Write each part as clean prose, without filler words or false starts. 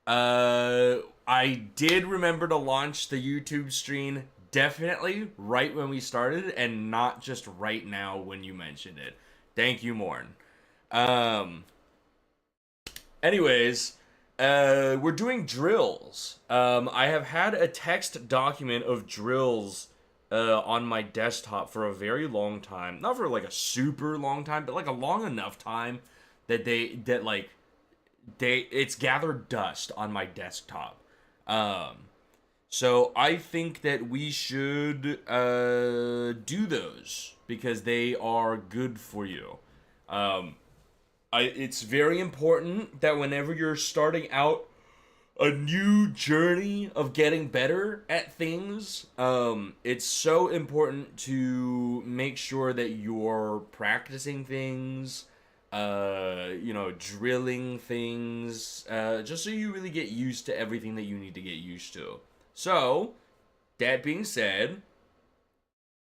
I did remember to launch the YouTube stream definitely right when we started, and not just right now when you mentioned it. Thank you, Morn. Um, Anyways, we're doing drills. I have had a text document of drills on my desktop for a very long time. Not for like a super long time, but like a long enough time that it's gathered dust on my desktop. Um, so I think that we should do those because they are good for you. Um, it's very important that whenever you're starting out a new journey of getting better at things, it's so important to make sure that you're practicing things, drilling things, just so you really get used to everything that you need to get used to. So, that being said,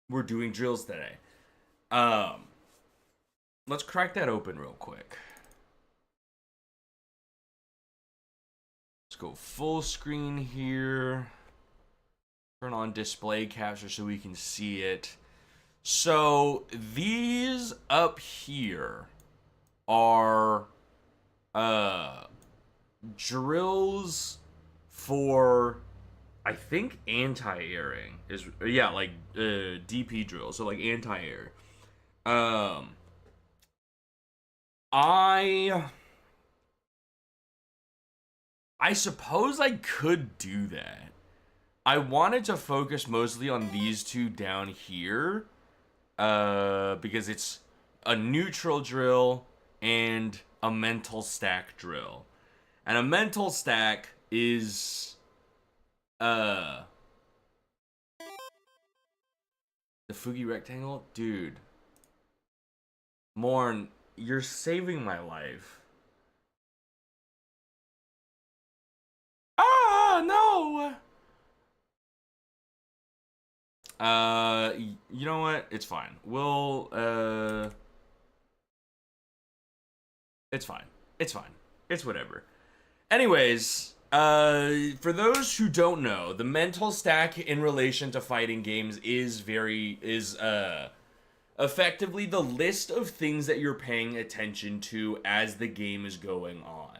we're doing drills today. Let's crack that open real quick. Let's go full screen here. Turn on display capture so we can see it. So these up here are drills for, I think, anti-airing is, yeah, like DP drills, so like anti-air. I suppose I could do that. I wanted to focus mostly on these two down here, because it's a neutral drill and a mental stack drill. And a mental stack is the Fugi rectangle? Dude. Morn, you're saving my life. Ah, no! You know what? It's fine. It's fine. It's fine. It's whatever. Anyways, for those who don't know, the mental stack in relation to fighting games is effectively the list of things that you're paying attention to as the game is going on.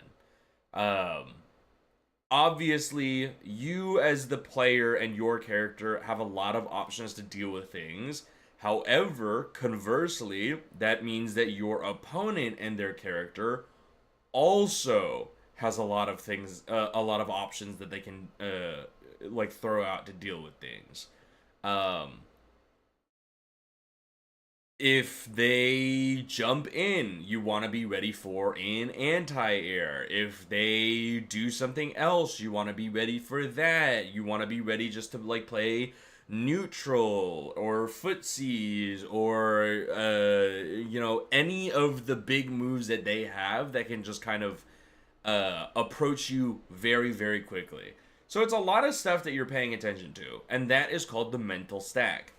Obviously, you as the player and your character have a lot of options to deal with things. However, conversely, that means that your opponent and their character also has a lot of things, a lot of options that they can like throw out to deal with things. If they jump in, you want to be ready for an anti-air. If they do something else, you want to be ready for that. You want to be ready just to like play neutral or footsies or any of the big moves that they have that can just kind of approach you very, very quickly. So it's a lot of stuff that you're paying attention to, and that is called the mental stack.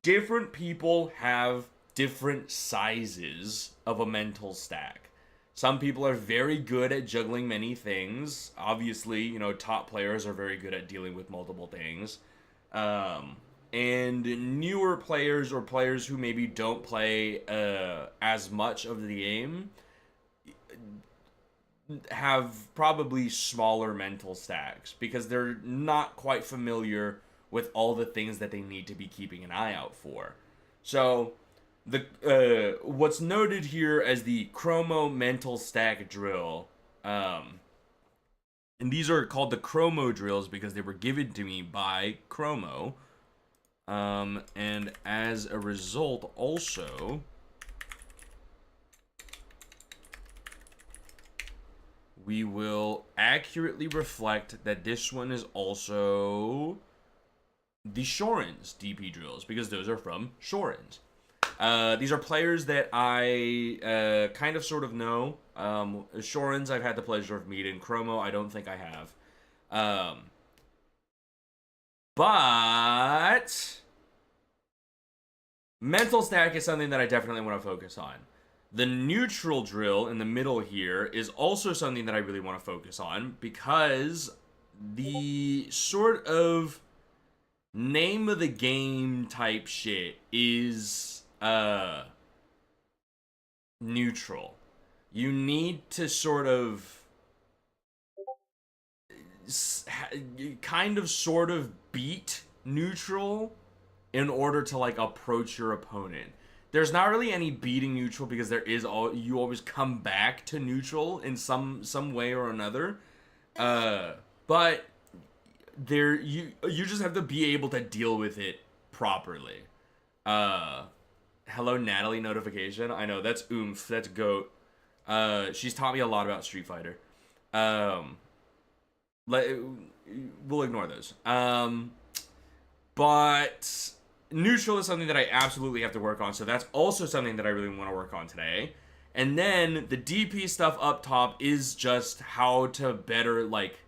Different people have different sizes of a mental stack. Some people are very good at juggling many things. Obviously, top players are very good at dealing with multiple things. And newer players or players who maybe don't play as much of the game have probably smaller mental stacks because they're not quite familiar with all the things that they need to be keeping an eye out for. So, what's noted here as the Chromo Mental Stack Drill, and these are called the Chromo drills because they were given to me by Chromo, and as a result, also, we will accurately reflect that this one is also the Shorin's DP drills, because those are from Shorin's. These are players that I kind of sort of know. Shorin's I've had the pleasure of meeting. Chromo I don't think I have. But mental stack is something that I definitely want to focus on. The neutral drill in the middle here is also something that I really want to focus on because the sort of name of the game type shit is neutral. You need to sort of kind of sort of beat neutral in order to like approach your opponent. There's not really any beating neutral because you always come back to neutral in some way or another. But you just have to be able to deal with it properly. Hello Natalie notification. I know that's oomph. That's goat. She's taught me a lot about Street Fighter. We'll ignore those. But neutral is something that I absolutely have to work on, so that's also something that I really want to work on today. And then the DP stuff up top is just how to better like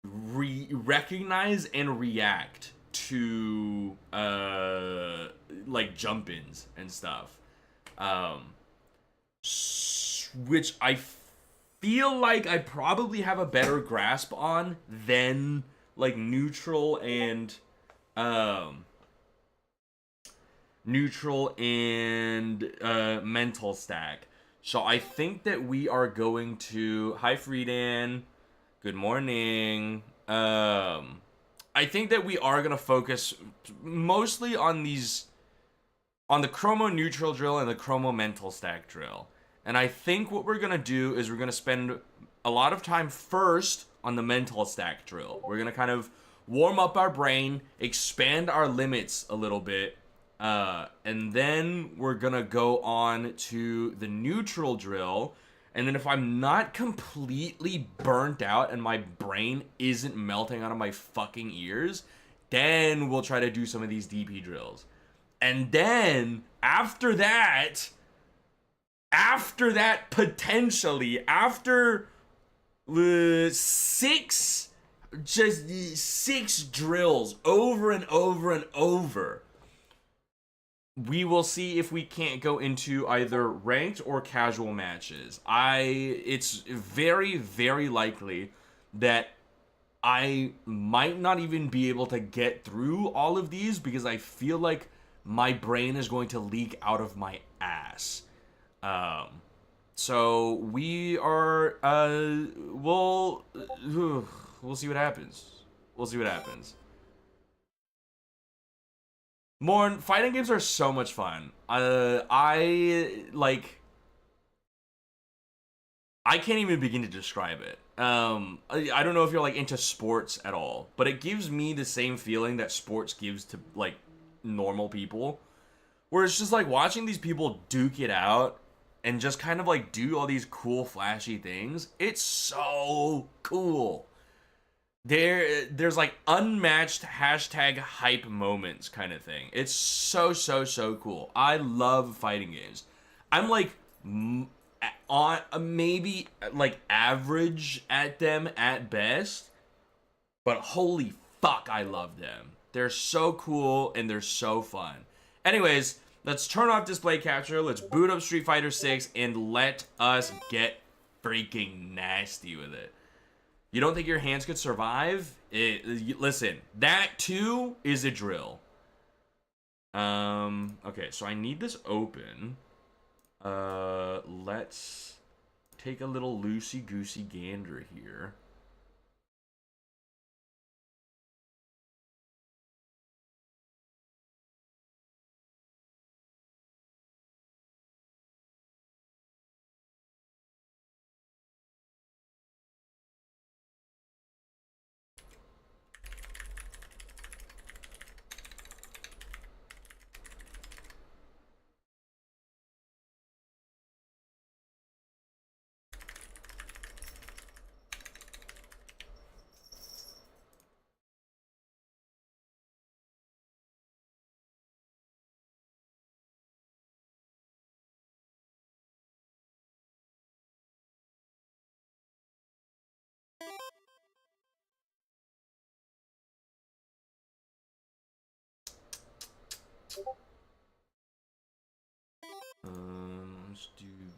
recognize and react to like jump-ins and stuff. Which I feel like I probably have a better grasp on than like neutral and mental stack. So I think that we are going to hi Friedan, good morning. I think that we are gonna focus mostly on the chromo neutral drill and the chromo mental stack drill. And I think what we're gonna do is we're gonna spend a lot of time first on the mental stack drill. We're gonna kind of warm up our brain, expand our limits a little bit, and then we're gonna go on to the neutral drill. And then if I'm not completely burnt out and my brain isn't melting out of my fucking ears, then we'll try to do some of these DP drills. And then after that, potentially, after six drills over and over and over, we will see if we can't go into either ranked or casual matches. It's very, very likely that I might not even be able to get through all of these because I feel like my brain is going to leak out of my ass. So we are, we'll see what happens. We'll see what happens. Morn, fighting games are so much fun. I can't even begin to describe it. I don't know if you're like into sports at all, but it gives me the same feeling that sports gives to like normal people, where it's just like watching these people duke it out and just kind of like do all these cool flashy things. It's so cool. There's like unmatched hashtag hype moments kind of thing. It's so cool. I love fighting games. I'm like on maybe like average at them at best, but holy fuck, I love them. They're so cool and they're so fun. Anyways, let's turn off display capture. Let's boot up Street Fighter 6 and let us get freaking nasty with it. You don't think your hands could survive? Listen, that too is a drill. Okay, so I need this open. Let's take a little loosey-goosey gander here.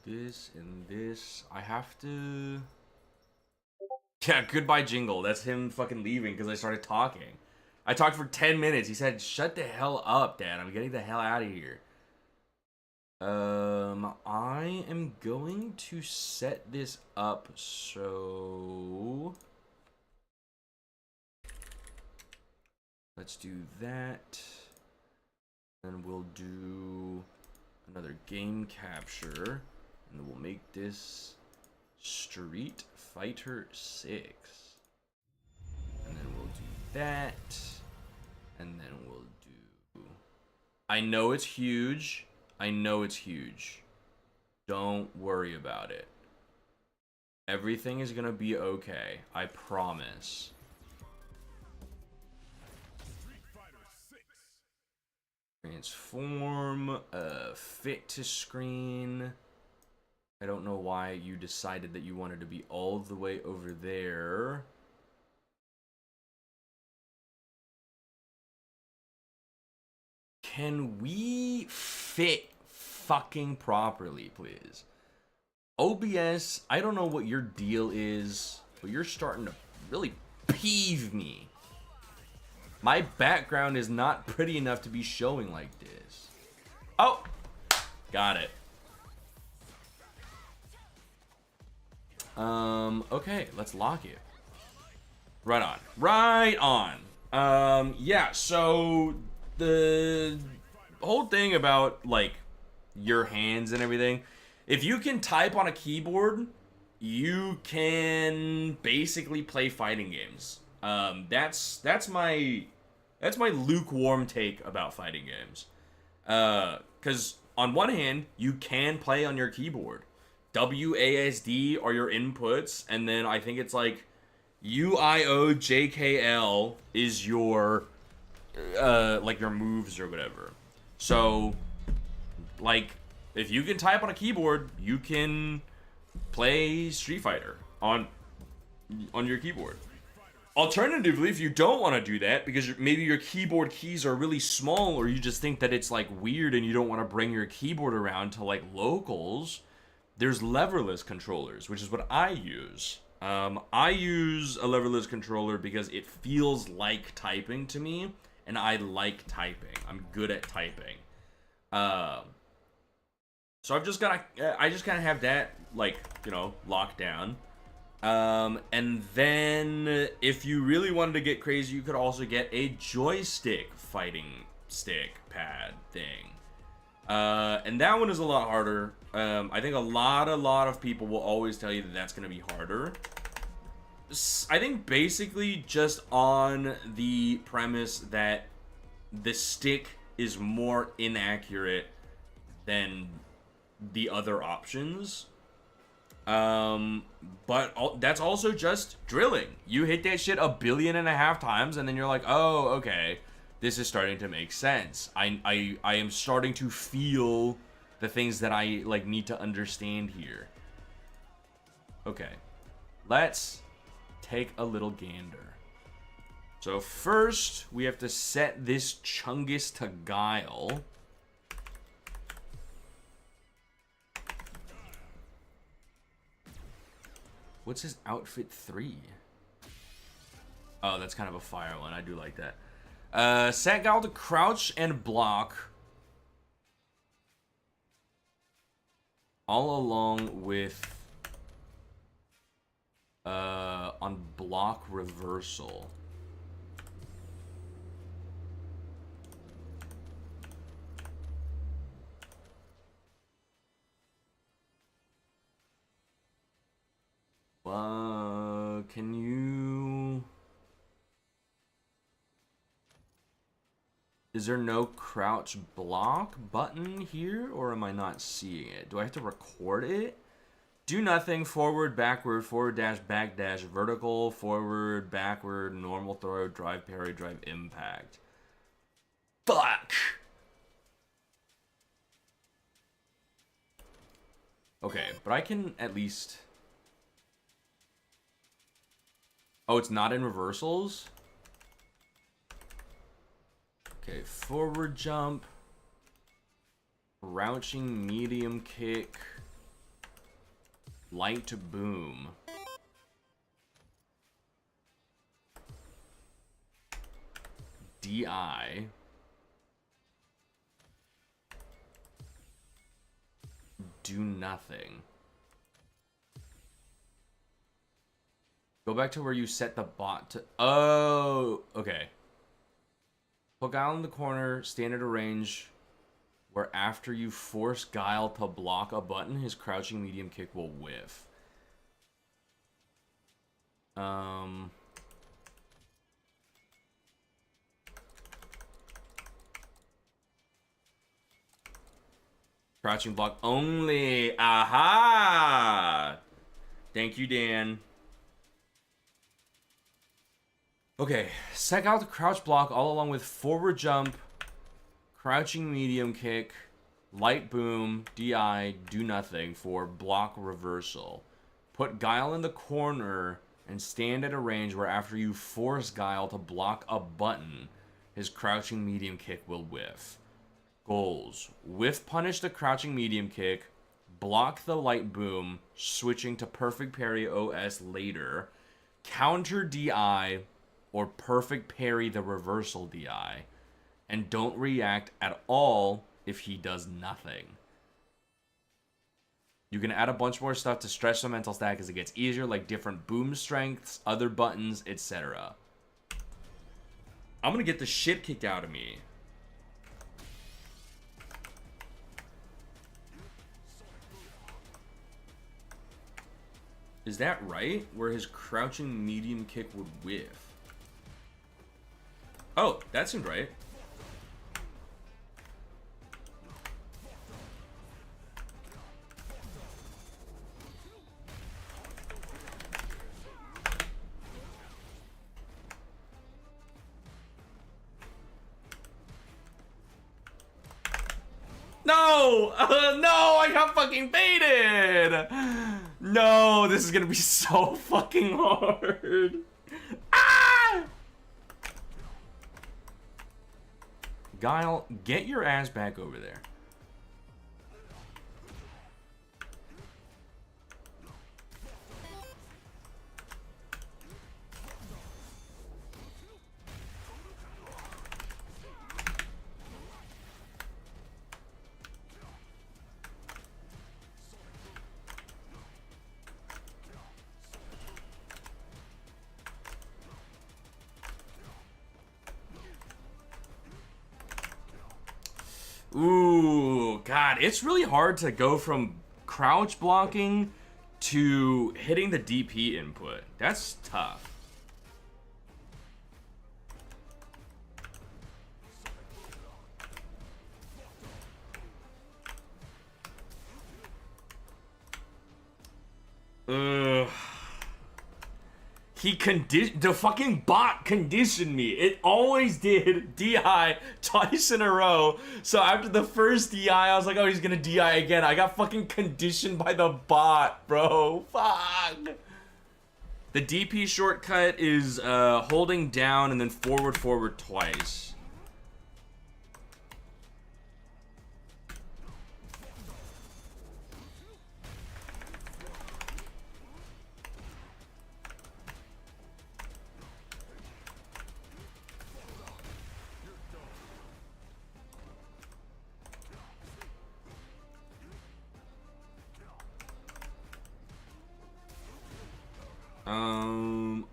this and this. I have to... Yeah, goodbye jingle. That's him fucking leaving because I started talking. I talked for 10 minutes. He said, shut the hell up, Dad. I'm getting the hell out of here. I am going to set this up so... Let's do that. Then we'll do another game capture. And then we'll make this Street Fighter 6. And then we'll do that. And then we'll do... I know it's huge. I know it's huge. Don't worry about it. Everything is gonna be okay. I promise. Transform, fit to screen. I don't know why you decided that you wanted to be all the way over there. Can we fit fucking properly, please? OBS, I don't know what your deal is, but you're starting to really peeve me. My background is not pretty enough to be showing like this. Oh, got it. Okay, let's lock it. Right on. Right on. Yeah, so the whole thing about, like, your hands and everything, if you can type on a keyboard, you can basically play fighting games. That's my lukewarm take about fighting games. Because on one hand, you can play on your keyboard. WASD are your inputs, and then I think it's like UIOJKL is your like your moves or whatever. So, like, if you can type on a keyboard, you can play Street Fighter on your keyboard. Alternatively, if you don't want to do that because maybe your keyboard keys are really small, or you just think that it's like weird and you don't want to bring your keyboard around to like locals, there's leverless controllers, which is what I use. I use a leverless controller because it feels like typing to me, and I like typing. I'm good at typing. So I just kind of have that, like, you know, locked down. And then if you really wanted to get crazy, you could also get a joystick fighting stick pad thing. And that one is a lot harder. I think a lot of people will always tell you that that's going to be harder. I think basically just on the premise that the stick is more inaccurate than the other options. But that's also just drilling. You hit that shit 1.5 billion times, and then you're like, oh, okay, this is starting to make sense. I am starting to feel the things that I like need to understand here. Okay, let's take a little gander. So first, we have to set this Chungus to Guile. What's his outfit 3? Oh, that's kind of a fire one. I do like that. Set Guile to crouch and block. All along with on block reversal. Can you... Is there no crouch block button here, or am I not seeing it? Do I have to record it? Do nothing, forward, backward, forward dash, back dash, vertical, forward, backward, normal throw, drive parry, drive impact. Fuck! Okay, but I can at least... Oh, it's not in reversals? Okay, forward jump, crouching medium kick, Light boom. DI. Do nothing. Go back to where you set the bot to... Oh, okay. Put Guile in the corner, stand at a range where after you force Guile to block a button, his crouching medium kick will whiff. Crouching block only. Aha! Thank you, Dan. Okay, check out the crouch block all along with forward jump, crouching medium kick, light boom, DI, do nothing for block reversal. Put Guile in the corner and stand at a range where after you force Guile to block a button, his crouching medium kick will whiff. Goals: whiff punish the crouching medium kick, block the light boom, switching to perfect parry OS later, counter DI, or perfect parry the reversal DI, and don't react at all if he does nothing. You can add a bunch more stuff to stretch the mental stack as it gets easier, like different boom strengths, other buttons, etc. I'm gonna get the shit kicked out of me. Is that right? Where his crouching medium kick would whiff? Oh, that seemed right. No! No, I got fucking baited! No, this is gonna be so fucking hard. Ah! Guile, get your ass back over there. Ooh, God, it's really hard to go from crouch blocking to hitting the DP input. That's tough. Ugh. The fucking bot conditioned me. It always did DI twice in a row. So after the first DI, I was like, oh, he's gonna DI again. I got fucking conditioned by the bot, bro. Fuck. The DP shortcut is holding down and then forward twice.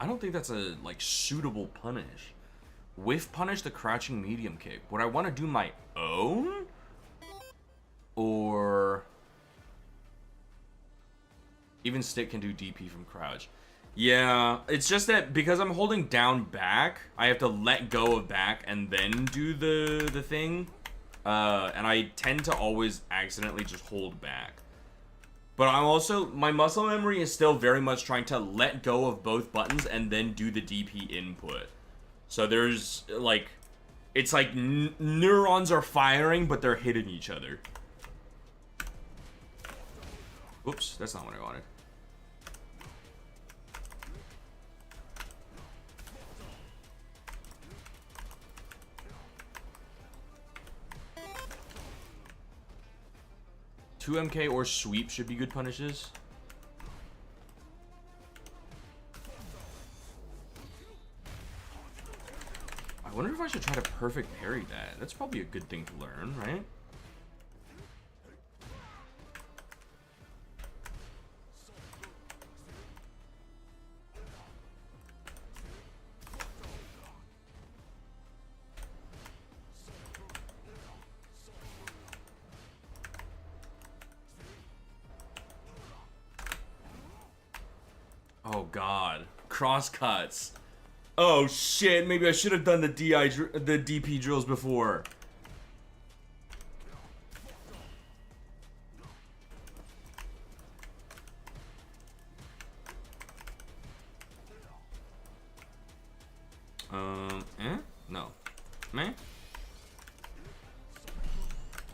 I don't think that's a, like, suitable punish. Whiff punish the crouching medium kick. Would I want to do my own? Or... even stick can do DP from crouch. Yeah, it's just that because I'm holding down back, I have to let go of back and then do the thing. And I tend to always accidentally just hold back. But I'm also, my muscle memory is still very much trying to let go of both buttons and then do the DP input. So there's, like, it's like neurons are firing, but they're hitting each other. Oops, that's not what I wanted. Two MK or sweep should be good punishes. I wonder if I should try to perfect parry that. That's probably a good thing to learn, right? Oh god, cross cuts. Oh shit, maybe I should have done the DP drills before. No. Meh?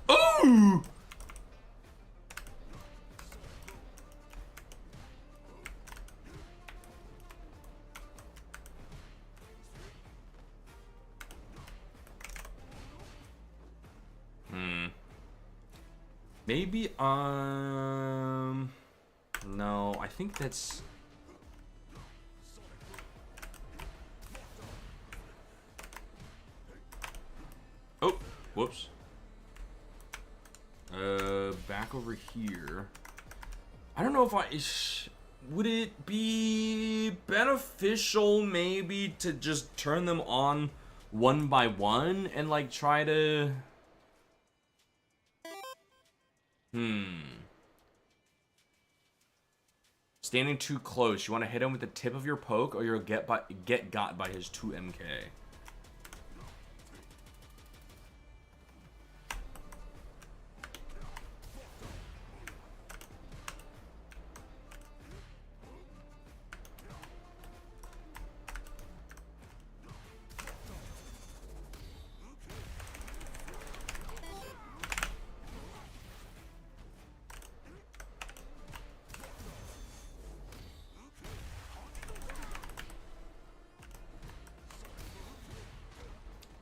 Oh! Maybe, no, I think that's... Oh, whoops. Back over here. I don't know if would it be beneficial maybe to just turn them on one by one and like try to... Standing too close. You want to hit him with the tip of your poke, or you'll get got by his 2 MK.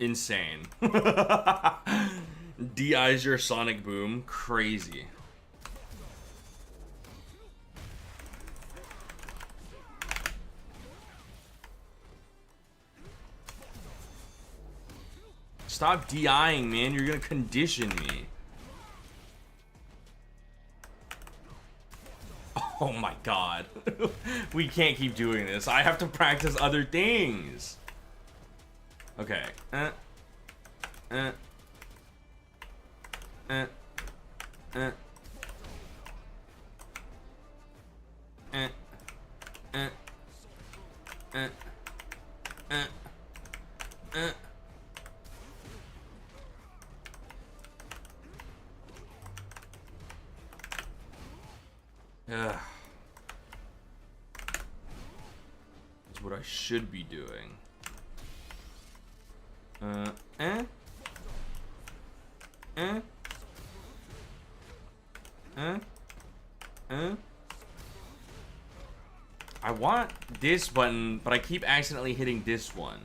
Insane. DI's your Sonic Boom. Crazy. Stop DIing, man. You're gonna condition me. Oh my god. We can't keep doing this. I have to practice other things. Okay. That's what I should be doing. I want this button, but I keep accidentally hitting this one.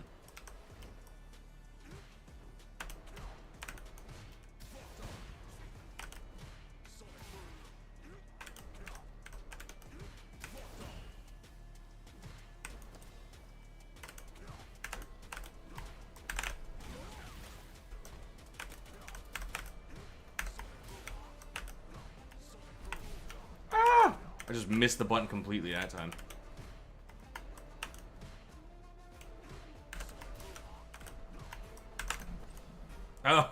I just missed the button completely that time. Oh.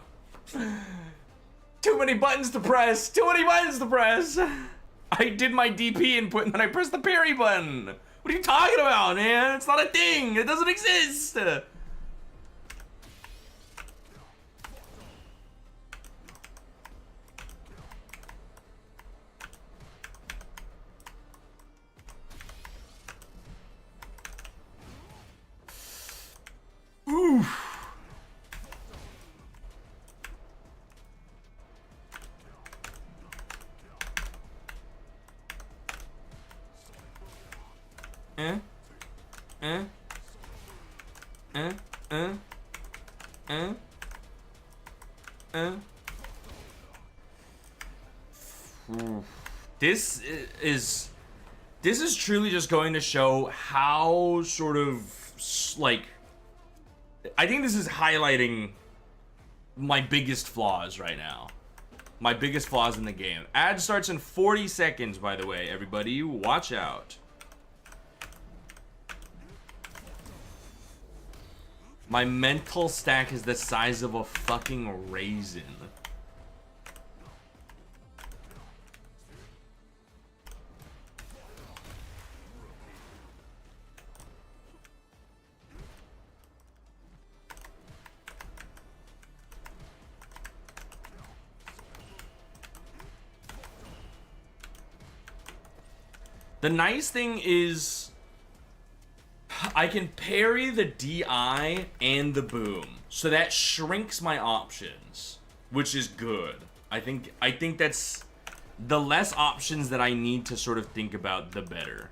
Too many buttons to press! Too many buttons to press! I did my DP input and then I pressed the parry button! What are you talking about, man? It's not a thing! It doesn't exist! Oof. This is truly just going to show how sort of like I think this is highlighting my biggest flaws right now. My biggest flaws in the game. Ad starts in 40 seconds, by the way, everybody. Watch out. My mental stack is the size of a fucking raisin. The nice thing is I can parry the DI and the boom. So that shrinks my options, which is good. I think that's the less options that I need to sort of think about, the better.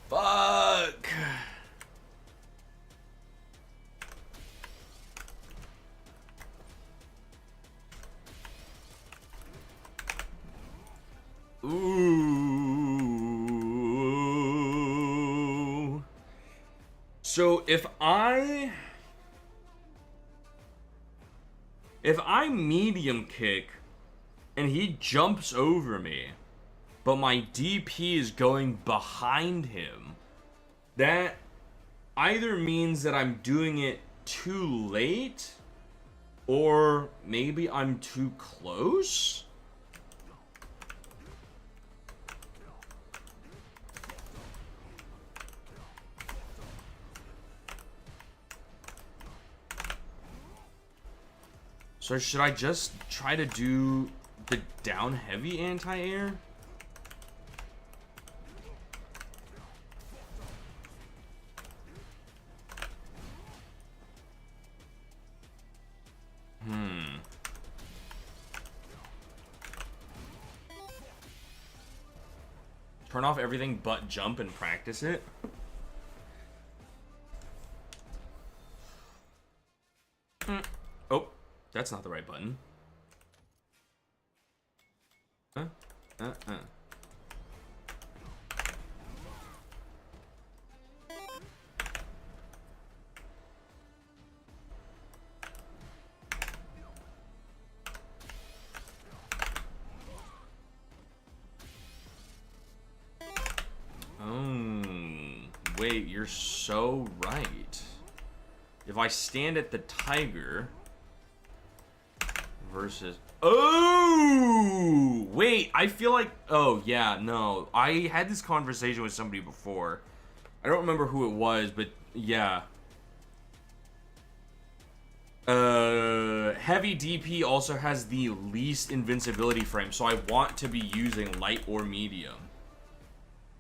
Fuck. Ooh. So if I medium kick and he jumps over me, but my DP is going behind him, that either means that I'm doing it too late, or maybe I'm too close? So should I just try to do the down heavy anti-air? Turn off everything but jump and practice it? Oh, that's not the right button. Wait, you're so right. If I stand at the tiger versus... Oh! Wait, I feel like... Oh, yeah, no. I had this conversation with somebody before. I don't remember who it was, but yeah. Heavy DP also has the least invincibility frame, so I want to be using light or medium.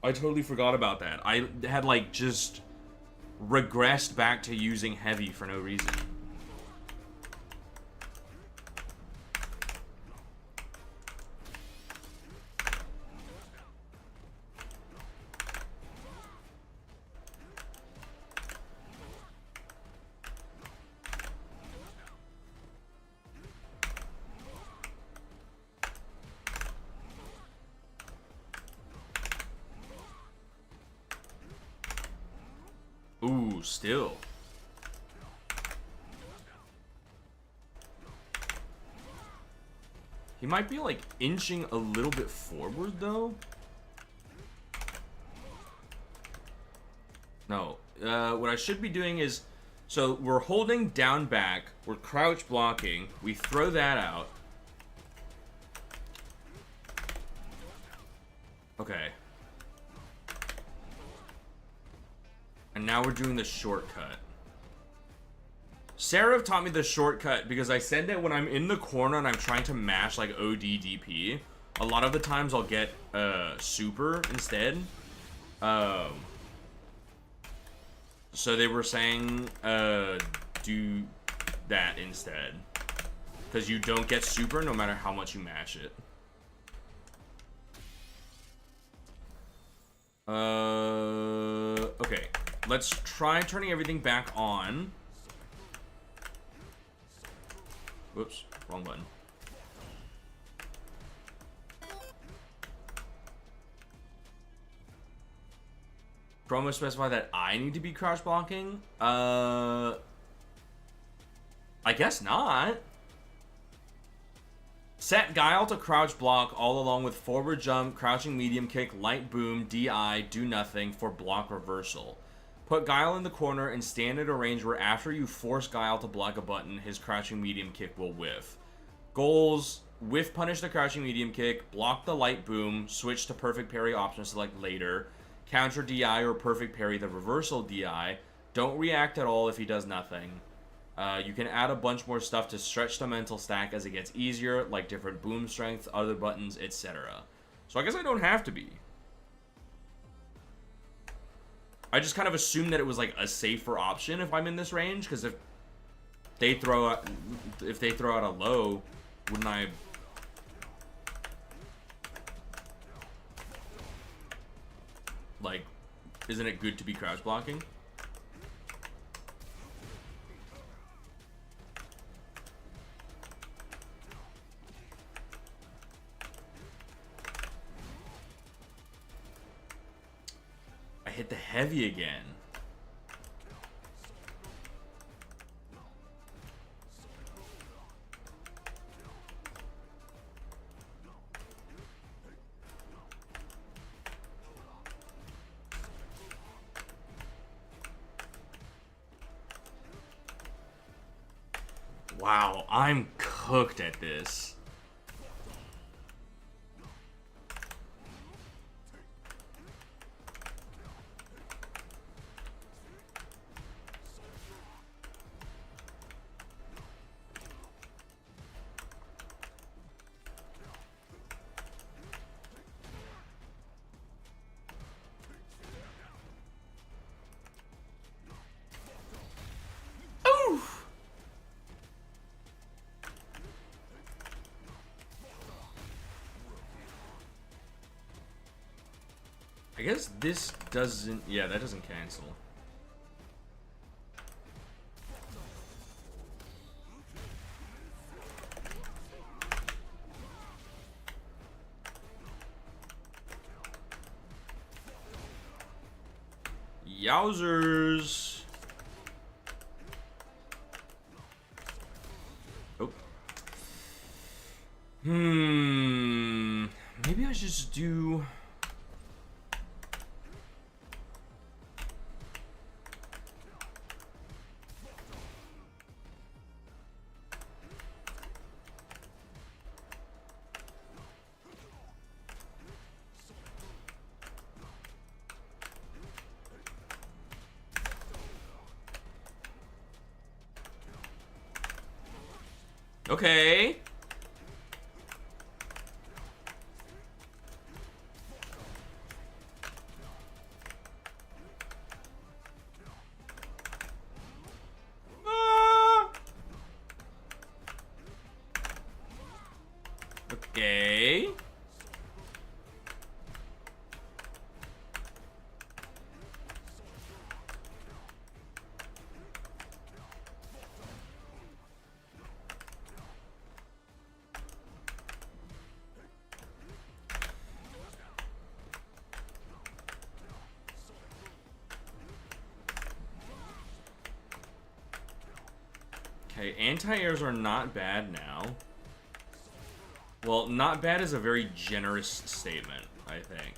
I totally forgot about that. I had, like, just regressed back to using heavy for no reason. Ooh, still. He might be, like, inching a little bit forward, though. No. What I should be doing is... So, we're holding down back. We're crouch blocking. We throw that out. Okay. And now we're doing the shortcut. Sarah taught me the shortcut because I said that when I'm in the corner and I'm trying to mash like ODDP, a lot of the times I'll get super instead. So they were saying do that instead, because you don't get super no matter how much you mash it. Okay, let's try turning everything back on. Whoops, wrong button. Promo specify that I need to be crouch blocking? I guess not. Set Guile to crouch block all along with forward jump, crouching medium kick, light boom, DI, do nothing for block reversal. Put Guile in the corner and stand at a range where after you force Guile to block a button, his crouching medium kick will whiff. Goals: whiff punish the crouching medium kick, block the light boom, switch to perfect parry option select later, counter DI or perfect parry the reversal DI, don't react at all if he does nothing. You can add a bunch more stuff to stretch the mental stack as it gets easier, like different boom strength, other buttons, etc. So I guess I don't have to be. I just kind of assumed that it was like a safer option if I'm in this range, because if they throw out a low, wouldn't I? Like, isn't it good to be crouch blocking? I hit the heavy again. Wow, I'm cooked at this. I guess this doesn't... Yeah, that doesn't cancel. Yowzers! Oh. Maybe I should just do... Okay. Okay. Okay, anti-airs are not bad now. Well, not bad is a very generous statement, I think.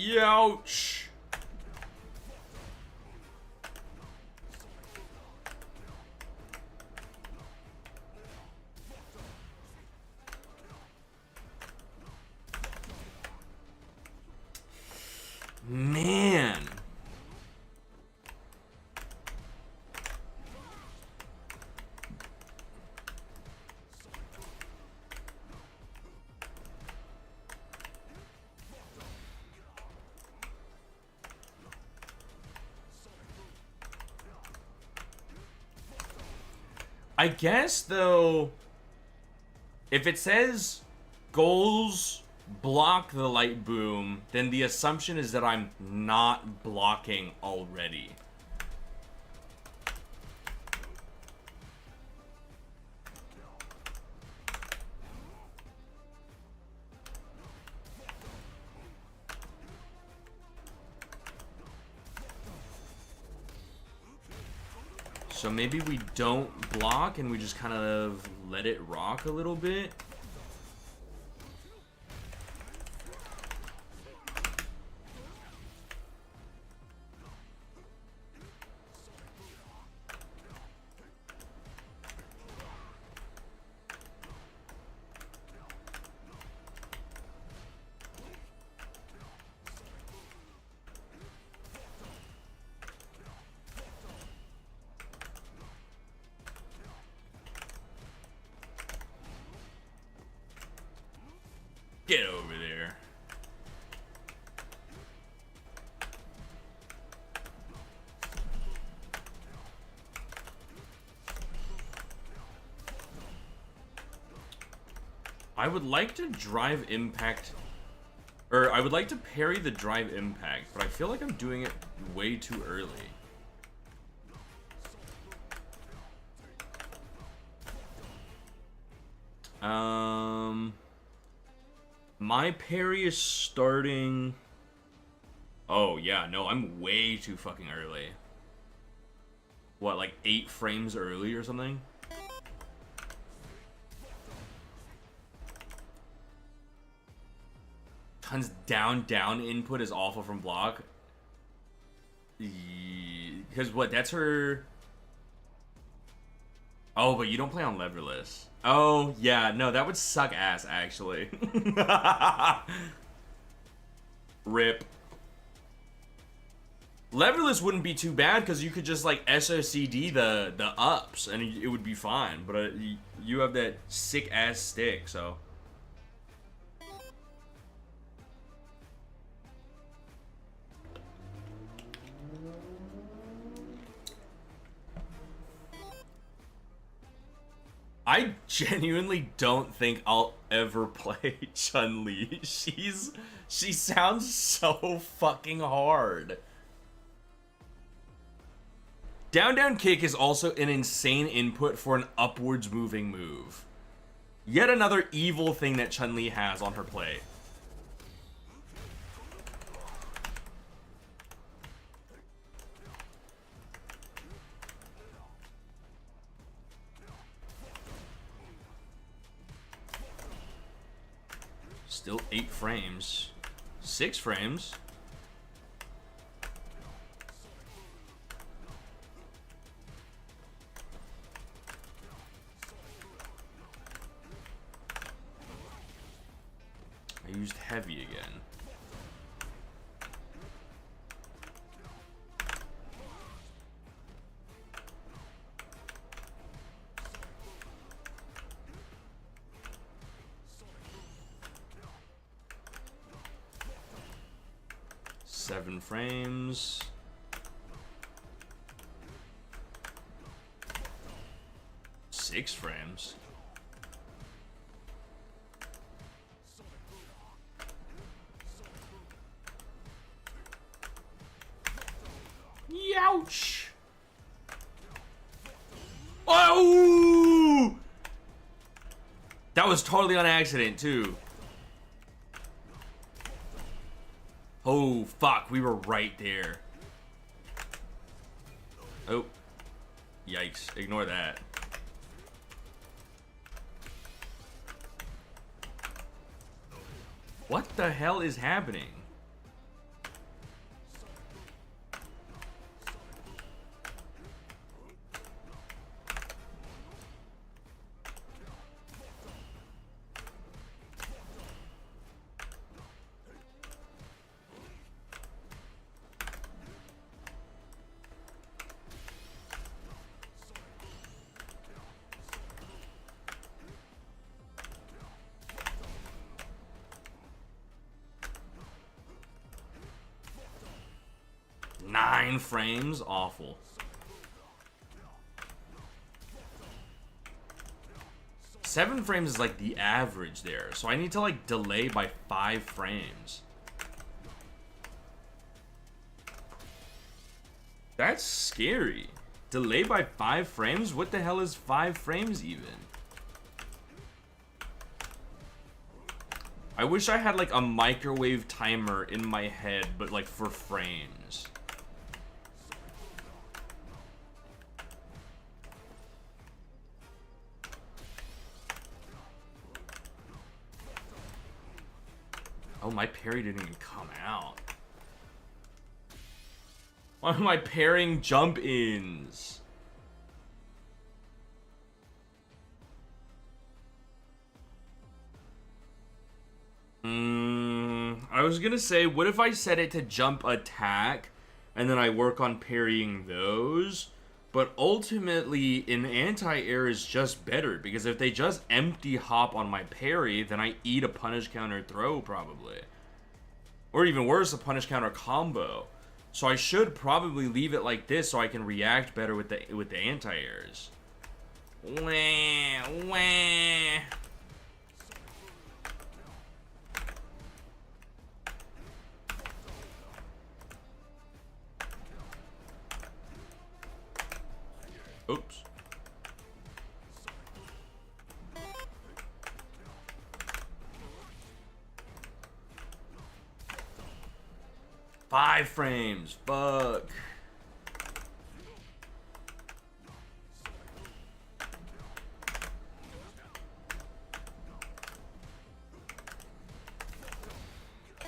Youch. Man. I guess, though, if it says goals block the light boom, then the assumption is that I'm not blocking already. So maybe we don't block and we just kind of let it rock a little bit. Get over there. I would like to drive impact, or I would like to parry the drive impact, but I feel like I'm doing it way too early. My parry is starting... Oh, yeah, no, I'm way too fucking early. What, like 8 frames early or something? Tons down input is awful from block. Because what, that's her... Oh, but you don't play on leverless. Oh, yeah, no, that would suck ass, actually. Rip. Leverless wouldn't be too bad, because you could just, like, SOCD the ups, and it would be fine. But you have that sick-ass stick, so... I genuinely don't think I'll ever play Chun-Li. She sounds so fucking hard. Down kick is also an insane input for an upwards moving move. Yet another evil thing that Chun-Li has on her plate. Still 8 frames. 6 frames. I used heavy again. Seven frames. Six frames. Youch! Oh! That was totally on accident, too. Oh, fuck. We were right there. Oh. Yikes. Ignore that. What the hell is happening? 9 frames? Awful. 7 frames is like the average there. So I need to like delay by 5 frames. That's scary. Delay by 5 frames? What the hell is 5 frames even? I wish I had like a microwave timer in my head, but like for frames. Oh, my parry didn't even come out. Why am I parrying jump-ins? I was gonna say, what if I set it to jump attack, and then I work on parrying those? But ultimately, an anti-air is just better, because if they just empty hop on my parry, then I eat a punish counter throw, probably. Or even worse, a punish counter combo. So I should probably leave it like this so I can react better with the anti-airs. Wah, wah. Oops. Five frames. Fuck.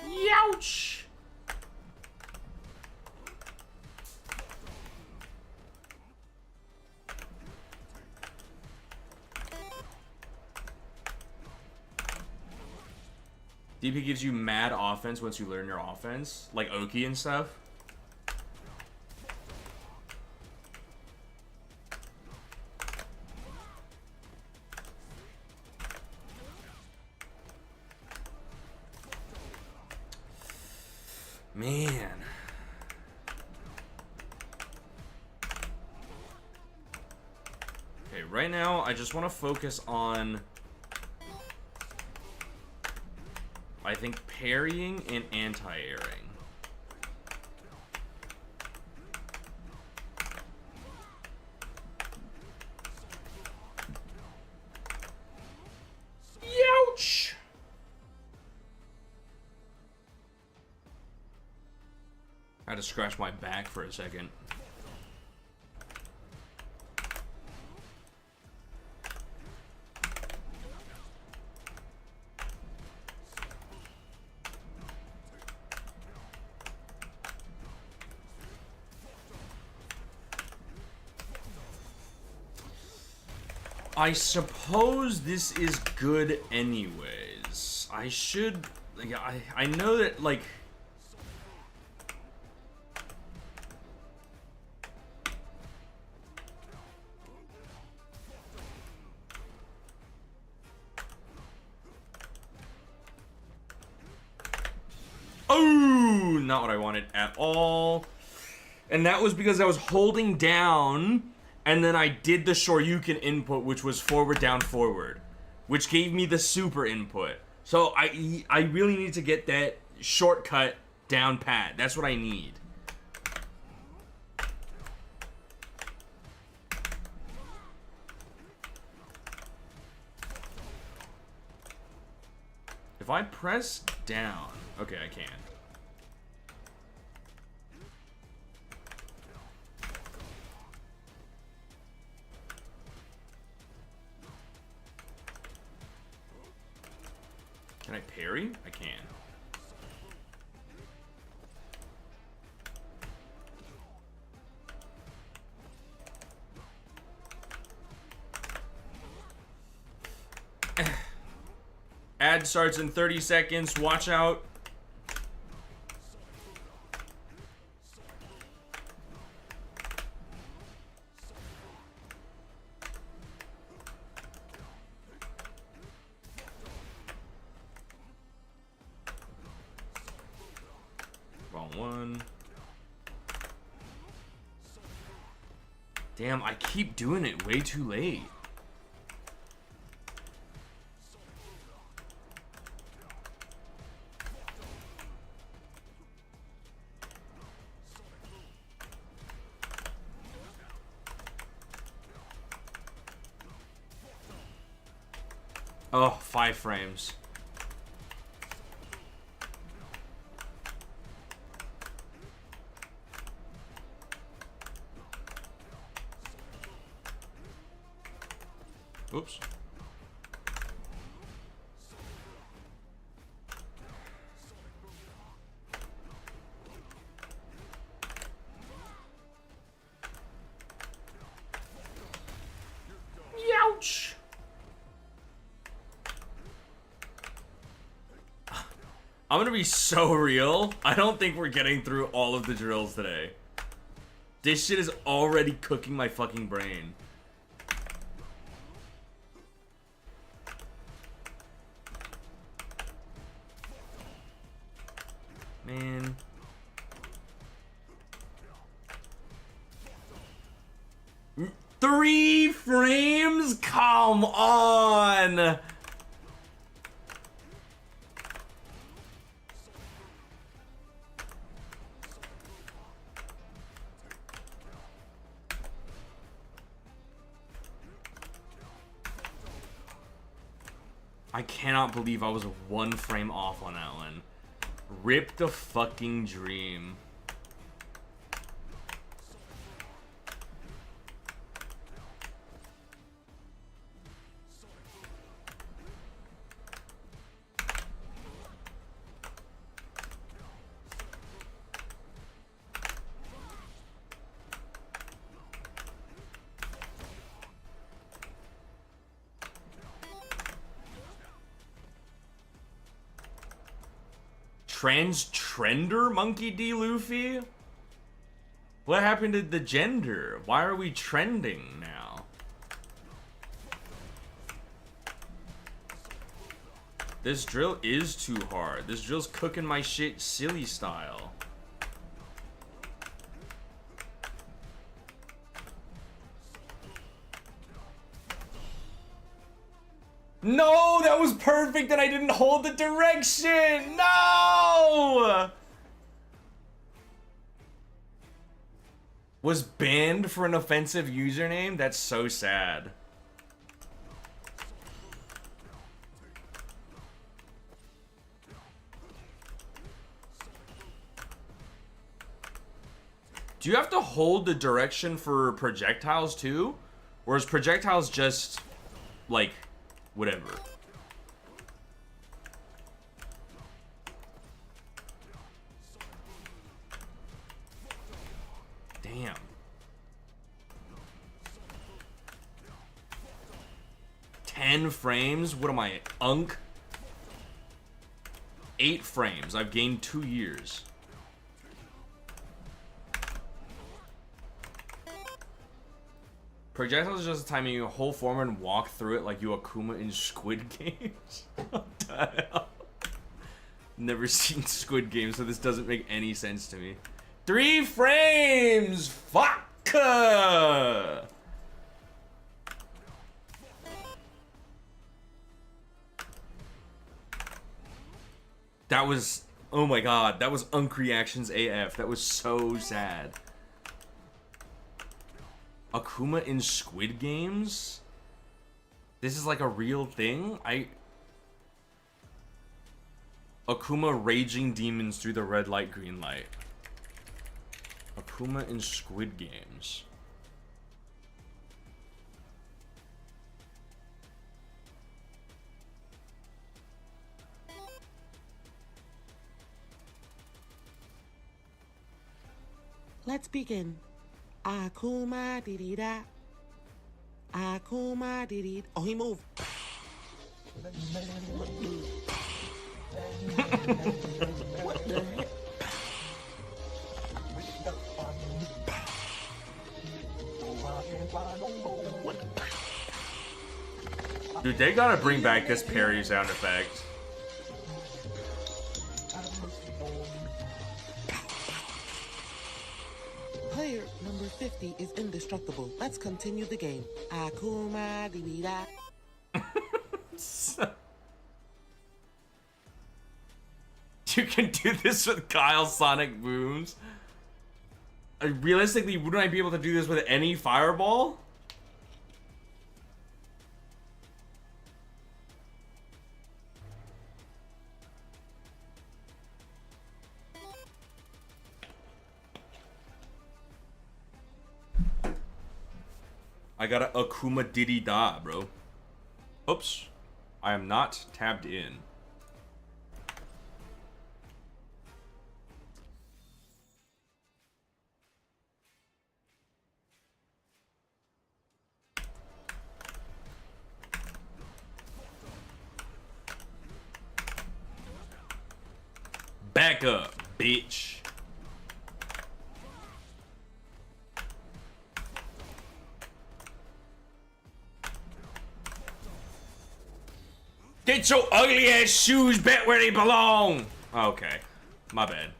Youch. DP gives you mad offense once you learn your offense, like Oki and stuff. Man. Okay, right now I just want to focus on, I think, parrying and anti-airing. Youch! I had to scratch my back for a second. I suppose this is good anyways. I should, like, I know that, like, oh, not what I wanted at all. And that was because I was holding down, and then I did the Shoryuken input, which was forward, down, forward, which gave me the super input. So I really need to get that shortcut down pat. That's what I need. If I press down, okay, I can. Can I parry? I can. Ad starts in 30 seconds. Watch out. Wrong one. Damn, I keep doing it way too late. Oh, 5 frames. Oops. Youch! I'm gonna be so real. I don't think we're getting through all of the drills today. This shit is already cooking my fucking brain. Man. Three frames? Come on! I cannot believe I was 1 frame off on that one. Rip the fucking dream. Trender Monkey D. Luffy? What happened to the gender? Why are we trending now? This drill is too hard. This drill's cooking my shit silly style. No, that was perfect and I didn't hold the direction. No! Was banned for an offensive username? That's so sad. Do you have to hold the direction for projectiles too? Or is projectiles just, like, whatever? Damn. Ten frames? What am I, unk? 8 frames. I've gained 2 years. Projectiles is just the time you whole form and walk through it like you Akuma in Squid Games. What the hell? Never seen Squid Games, so this doesn't make any sense to me. 3 frames! Fuck! That was, oh my god, that was Unk Reactions AF. That was so sad. Akuma in Squid Games? This is like a real thing? Akuma raging demons through the red light, green light. Akuma in Squid Games. Let's begin. Akuma diddy da. Akuma diddy. Oh, he moved. What the heck? Dude, they gotta bring back this parry sound effect. Player number 50 is indestructible. Let's continue the game. Akuma dee-dee-da. You can do this with Kyle's Sonic Booms. Realistically, wouldn't I be able to do this with any fireball? I got a Akuma Diddy Da, bro. Oops. I am not tabbed in. Back up, bitch. Get your ugly ass shoes back where they belong. Okay, my bad.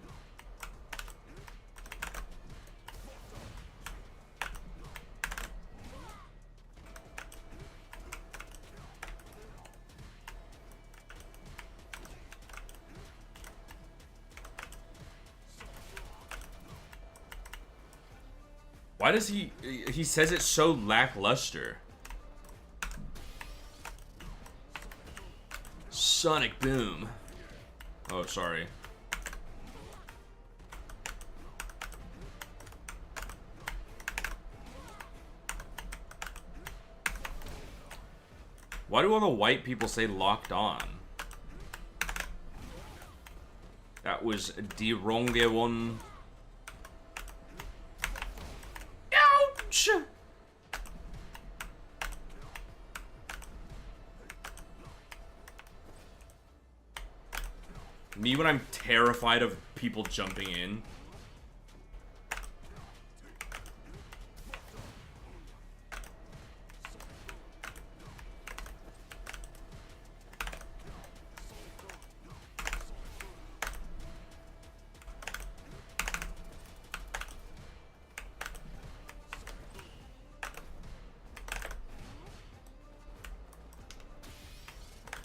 Why does he says it's so lackluster? Sonic Boom. Oh, sorry. Why do all the white people say locked on? That was the wrong one. Ouch! Me when I'm terrified of people jumping in.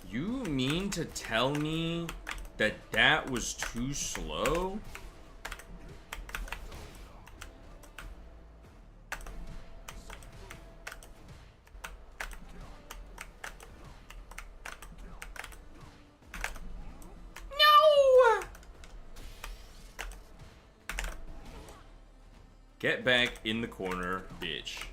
You mean to tell me that was too slow? No! Get back in the corner, bitch.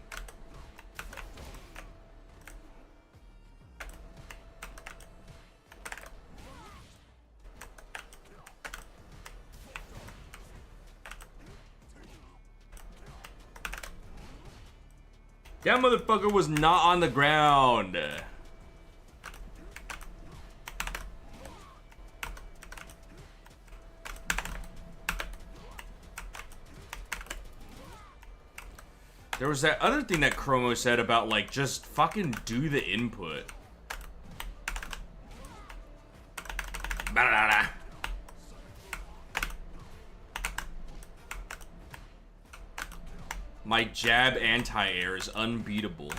That motherfucker was not on the ground. There was that other thing that Chromo said about, like, just fucking do the input. Ba-da-da-da. My jab anti-air is unbeatable.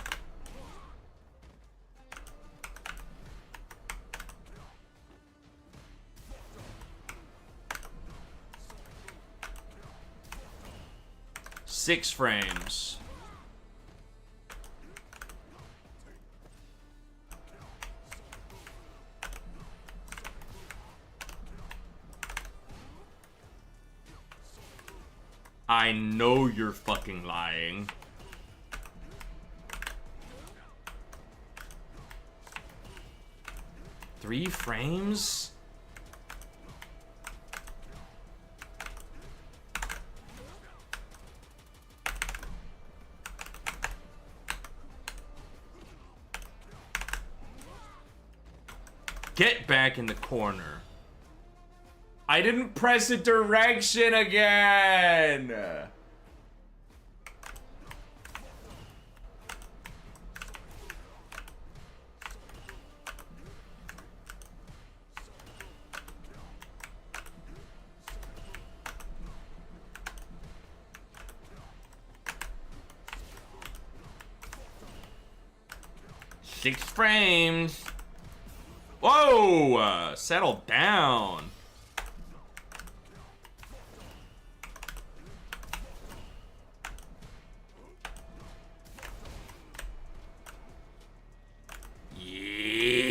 Six frames. I know you're fucking lying. Three frames? Get back in the corner. I didn't press a direction again. 6 frames. Whoa! Settle down. Yeah.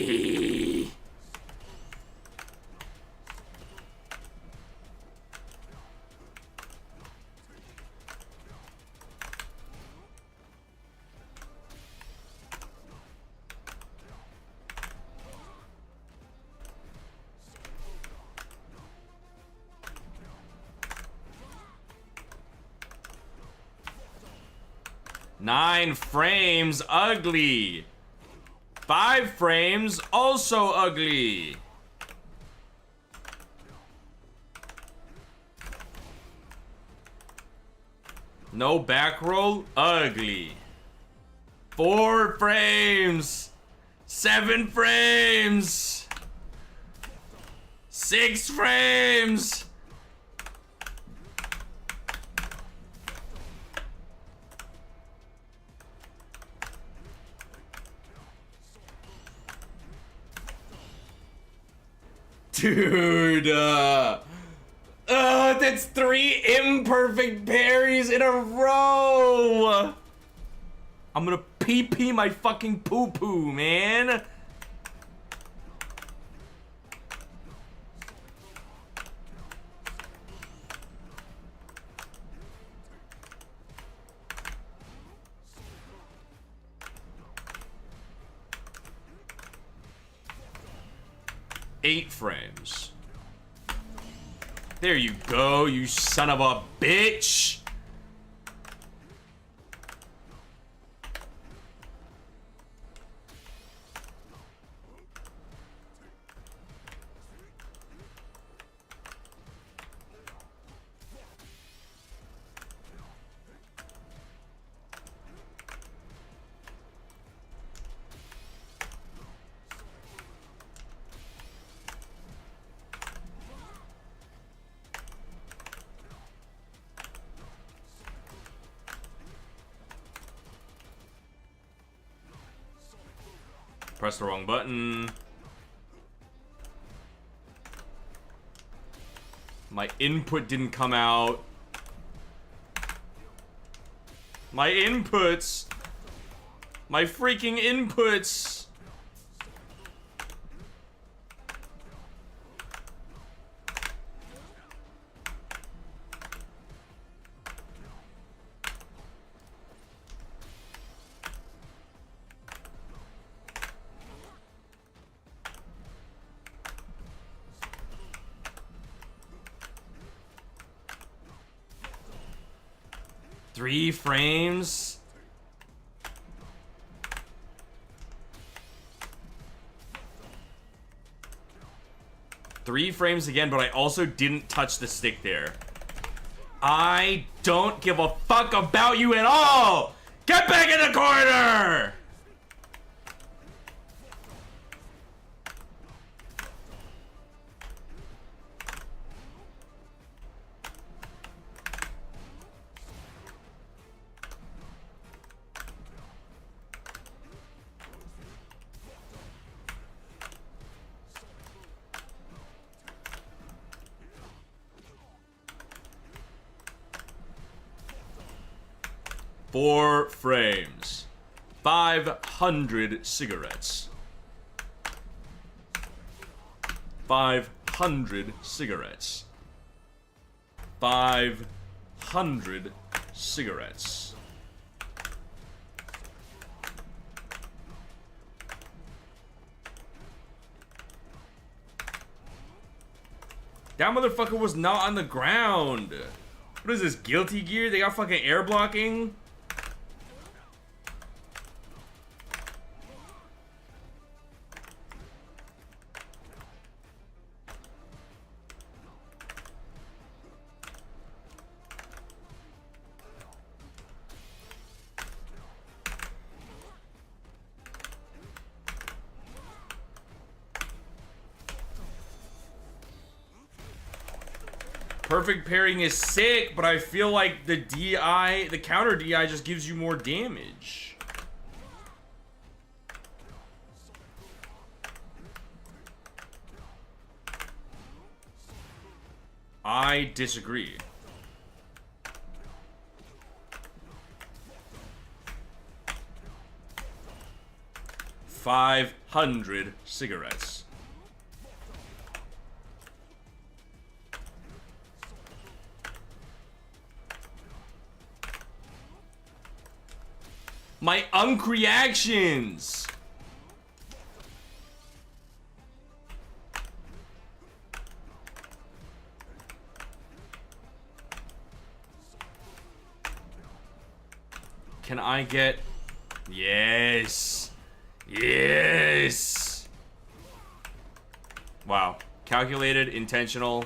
9 frames, ugly. 5 frames, also ugly. No back roll, ugly. 4 frames. 7 frames. 6 frames. Dude, that's 3 imperfect parries in a row. I'm gonna pee my fucking poo-poo, man. Eight frames. There you go, you son of a bitch. Press the wrong button. My input didn't come out. My inputs. My freaking inputs. Three frames. Three frames again, but I also didn't touch the stick there. I don't give a fuck about you at all! Get back in the corner! Four frames. 500 cigarettes. 500 cigarettes. 500 cigarettes. That motherfucker was not on the ground. What is this, Guilty Gear? They got fucking air blocking? Perfect pairing is sick, but I feel like the DI, the counter DI just gives you more damage. I disagree. $500 cigarettes. My unk reactions. Can I get... Yes. Yes. Wow. Calculated, intentional.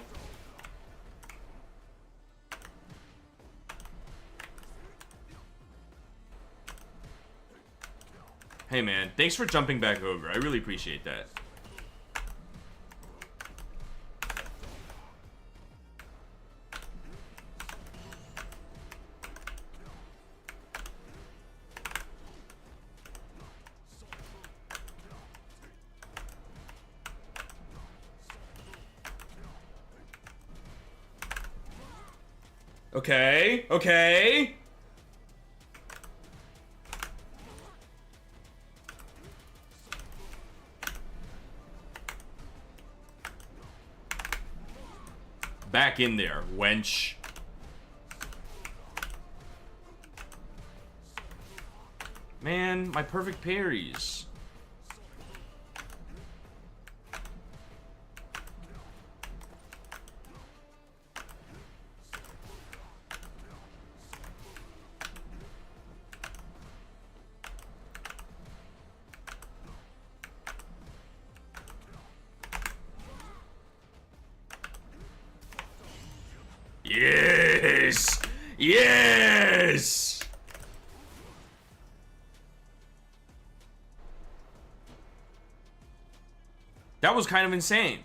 Hey man, thanks for jumping back over. I really appreciate that. Okay, okay. Back in there, wench. Man, my perfect parries. Yes! Yes! That was kind of insane.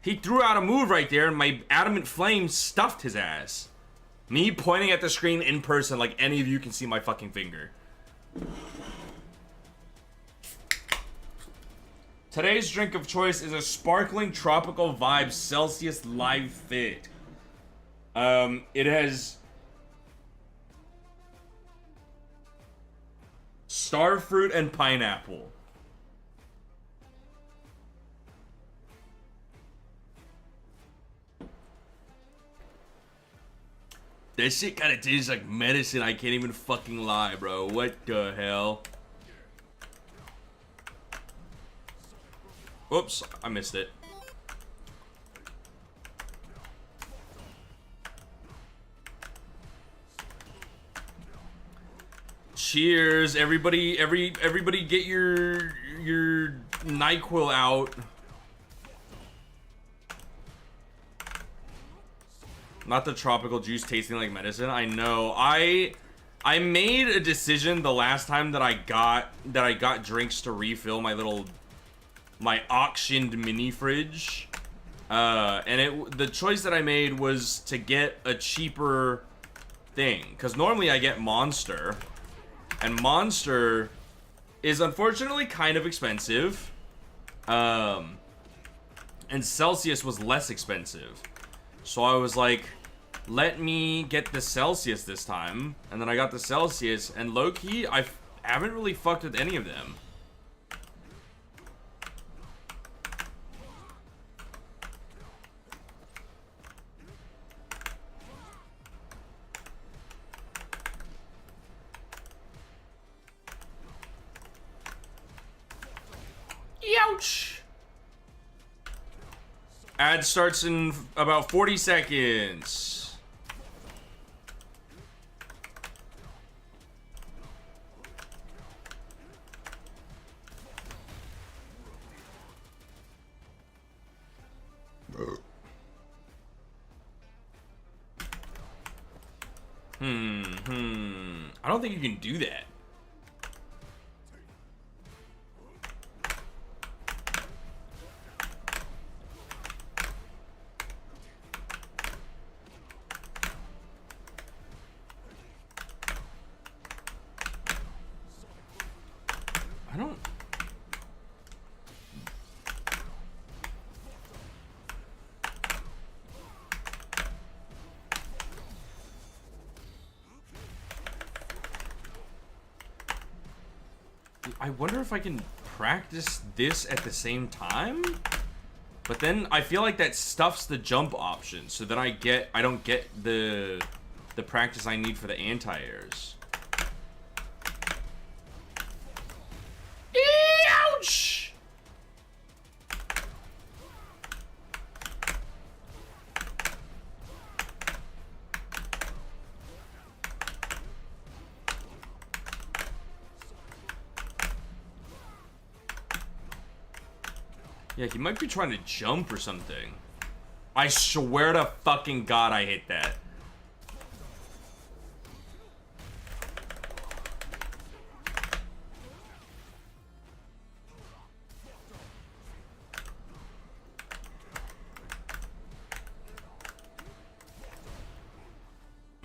He threw out a move right there, and my adamant flame stuffed his ass. Me pointing at the screen in person like any of you can see my fucking finger. Today's drink of choice is a sparkling tropical vibe Celsius Live Fit. It has starfruit and pineapple. That shit kind of tastes like medicine. I can't even fucking lie, bro. What the hell? Oops, I missed it. Cheers, everybody! Everybody, get your NyQuil out. Not the tropical juice tasting like medicine. I know. I made a decision the last time that I got drinks to refill my auctioned mini fridge. And the choice that I made was to get a cheaper thing, because normally I get Monster, and Monster is unfortunately kind of expensive. And Celsius was less expensive. So I was like, let me get the Celsius this time. And then I got the Celsius, and low-key, I haven't really fucked with any of them. Ouch! Ad starts in about 40 seconds. I don't think you can do that. I wonder if I can practice this at the same time? But then I feel like that stuffs the jump option, so then I don't get the practice I need for the anti-airs. Ouch! Yeah, he might be trying to jump or something. I swear to fucking God I hit that.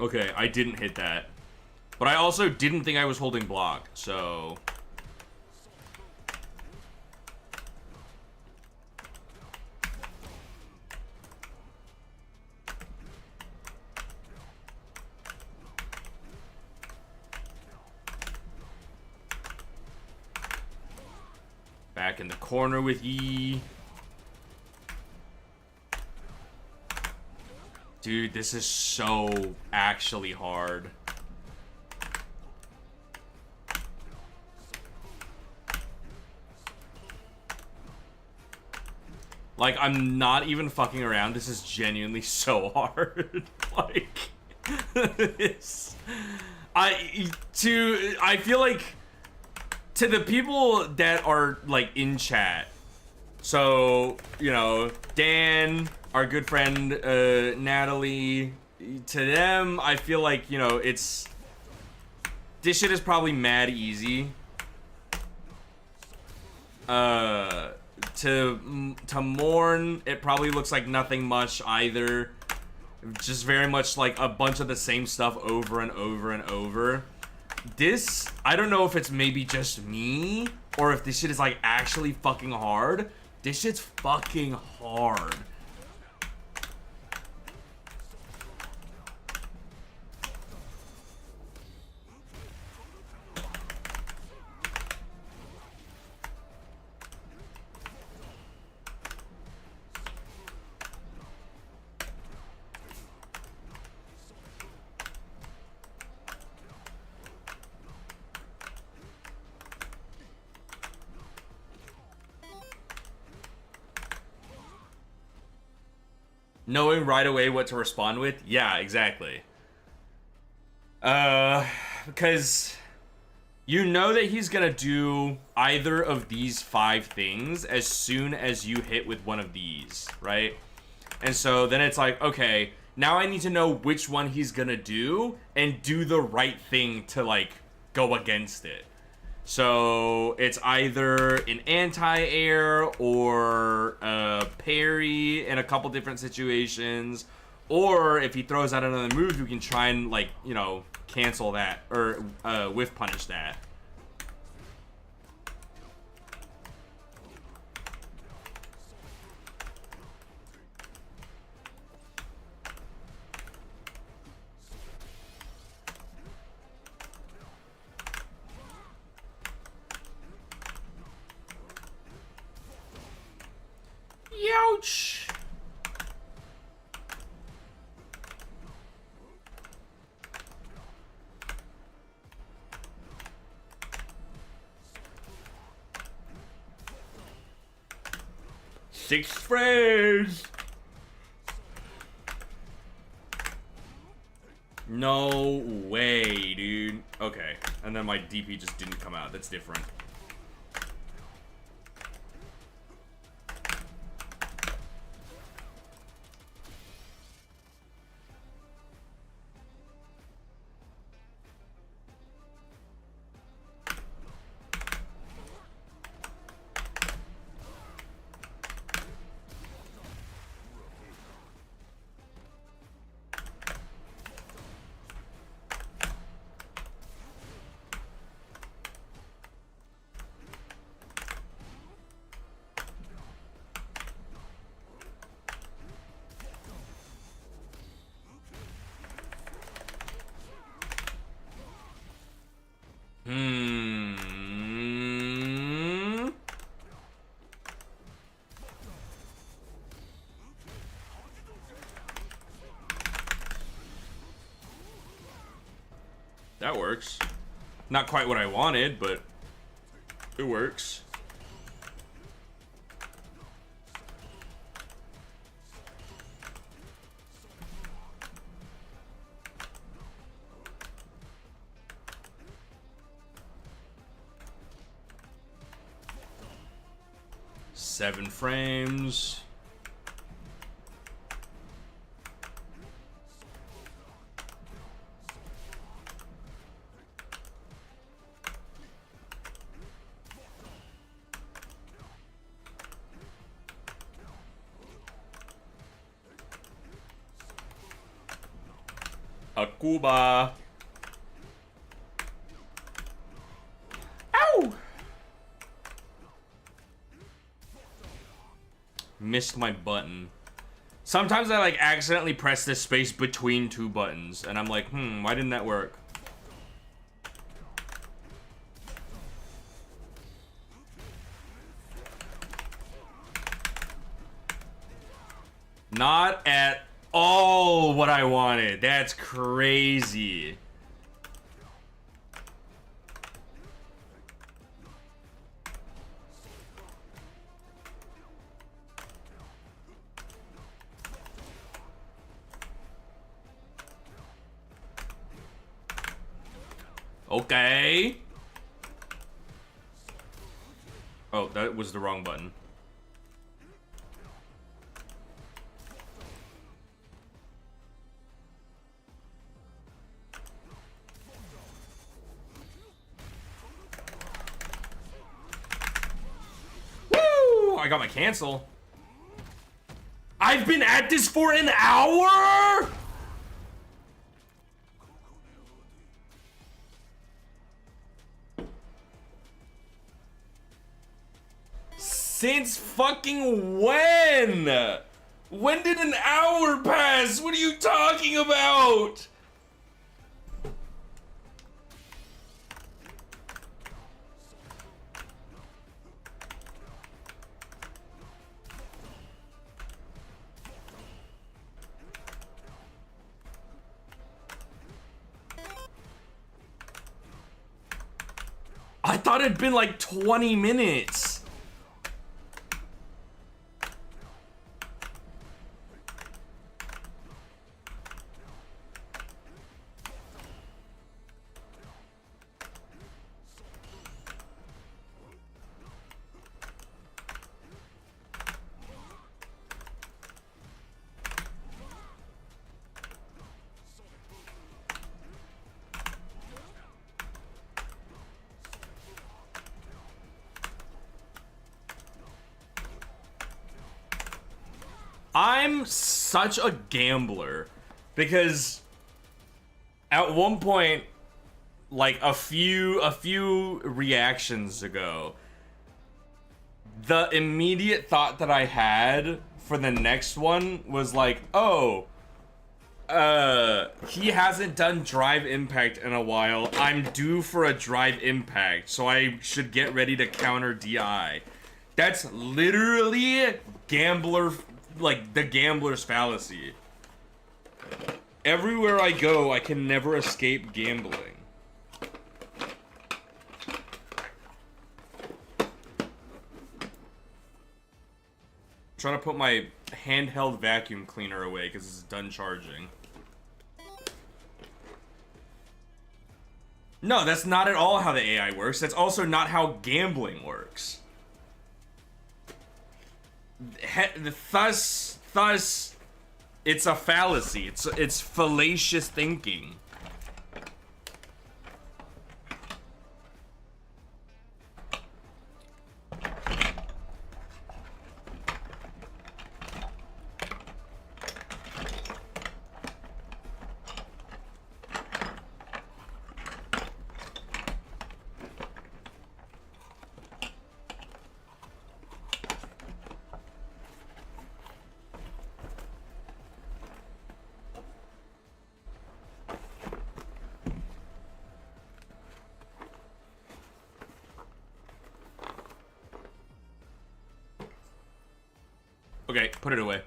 Okay, I didn't hit that. But I also didn't think I was holding block, so... Back in the corner with ye. Dude, this is so actually hard. Like, I'm not even fucking around. This is genuinely so hard. Like, I feel like to the people that are like in chat, so, you know, Dan, our good friend Natalie, to them I feel like, you know, this shit is probably mad easy. To Morn, it probably looks like nothing much either. Just very much like a bunch of the same stuff over and over and over. This, I don't know if it's maybe just me, or if this shit is like actually fucking hard. This shit's fucking hard. Knowing right away what to respond with? Yeah, exactly. Because you know that he's gonna do either of these 5 things as soon as you hit with one of these, right? And so then it's like, okay, now I need to know which one he's gonna do and do the right thing to, like, go against it. So it's either an anti-air or a parry in a couple different situations, or if he throws out another move, you can try and, like, you know, cancel that or whiff punish that. Youch! Six frames! No way, dude. Okay, and then my DP just didn't come out. That's different. Not quite what I wanted, but it works. Seven frames. Akuba. Ow! Missed my button. Sometimes I like accidentally press this space between two buttons and I'm like, why didn't that work? Not at all what I wanted. That's crazy. Okay. Oh, that was the wrong button. Woo! I got my cancel. I've been at this for an hour? Since fucking when? When did an hour pass? What are you talking about? I thought it'd been like 20 minutes. I'm such a gambler because at one point, like a few reactions ago, the immediate thought that I had for the next one was like, oh, he hasn't done Drive Impact in a while. I'm due for a Drive Impact, so I should get ready to counter DI. That's literally gambler, like the gambler's fallacy. Everywhere I go, I can never escape gambling. Trying to put my handheld vacuum cleaner away because it's done charging. No, that's not at all how the AI works. That's also not how gambling works. Thus, it's a fallacy. It's fallacious thinking. Okay, put it away.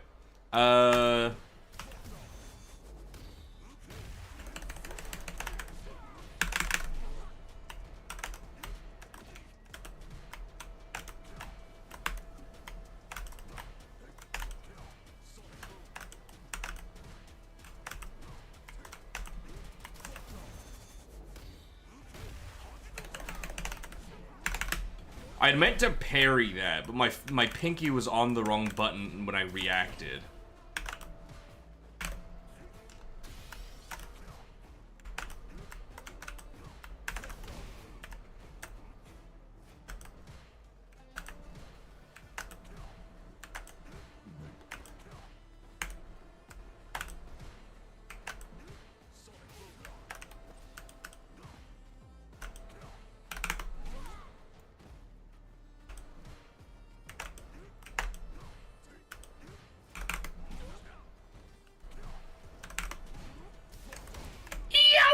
I meant to parry that, but my pinky was on the wrong button when I reacted.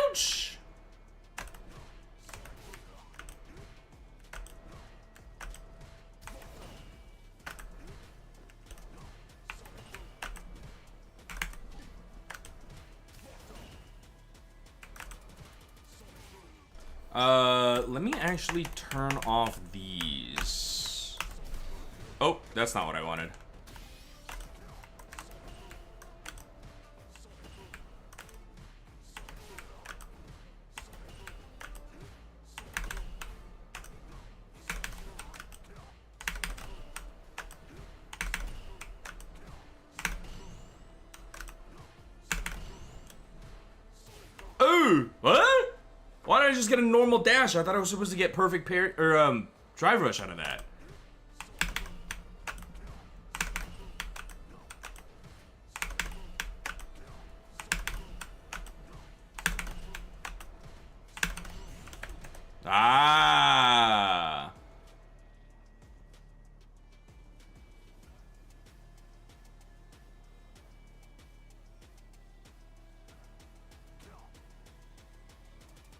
Ouch! Let me actually turn off these. Oh, that's not what I wanted. Ooh, what? Why did I just get a normal dash? I thought I was supposed to get perfect parry or drive rush out of that. Ah.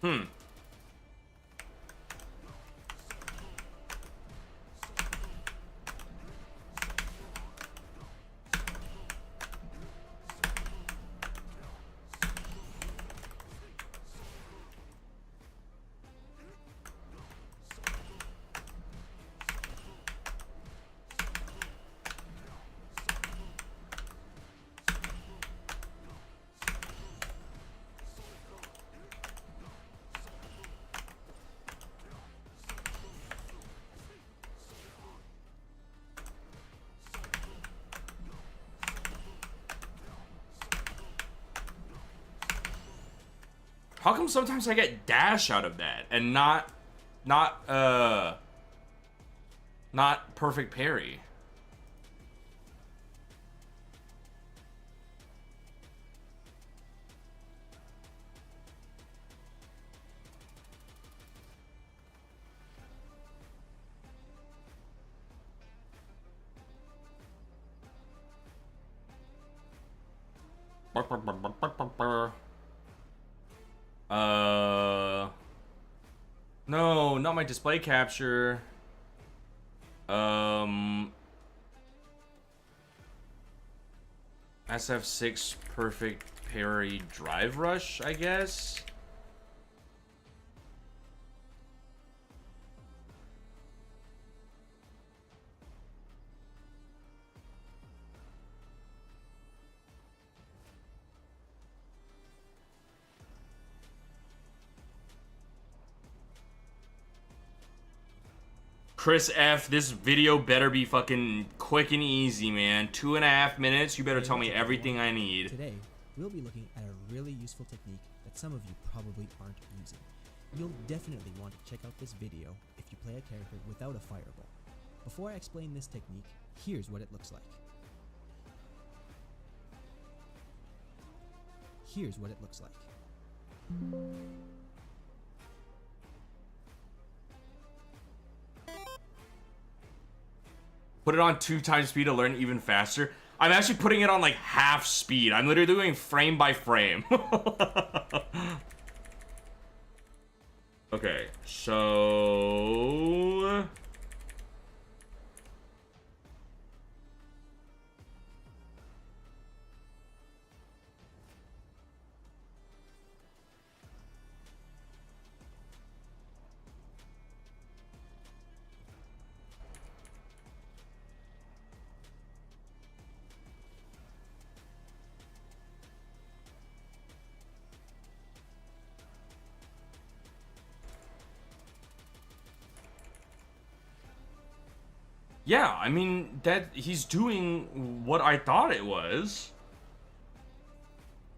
Hmm. How come sometimes I get dash out of that and not perfect parry? No, not my display capture. SF6 perfect parry drive rush, I guess. Chris F, this video better be fucking quick and easy, man. 2.5 minutes, you better tell me everything I need. Today, we'll be looking at a really useful technique that some of you probably aren't using. You'll definitely want to check out this video if you play a character without a fireball. Before I explain this technique, here's what it looks like. Here's what it looks like. Put it on 2x speed to learn even faster. I'm actually putting it on like half speed. I'm literally doing frame by frame. Okay, so... Yeah, I mean, that he's doing what I thought it was.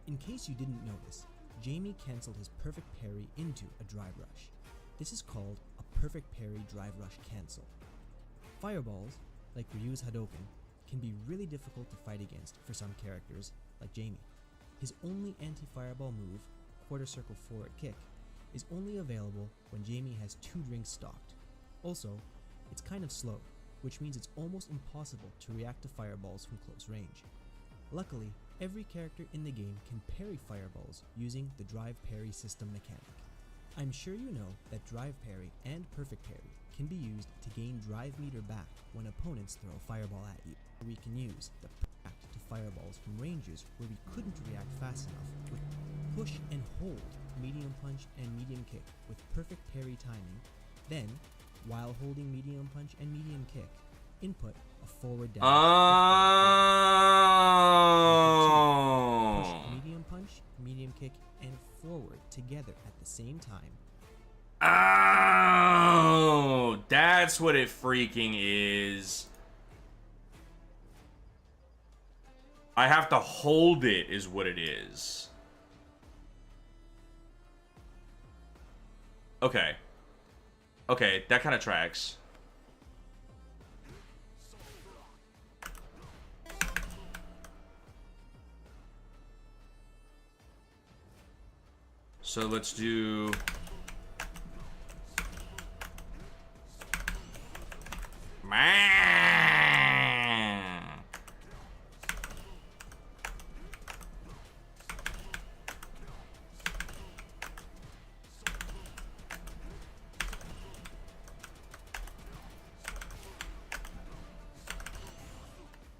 In case you didn't notice, Jamie cancelled his perfect parry into a drive rush. This is called a perfect parry drive rush cancel. Fireballs, like Ryu's Hadoken, can be really difficult to fight against for some characters, like Jamie. His only anti-fireball move, quarter circle forward kick, is only available when Jamie has 2 drinks stocked. Also, it's kind of slow, which means it's almost impossible to react to fireballs from close range. Luckily, every character in the game can parry fireballs using the drive parry system mechanic. I'm sure you know that drive parry and perfect parry can be used to gain drive meter back when opponents throw a fireball at you. We can use the react to fireballs from ranges where we couldn't react fast enough with push and hold, medium punch and medium kick with perfect parry timing. Then, while holding medium punch and medium kick, input a forward dash. Push medium punch, medium kick, and forward together at the same time. Oh, that's what it freaking is. I have to hold it is what it is. Okay. Okay, that kind of tracks. So let's do...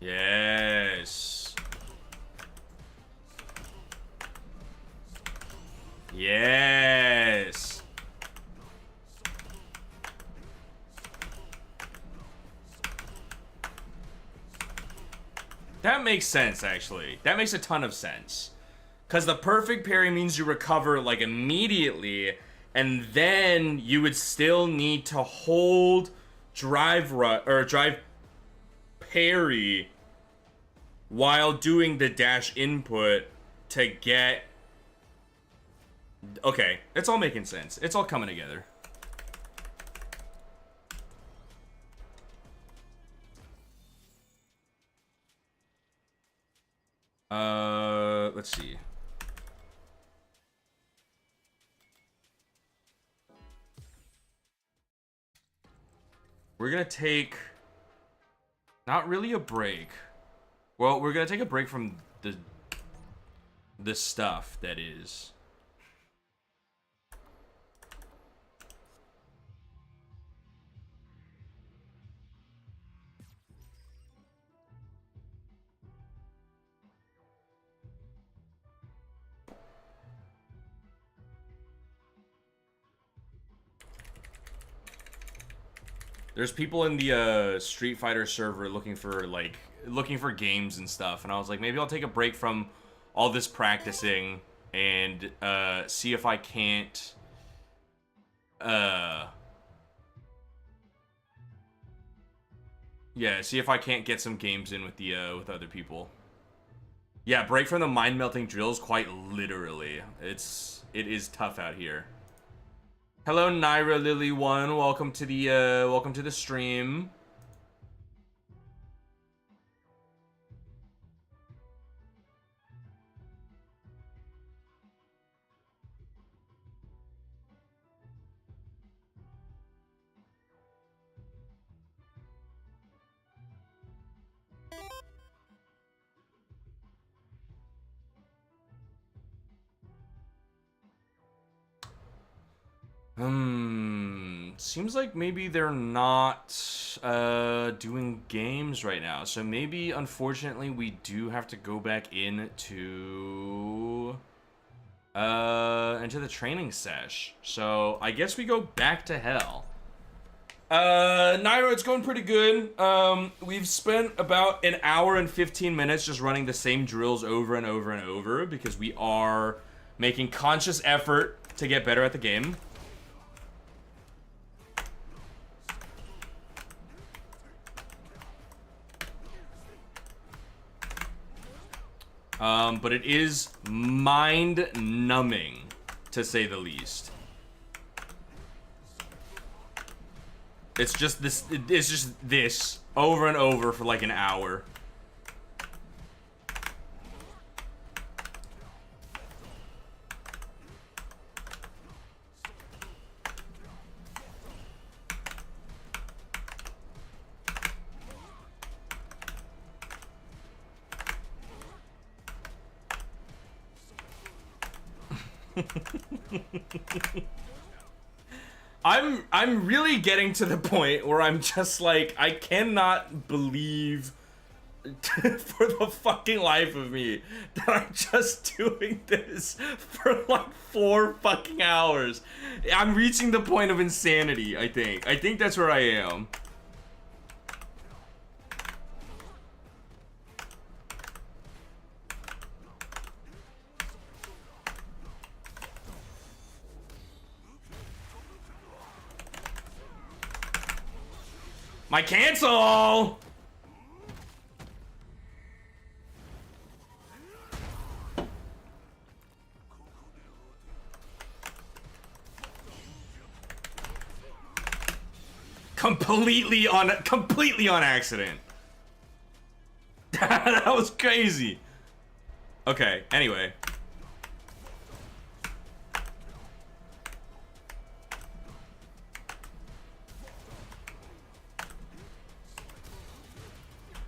Yes. Yes. That makes sense, actually. That makes a ton of sense. Because the perfect parry means you recover, like, immediately, and then you would still need to hold drive parry while doing the dash input to get... Okay, it's all making sense. It's all coming together. Let's see. We're gonna take... Not really a break. Well, we're gonna take a break from the stuff that is. There's people in the Street Fighter server looking for games and stuff, and I was like, maybe I'll take a break from all this practicing and see if I can't see if I can't get some games in with the with other people. Yeah, break from the mind melting drills, quite literally. It is tough out here. Hello, Naira Lily One. Welcome to the stream. Seems like maybe they're not doing games right now. So maybe, unfortunately, we do have to go back into the training sesh. So I guess we go back to hell. Nairo, it's going pretty good. We've spent about an hour and 15 minutes just running the same drills over and over and over because we are making conscious effort to get better at the game. But it is mind-numbing, to say the least. It's just this over and over for like an hour. I'm really getting to the point where I'm just like, I cannot believe for the fucking life of me that I'm just doing this for like 4 fucking hours. I'm reaching the point of insanity, I think. I think that's where I am. My cancel! Completely on accident. That was crazy. Okay, anyway.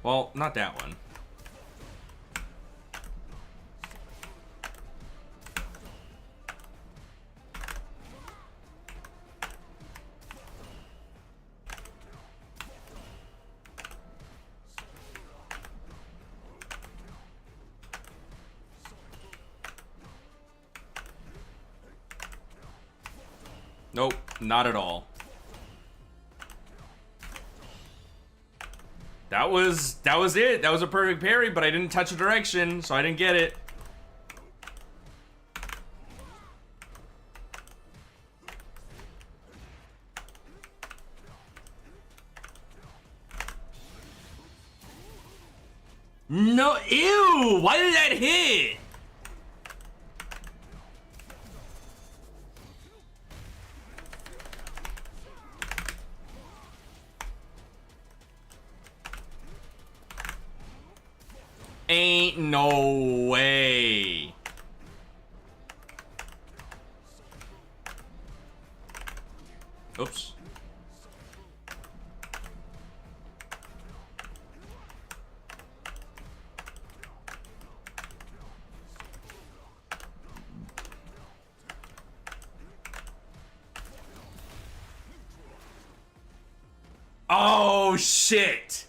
Well, not that one. Nope, not at all. That was it. That was a perfect parry, but I didn't touch the direction, so I didn't get it. No, ew! Why did that hit? Ain't no way. Oops. Oh shit.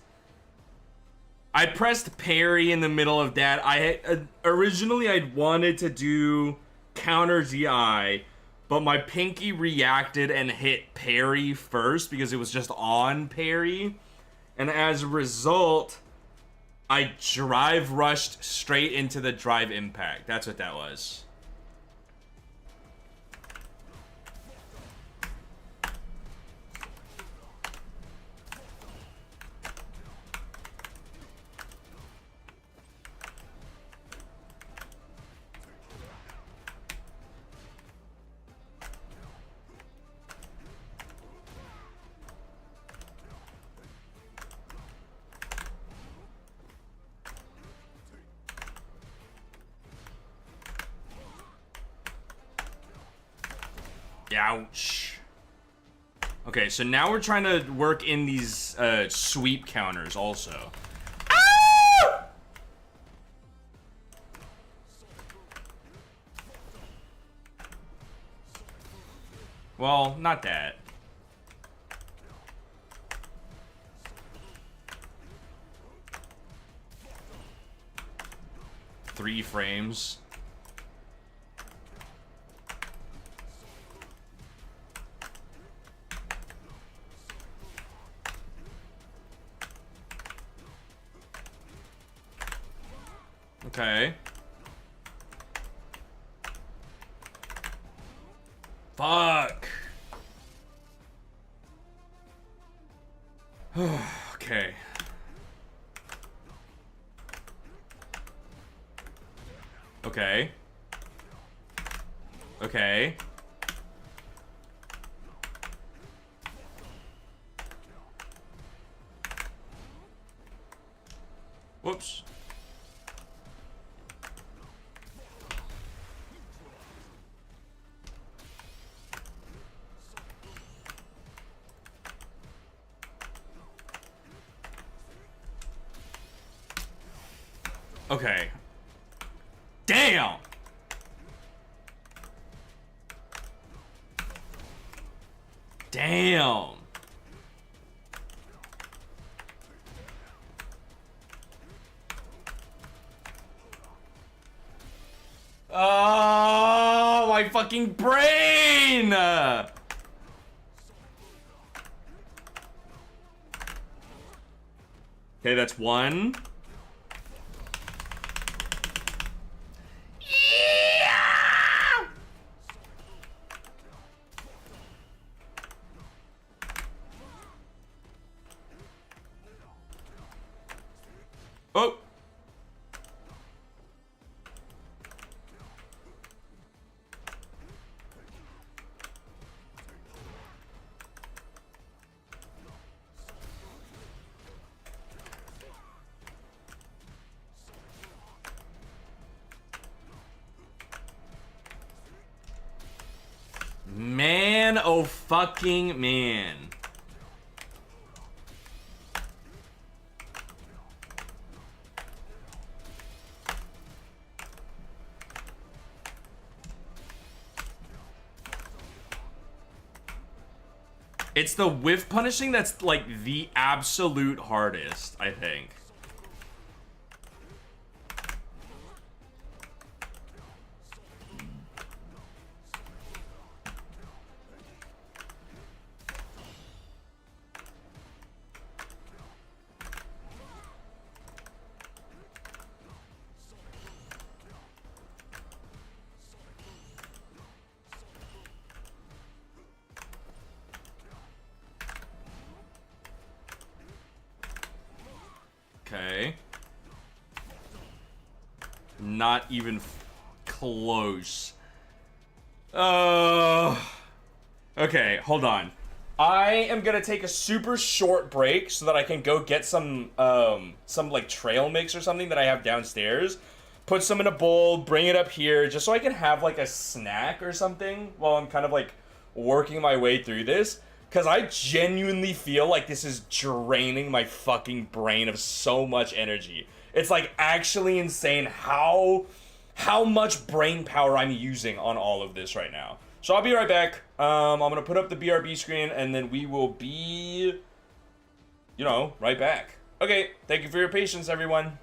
I pressed parry in the middle of that. I had, originally I'd wanted to do counter DI, but my pinky reacted and hit parry first because it was just on parry. And as a result, I drive rushed straight into the drive impact. That's what that was. Ouch. Okay, so now we're trying to work in these sweep counters also. Ah! Well, not that. Three frames. Okay. Fuck. Okay. Okay. Okay. Whoops. Okay. Damn! Damn! Oh, my fucking brain! Okay, that's one. Yeah! Oh. Man, oh fucking man. It's the whiff punishing that's like the absolute hardest, I think. Okay. Not even close. Okay, hold on. I am gonna take a super short break so that I can go get some like trail mix or something that I have downstairs. Put some in a bowl, bring it up here, just so I can have like a snack or something while I'm kind of like working my way through this. Because I genuinely feel like this is draining my fucking brain of so much energy. It's like actually insane how much brain power I'm using on all of this right now. So I'll be right back. I'm gonna put up the BRB screen and then we will be, you know, right back. Okay, thank you for your patience, everyone.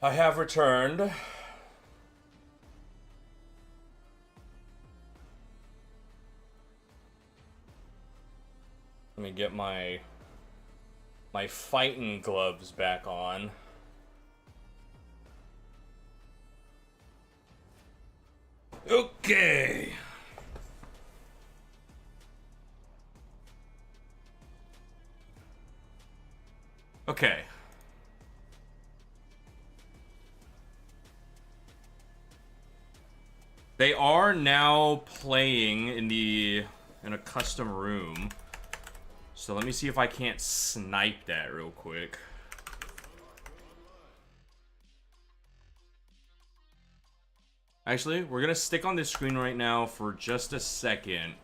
I have returned. Let me get my fighting gloves back on. Okay. Okay. They are now playing in a custom room. So let me see if I can't snipe that real quick. Actually, we're gonna stick on this screen right now for just a second.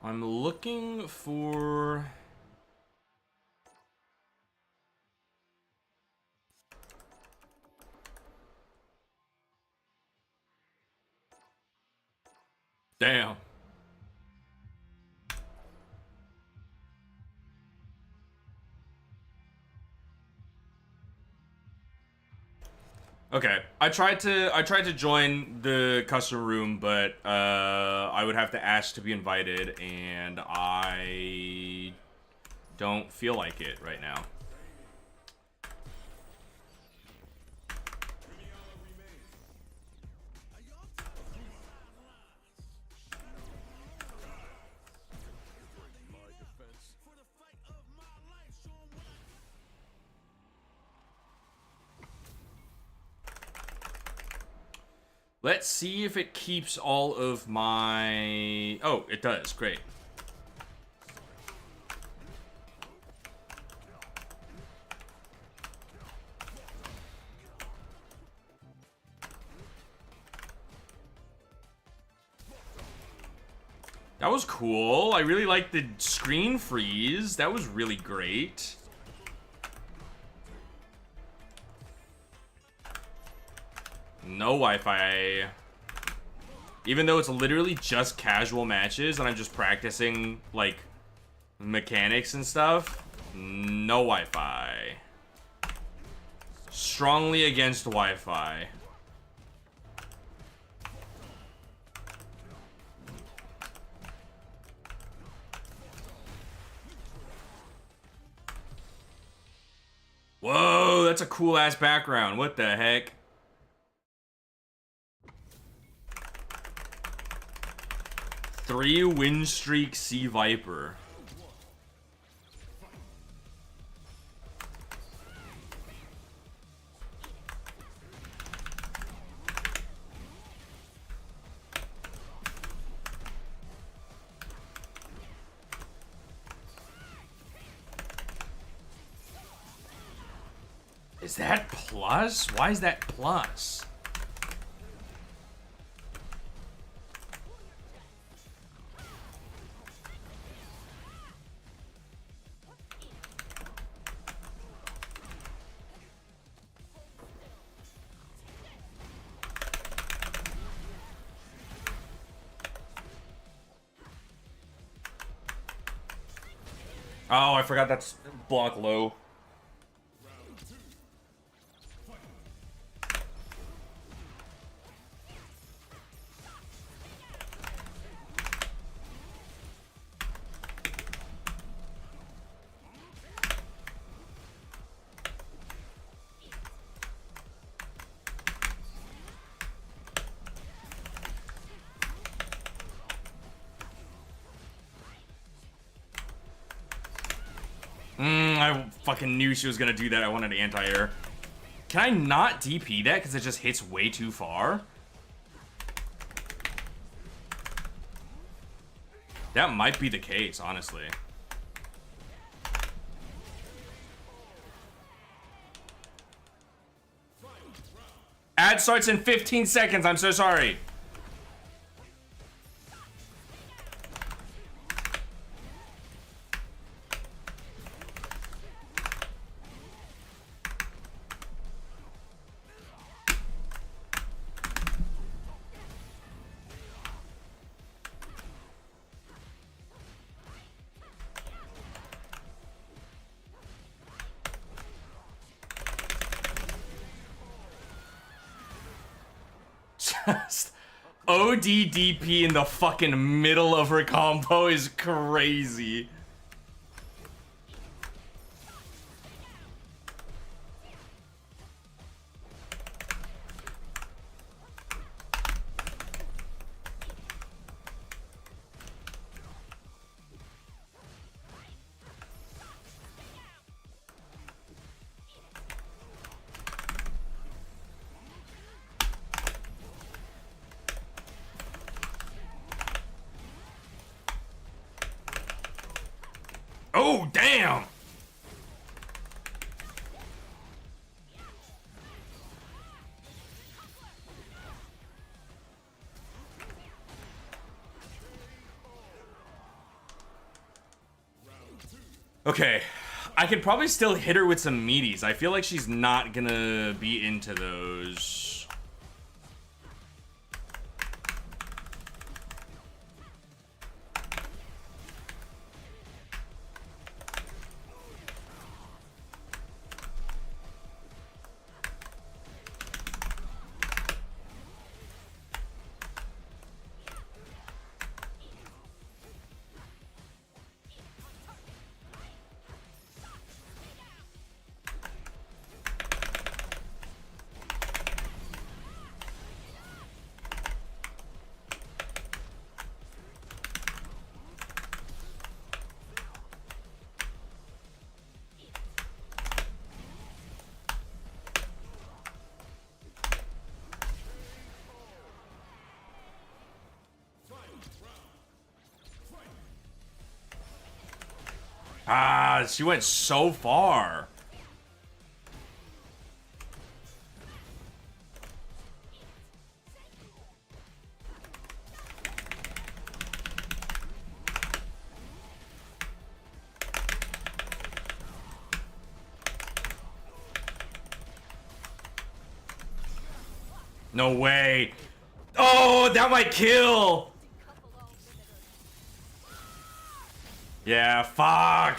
I'm looking for... Damn. Okay, I tried to join the custom room, but I would have to ask to be invited, and I don't feel like it right now. Let's see if it keeps all of my... Oh, it does. Great. That was cool. I really liked the screen freeze. That was really great. No Wi-Fi. Even though it's literally just casual matches and I'm just practicing, like, mechanics and stuff. No Wi-Fi. Strongly against Wi-Fi. Whoa, that's a cool-ass background. What the heck? Three win streak Sea Viper. Is that plus? Why is that plus? Oh, I forgot that's block low. I fucking knew she was gonna do that. I wanted anti-air. Can I not DP that because it just hits way too far? That might be the case, honestly. Ad starts in 15 seconds. I'm so sorry. ODDP in the fucking middle of her combo is crazy. Oh, damn! Okay, I could probably still hit her with some meaties. I feel like she's not gonna be into those. Ah, she went so far. No way. Oh, that might kill. Yeah, fuck.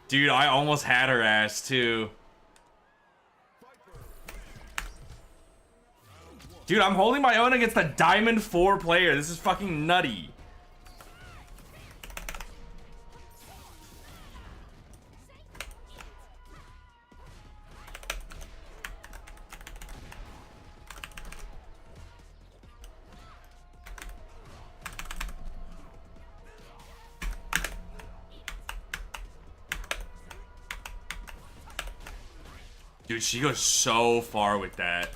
Dude, I almost had her ass too. Dude, I'm holding my own against a Diamond 4 player. This is fucking nutty. Dude, she goes so far with that.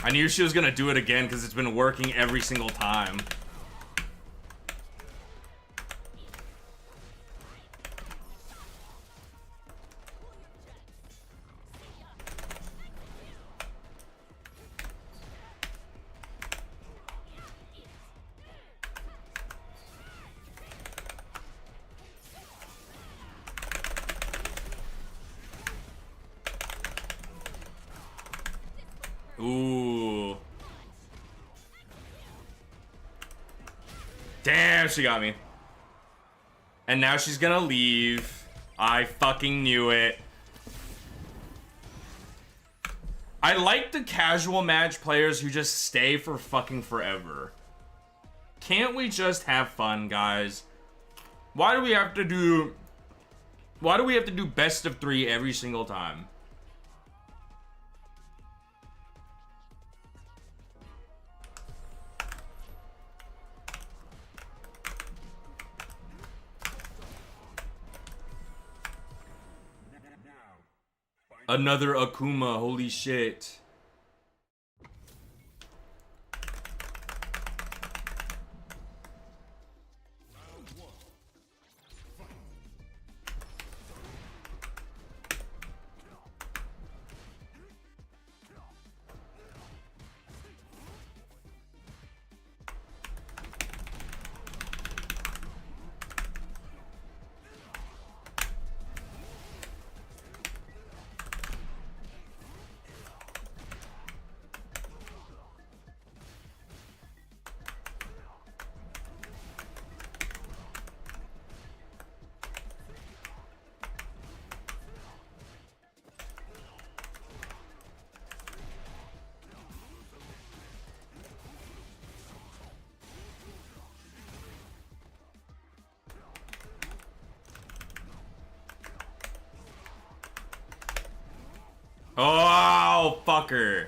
I knew she was gonna do it again because it's been working every single time. Ooh. Damn, she got me. And now she's gonna leave. I fucking knew it. I like the casual match players who just stay for fucking forever. Can't we just have fun, guys? Why do we have to do best of 3 every single time? Another Akuma, holy shit. Oh, fucker.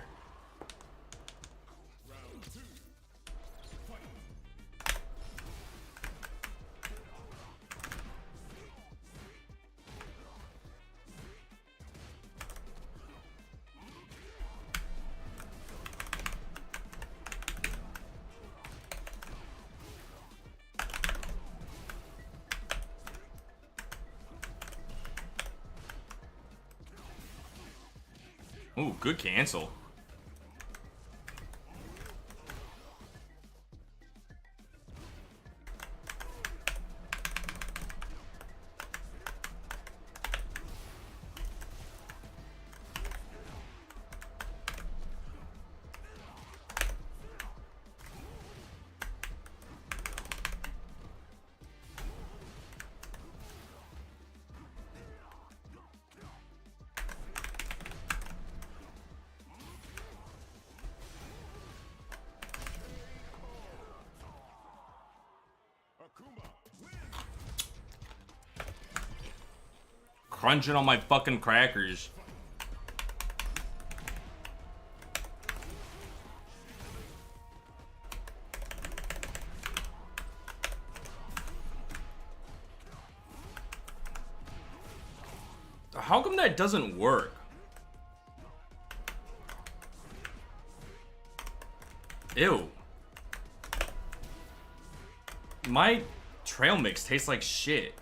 Ooh, good cancel. Crunching on my fucking crackers. How come that doesn't work? Ew. My trail mix tastes like shit.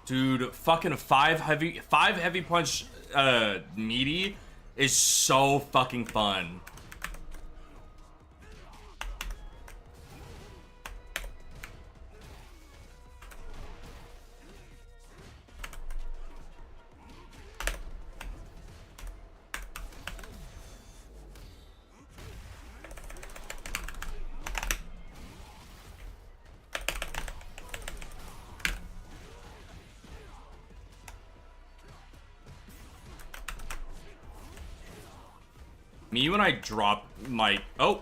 Dude, fucking five heavy punch meaty is so fucking fun. Me when I drop my... Oh!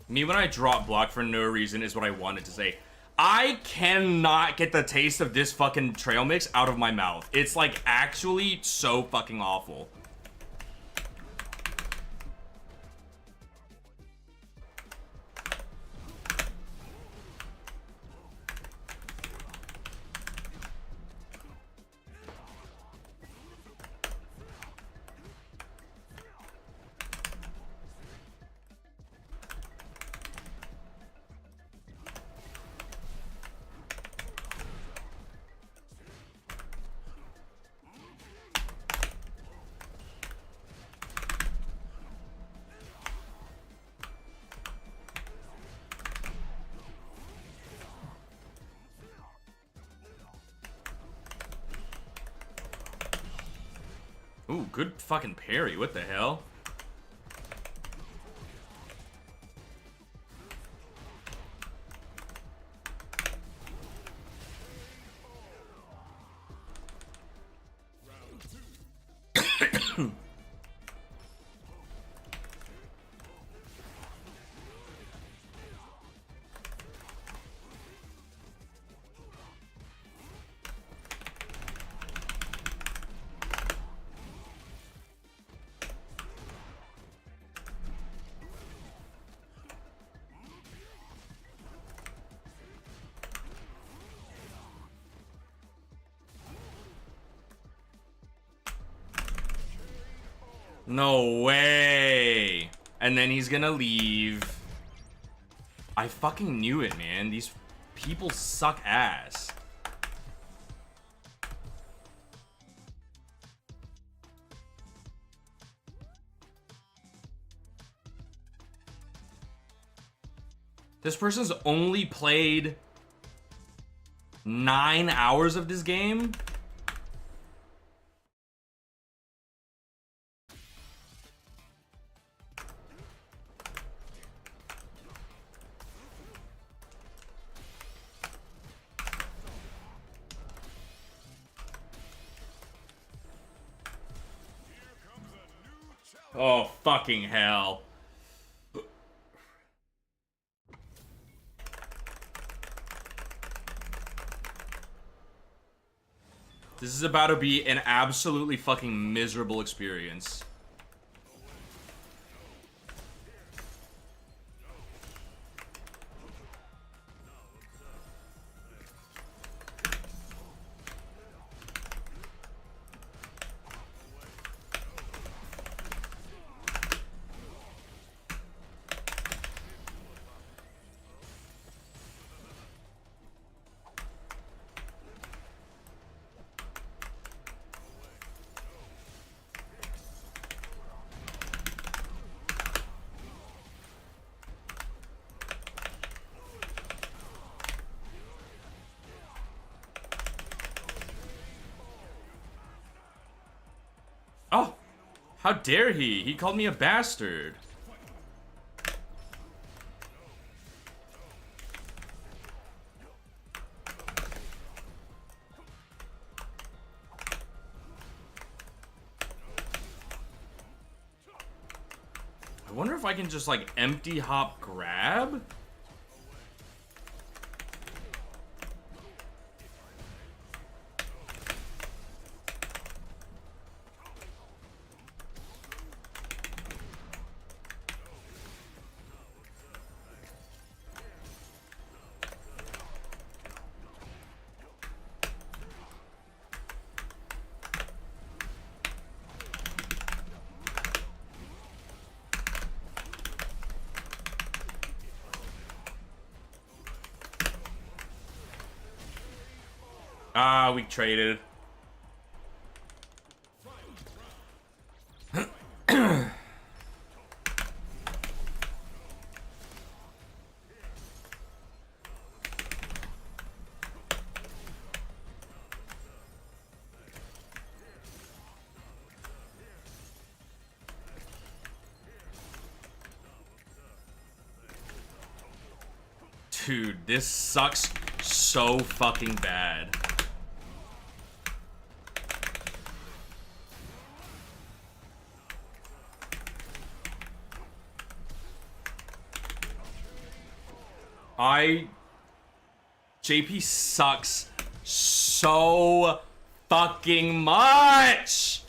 Me when I drop block for no reason is what I wanted to say. I cannot get the taste of this fucking trail mix out of my mouth. It's like actually so fucking awful. Ooh, good fucking parry. What the hell? No way. And then he's gonna leave. I fucking knew it, man. These people suck ass. This person's only played 9 hours of this game? Oh, fucking hell. This is about to be an absolutely fucking miserable experience. Oh, how dare he? He called me a bastard. I wonder if I can just like empty hop grab? Ah, we traded. Dude, this sucks so fucking bad. JP sucks so fucking much.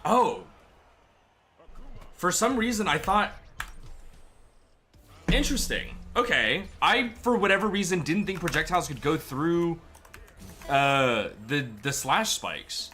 Oh. For some reason, I thought... Interesting. Okay. I, for whatever reason, didn't think projectiles could go through the slash spikes.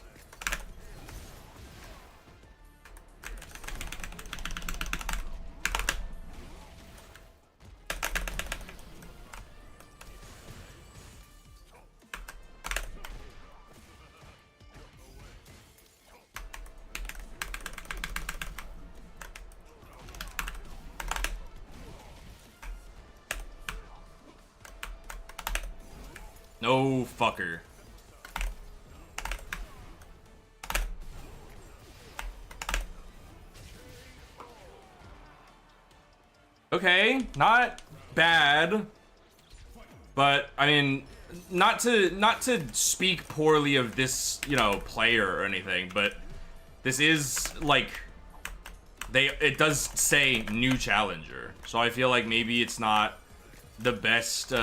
No fucker. Okay, not bad. But I mean, not to speak poorly of this, you know, player or anything, but this is like it does say new challenger. So I feel like maybe it's not the best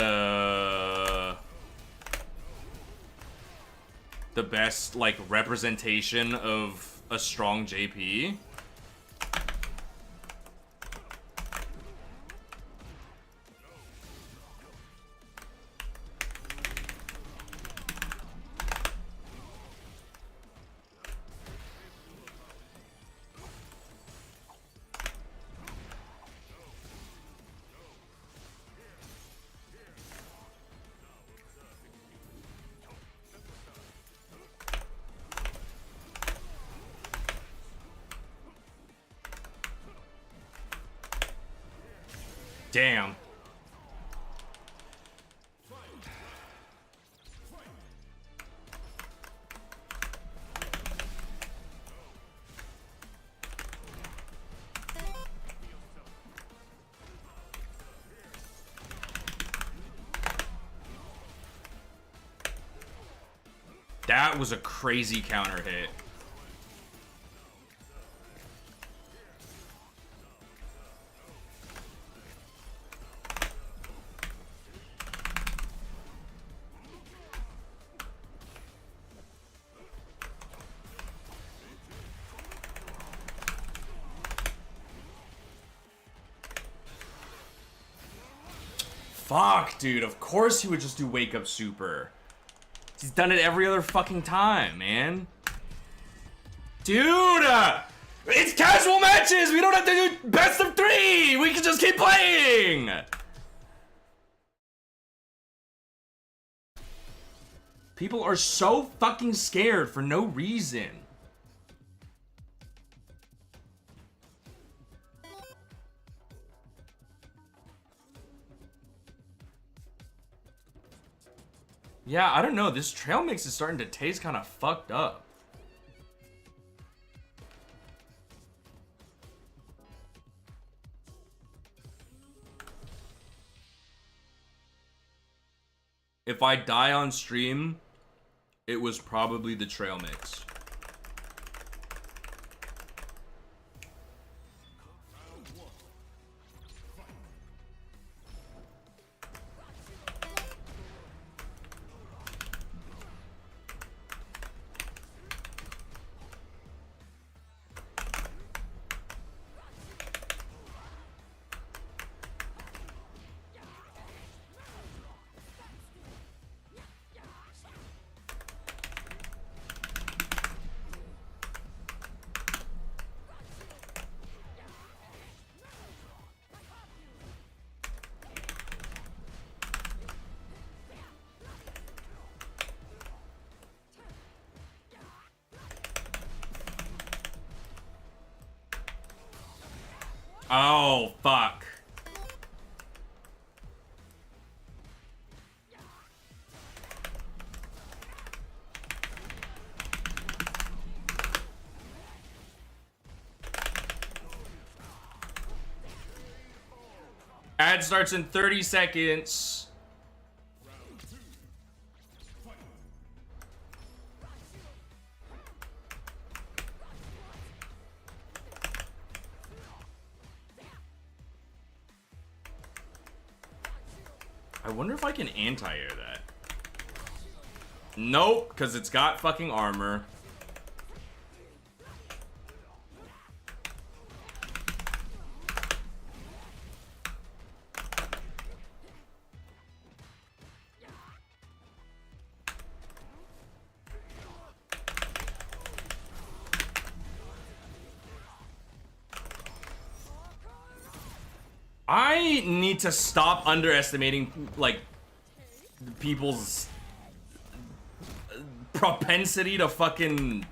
like representation of a strong JP, Damn. That was a crazy counter hit. Fuck, dude. Of course he would just do wake up super. He's done it every other fucking time, man. Dude! It's casual matches! We don't have to do best of 3! We can just keep playing! People are so fucking scared for no reason. Yeah, I don't know. This trail mix is starting to taste kind of fucked up. If I die on stream, it was probably the trail mix. Oh, fuck. Ad starts in 30 seconds. I wonder if I can anti-air that. Nope, because it's got fucking armor. I need to stop underestimating, like, people's propensity to fucking,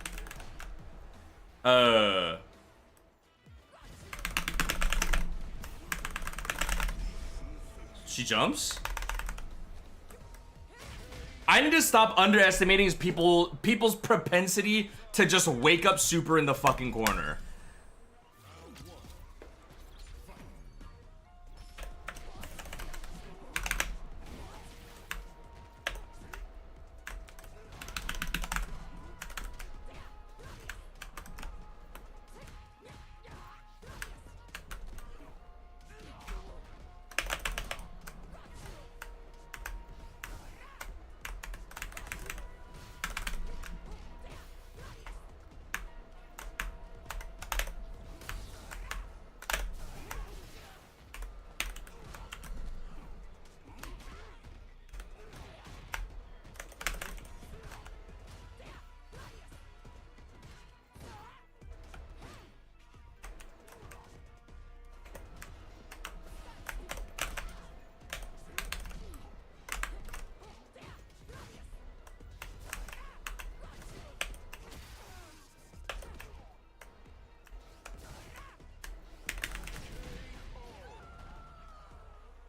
She jumps? I need to stop underestimating people's propensity to just wake up super in the fucking corner.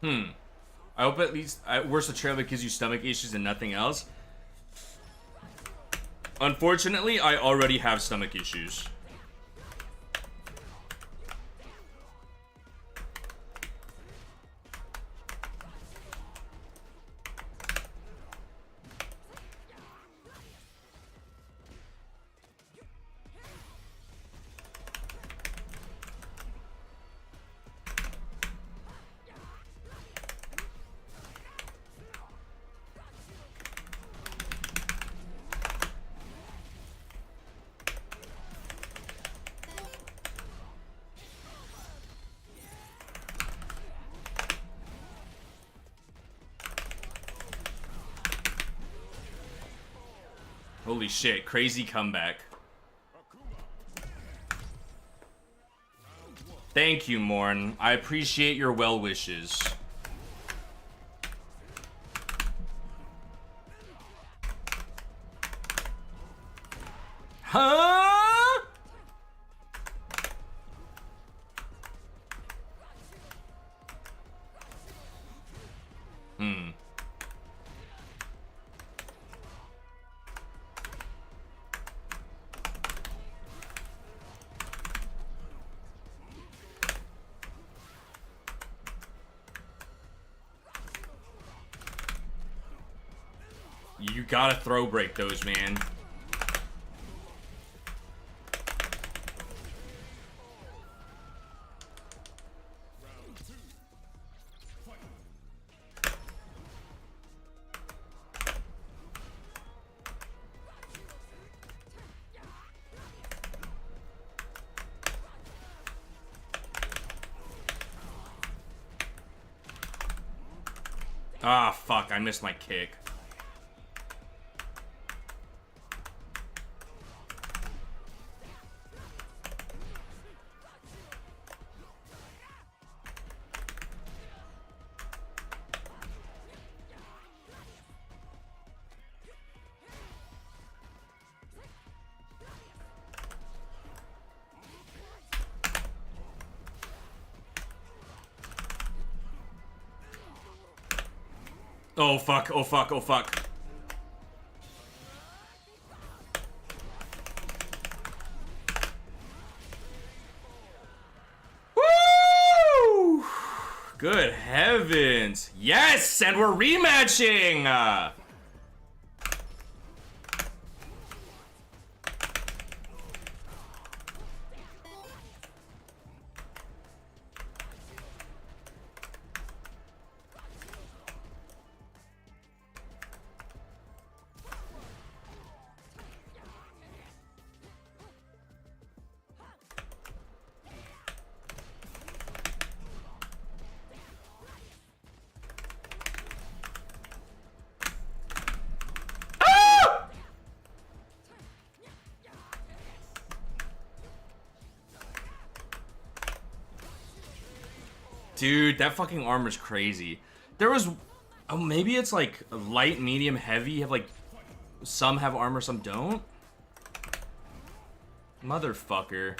I hope at least worse the trailer gives you stomach issues and nothing else. Unfortunately, I already have stomach issues. Holy shit, crazy comeback. Thank you, Morn. I appreciate your well wishes. Huh? You gotta throw break those, man. Ah, fuck, I missed my kick. Oh fuck, oh fuck, oh fuck. Woo! Good heavens. Yes, and we're rematching! Dude, that fucking armor's crazy. There was... Oh, maybe it's like light, medium, heavy. Have like... Some have armor, some don't? Motherfucker.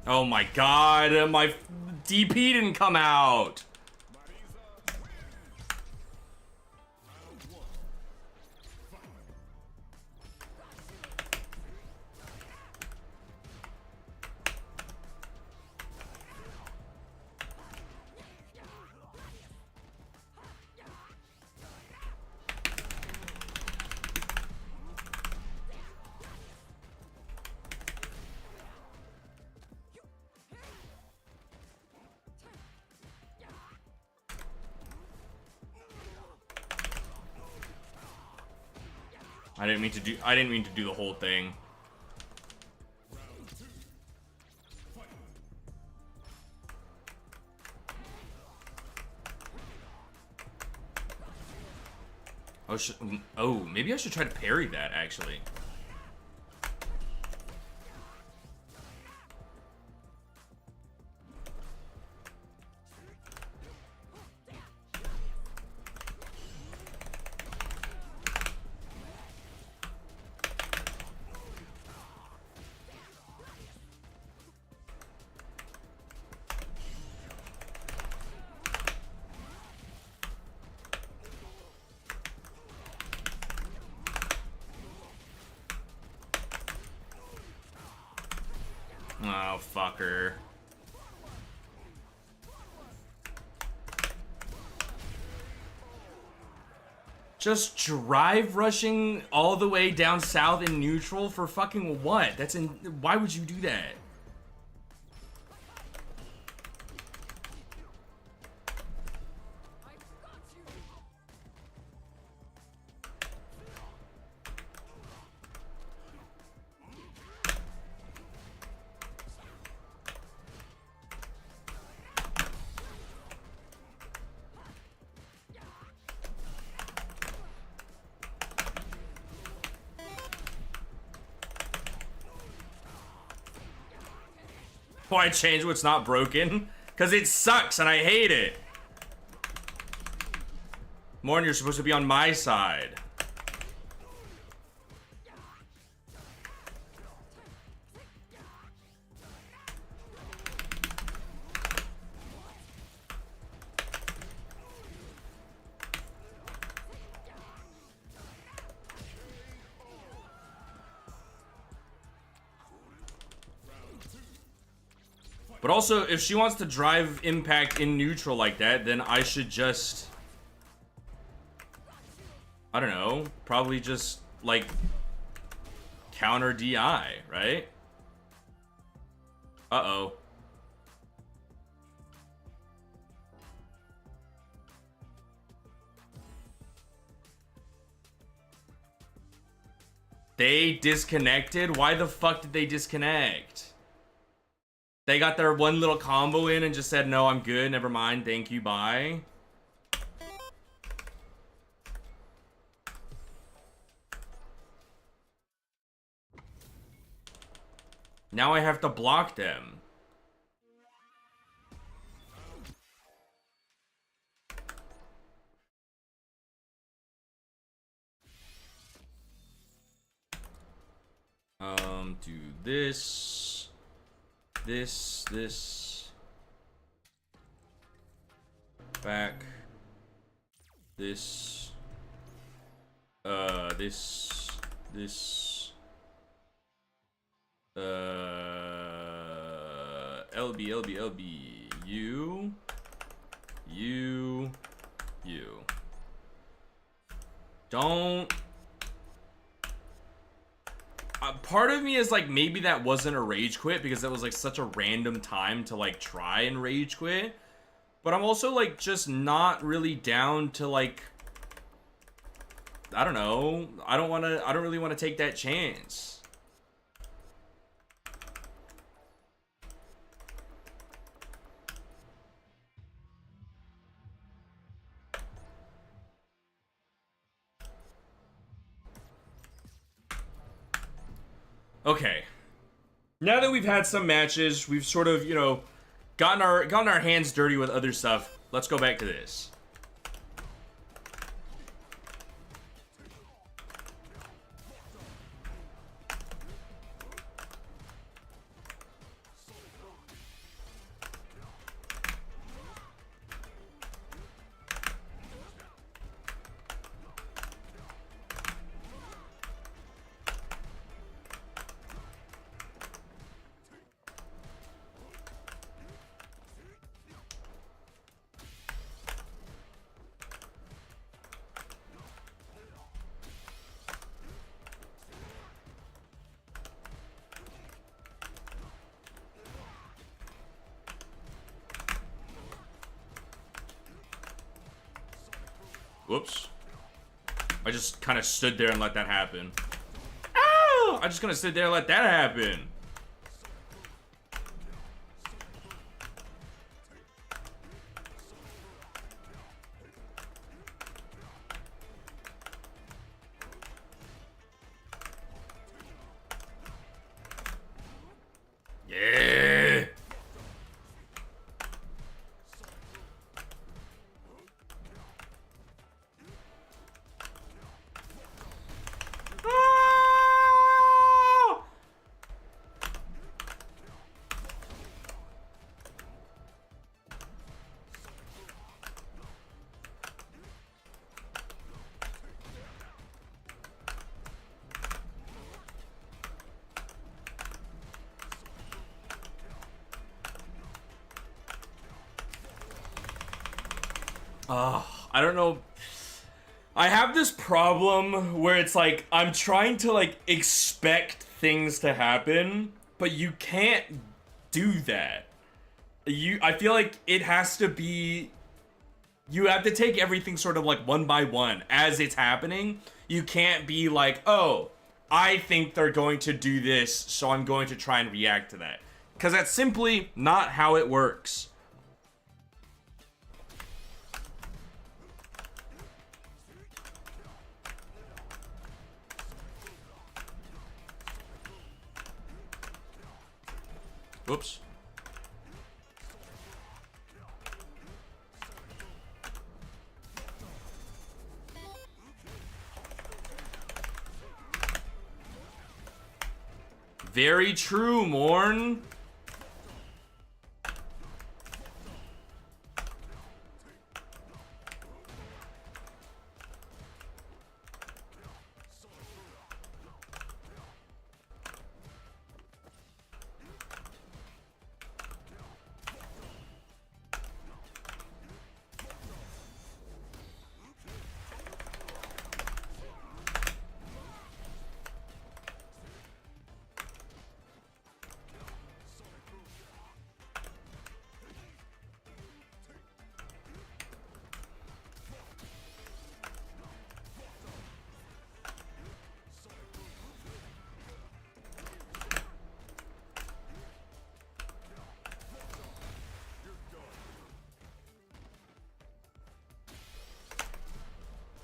Oh my god, my DP didn't come out. I didn't mean to do the whole thing. Oh, maybe I should try to parry that, actually. Oh, fucker. Just drive rushing all the way down south in neutral for fucking what? Why would you do that? Why change what's not broken? Because it sucks and I hate it. Morn, you're supposed to be on my side. But also, if she wants to drive impact in neutral like that, then I should just... I don't know. Probably just, like, counter DI, right? Uh-oh. They disconnected? Why the fuck did they disconnect? They got their one little combo in and just said, no, I'm good, never mind, thank you, bye. Now I have to block them. Do this. This. Back. This. This. LB. You. Don't. Part of me is like, maybe that wasn't a rage quit because that was like such a random time to like try and rage quit. But I'm also like just not really down to like, I don't know. I don't really want to take that chance. Okay. Now that we've had some matches, we've sort of, you know, gotten our hands dirty with other stuff. Let's go back to this. Whoops. I just kind of stood there and let that happen. Ow! I just kind of stood there and let that happen. Yeah. I don't know. I have this problem where it's like I'm trying to like expect things to happen, but you can't do that. I feel like it has to be, you have to take everything sort of like one by one as it's happening. You can't be like, "Oh, I think they're going to do this, so I'm going to try and react to that." Because that's simply not how it works. Whoops. Very true, Morn.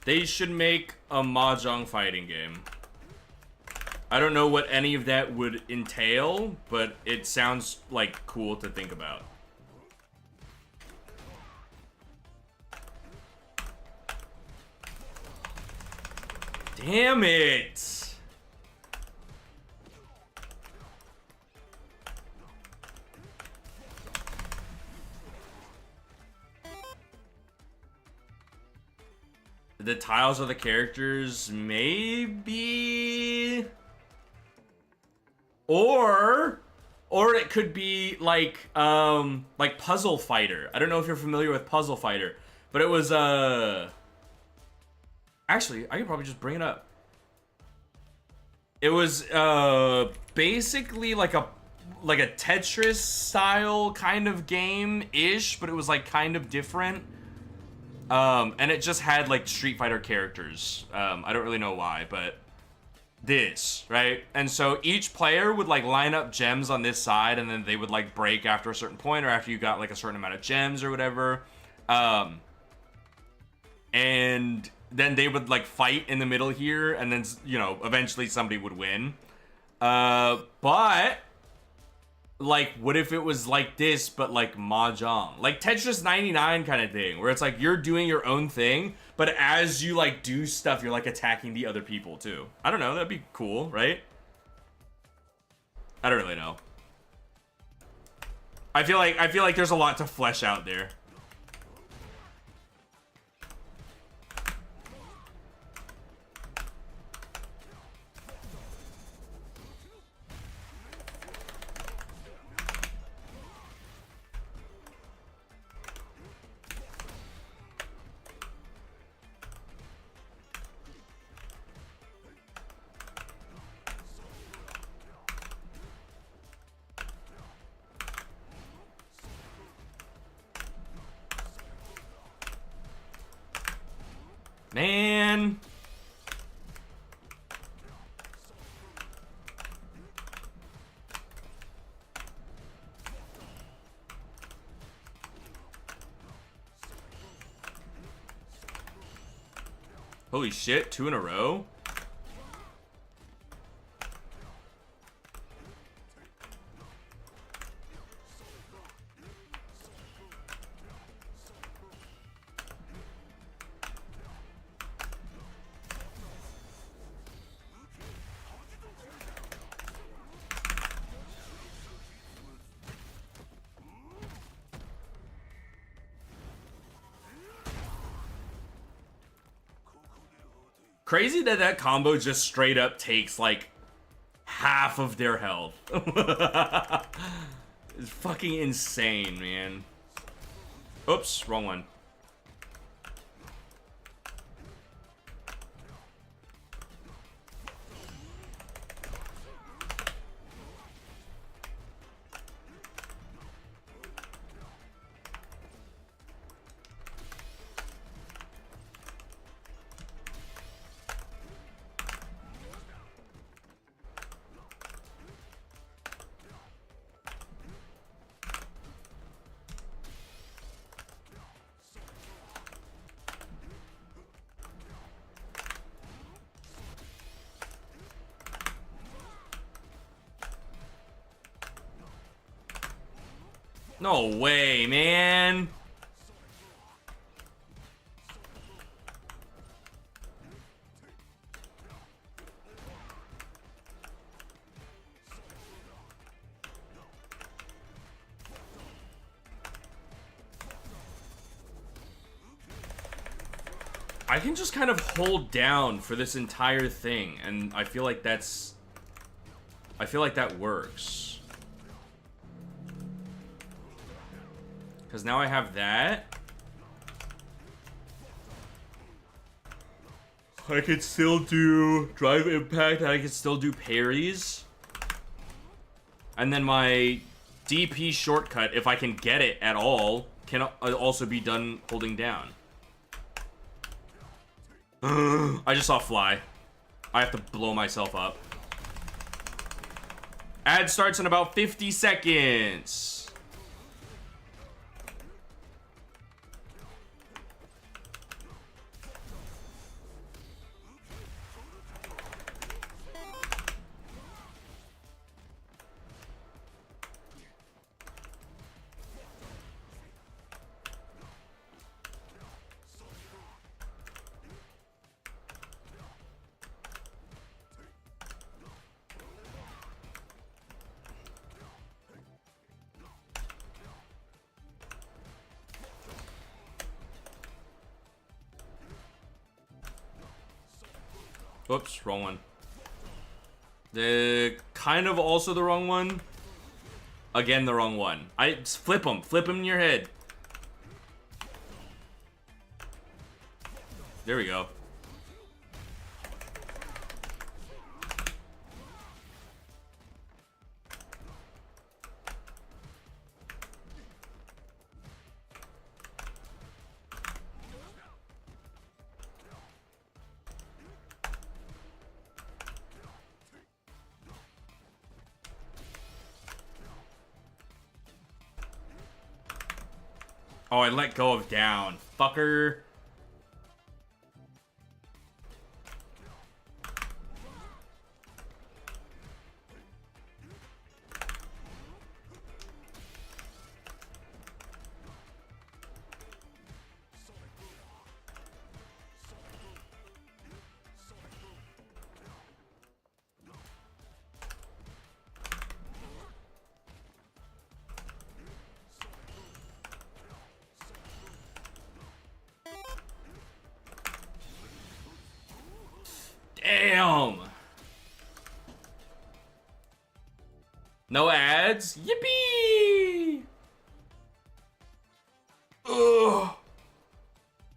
They should make a mahjong fighting game. I don't know what any of that would entail, but it sounds like cool to think about. Damn it! The tiles of the characters, maybe, or it could be like Puzzle Fighter. I don't know if you're familiar with Puzzle Fighter, but it was actually, I could probably just bring it up. It was basically like a Tetris style kind of game ish, but it was like kind of different. And it just had like Street Fighter characters. I don't really know why, but this, right? And so each player would like line up gems on this side, and then they would like break after a certain point, or after you got like a certain amount of gems or whatever. And then they would like fight in the middle here, and then, you know, eventually somebody would win. But like, what if it was like this, but like mahjong, like Tetris 99 kind of thing, where it's like you're doing your own thing, but as you like do stuff, you're like attacking the other people too. I don't know, that'd be cool, right? I don't really know. I feel like there's a lot to flesh out there. Man. Holy shit, 2 in a row? Crazy that that combo just straight up takes like half of their health. It's fucking insane, man. Oops, wrong one. No way, man. I can just kind of hold down for this entire thing, and I feel like that's... I feel like that works. Because now I have that. I could still do drive impact, and I could still do parries. And then my DP shortcut, if I can get it at all, can also be done holding down. I just saw fly. I have to blow myself up. Ad starts in about 50 seconds. Oops, wrong one. Kind of also the wrong one. Again, the wrong one. Just flip them in your head. There we go. Oh, I let go of down. Fucker. Damn. No ads. Yippee. Ugh.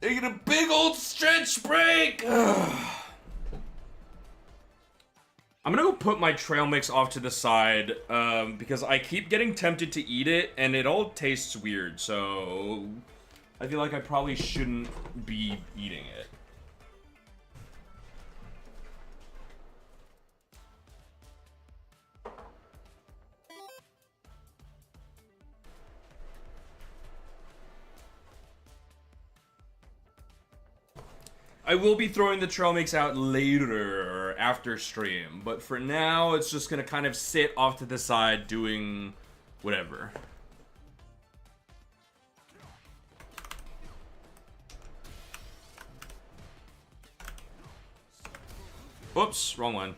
Taking a big old stretch break. Ugh. I'm gonna go put my trail mix off to the side because I keep getting tempted to eat it and it all tastes weird, so I feel like I probably shouldn't be eating it. I will be throwing the trail mix out later after stream, but for now it's just gonna kind of sit off to the side doing whatever. Oops, wrong one.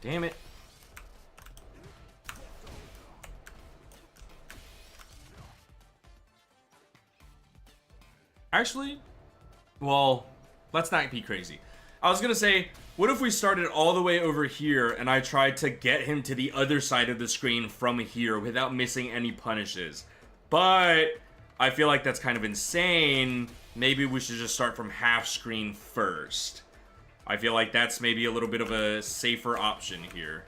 Damn it. Actually, well, let's not be crazy. I was gonna say, what if we started all the way over here and I tried to get him to the other side of the screen from here without missing any punishes? But I feel like that's kind of insane. Maybe we should just start from half screen first. I feel like that's maybe a little bit of a safer option here.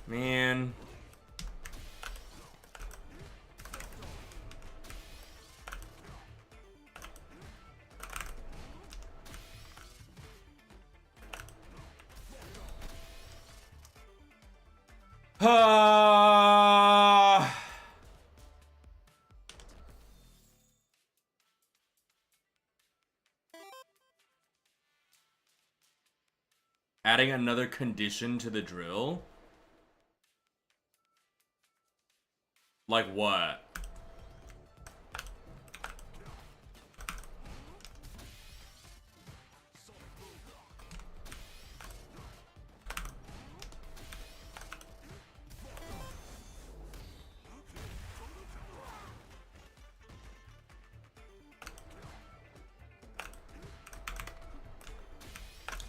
Man. Adding another condition to the drill? Like what?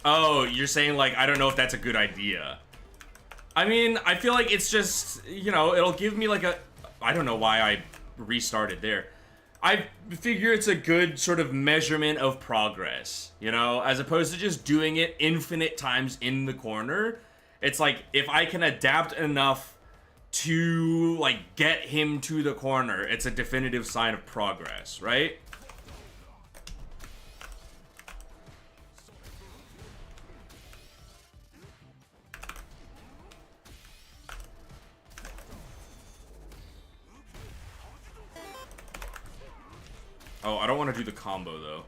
Oh, you're saying like, I don't know if that's a good idea. I mean, I feel like it's just, you know, it'll give me like a, I don't know why I restarted there. I figure it's a good sort of measurement of progress, you know, as opposed to just doing it infinite times in the corner. It's like, if I can adapt enough to like get him to the corner, it's a definitive sign of progress, right? Oh, I don't want to do the combo, though.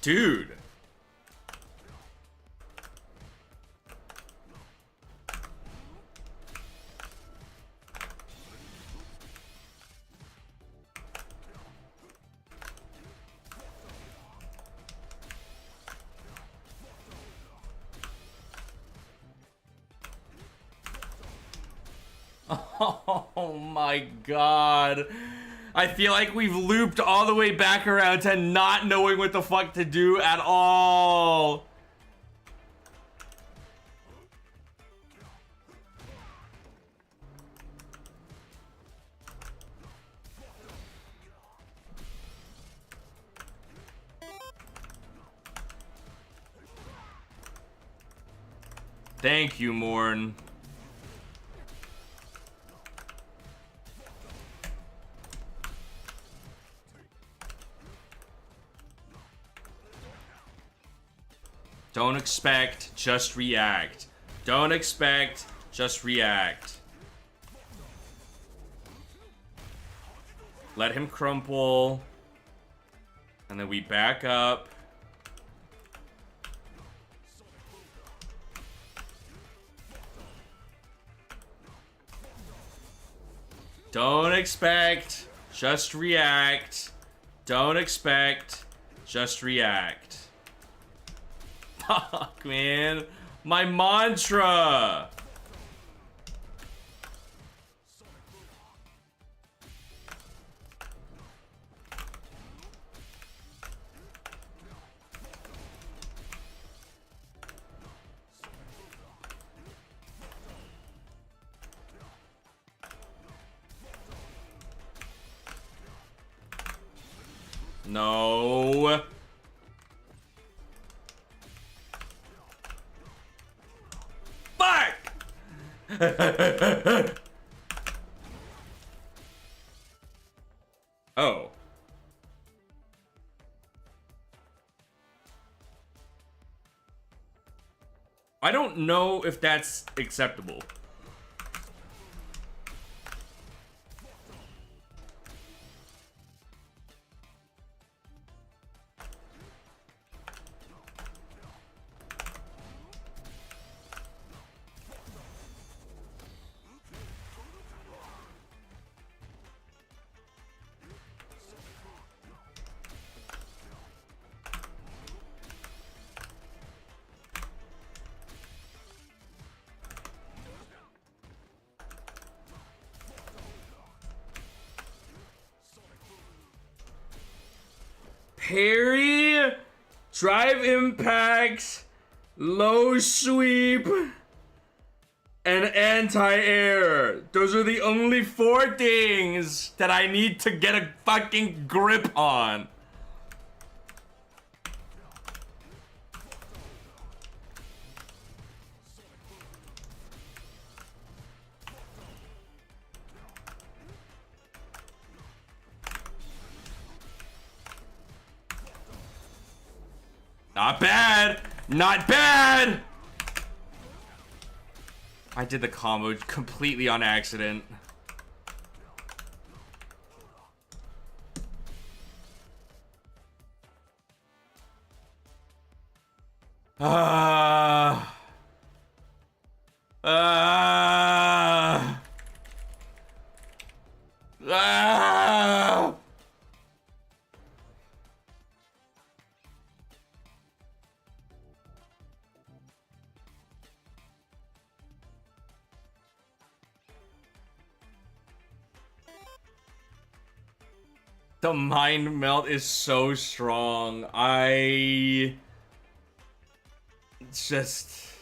Dude. Oh my god. I feel like we've looped all the way back around to not knowing what the fuck to do at all. Thank you, Morn. Don't expect, just react. Don't expect, just react. Let him crumple. And then we back up. Don't expect, just react. Don't expect, just react. Fuck, man. My mantra. No. Fuck! Oh. I don't know if that's acceptable. Parry, drive impacts, low sweep, and anti-air. Those are the only 4 things that I need to get a fucking grip on. Not bad! Not bad! I did the combo completely on accident. Ah. Ah. Ah. The mind melt is so strong. Just...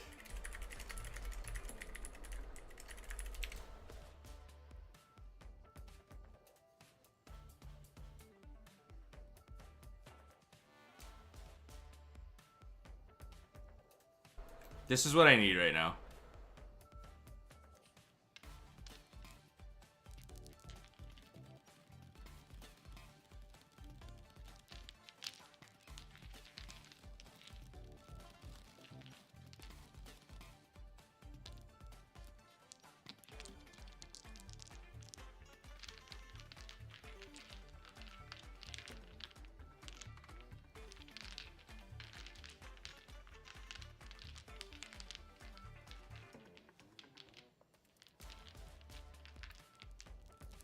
This is what I need right now.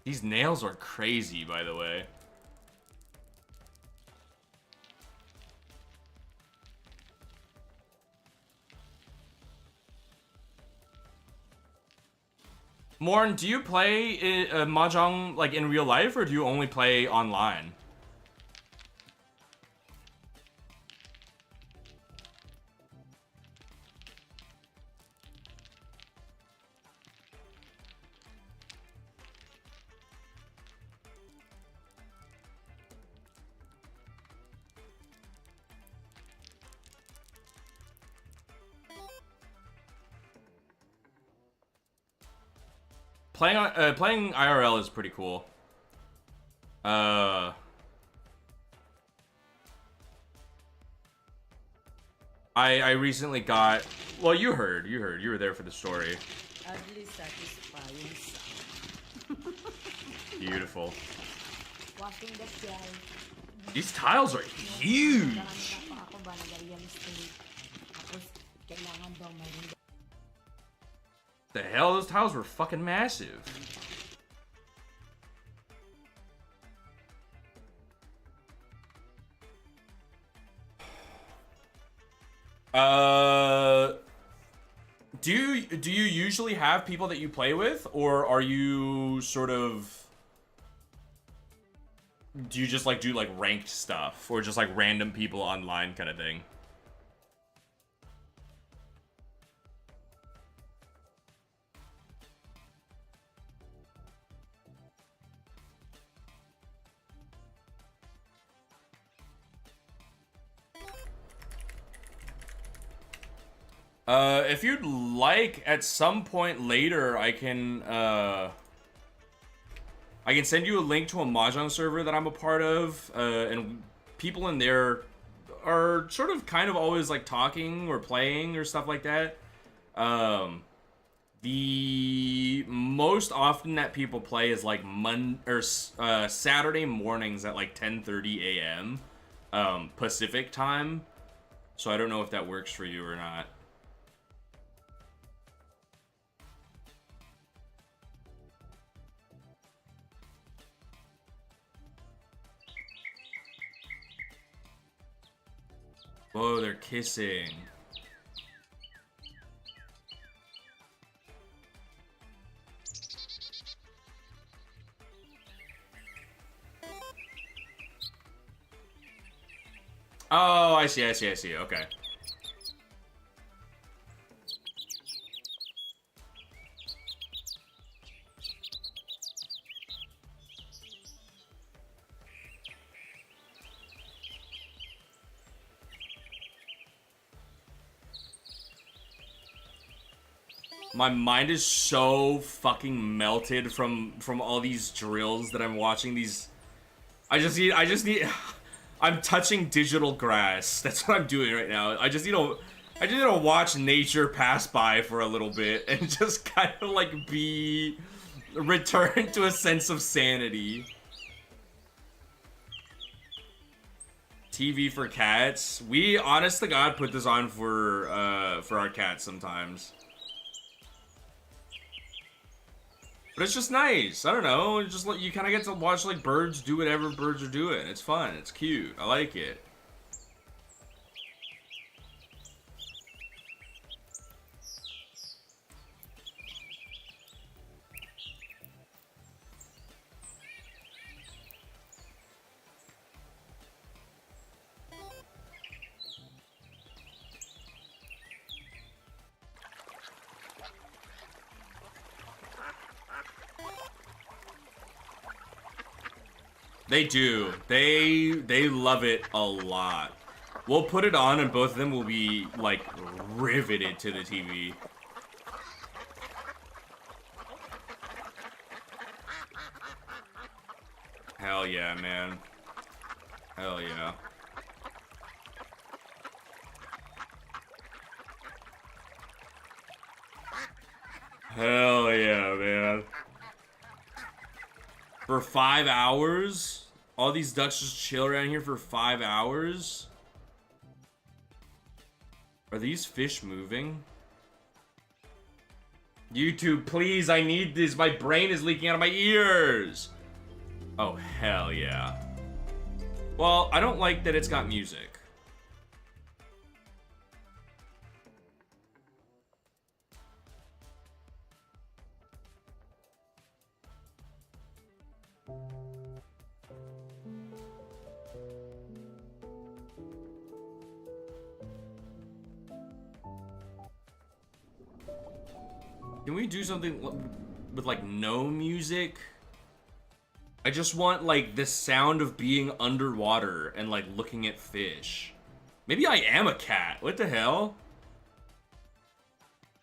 These nails are crazy, by the way. Morn, do you play Mahjong like in real life, or do you only play online? playing IRL is pretty cool. I recently got. Well, you heard. You were there for the story. Oddly satisfying sound. Beautiful. Washing the shelf. These tiles are huge. Ako ba nag-realistic? Tapos kailangan daw mayroon. The hell, those tiles were fucking massive. Do you usually have people that you play with, or are you sort of, do you just like do like ranked stuff, or just like random people online kind of thing? If you'd like, at some point later, I can send you a link to a Mahjong server that I'm a part of, and people in there are sort of kind of always like talking or playing or stuff like that. The most often that people play is like Saturday mornings at like 10:30 a.m. Pacific time. So I don't know if that works for you or not. Whoa, they're kissing. Oh, I see. Okay. My mind is so fucking melted from all these drills that I'm watching. These, I just need. I'm touching digital grass. That's what I'm doing right now. I just need to watch nature pass by for a little bit and just kind of like return to a sense of sanity. TV for cats. We, honest to God, put this on for our cats sometimes. But it's just nice. I don't know. Just like you kind of get to watch like birds do whatever birds are doing. It's fun. It's cute. I like it. They do. They love it a lot. We'll put it on and both of them will be like riveted to the TV. Hell yeah, man. Hell yeah. Hell yeah, man. For 5 hours? All these ducks just chill around here for 5 hours? Are these fish moving? YouTube, please, I need this. My brain is leaking out of my ears. Oh, hell yeah. Well, I don't like that it's got music. Can we do something with like no music? I just want like the sound of being underwater and like looking at fish. Maybe I am a cat. What the hell?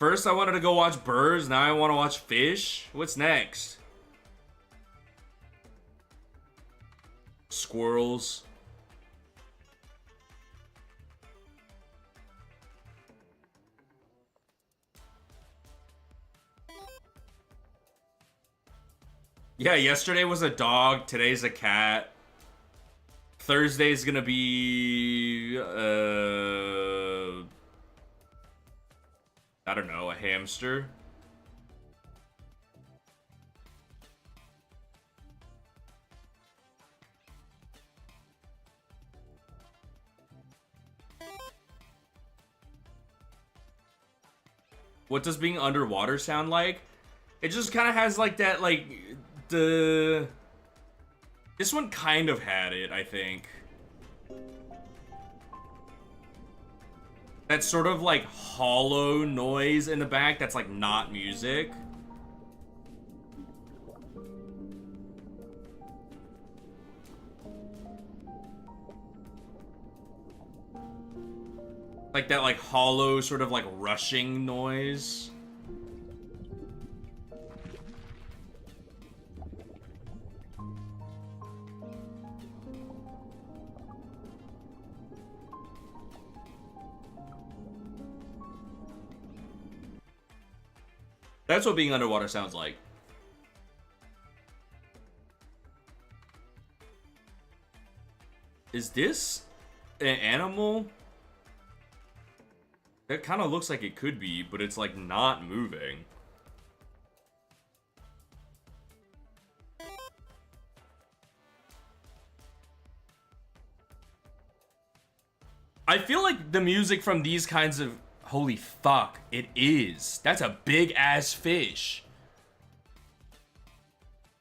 First, I wanted to go watch birds. Now I want to watch fish. What's next? Squirrels. Yeah, yesterday was a dog. Today's a cat. Thursday's gonna be, I don't know, a hamster. What does being underwater sound like? It just kind of has like that, like, this one kind of had it, I think. That sort of like hollow noise in the back that's like not music. Like that like hollow sort of like rushing noise. That's what being underwater sounds like. Is this an animal? That kind of looks like it could be, but it's like not moving. I feel like the music from these kinds of... Holy fuck, it is. That's a big ass fish.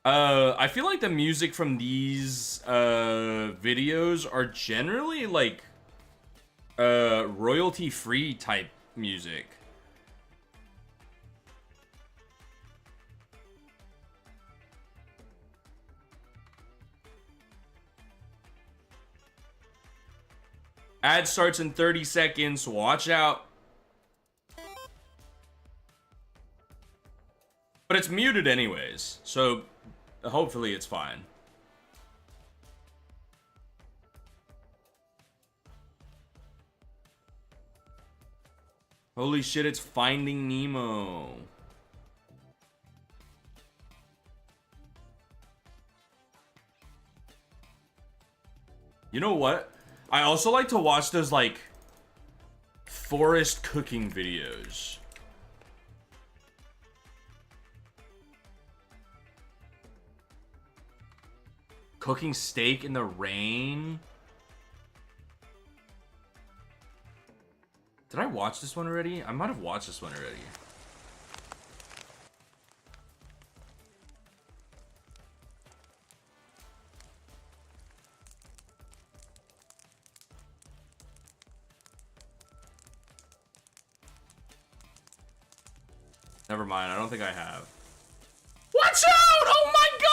I feel like the music from these videos are generally like royalty free type music. Ad starts in 30 seconds. Watch out. But it's muted anyways, so hopefully it's fine. Holy shit, it's Finding Nemo. You know what? I also like to watch those, like, forest cooking videos. Cooking steak in the rain? Did I watch this one already? I might have watched this one already. Never mind, I don't think I have. Watch out! Oh my god!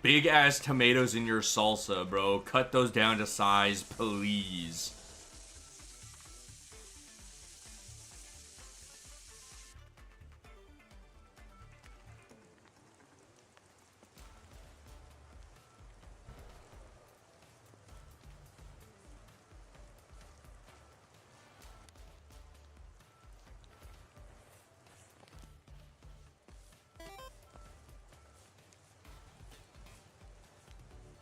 Big ass tomatoes in your salsa, bro. Cut those down to size, please.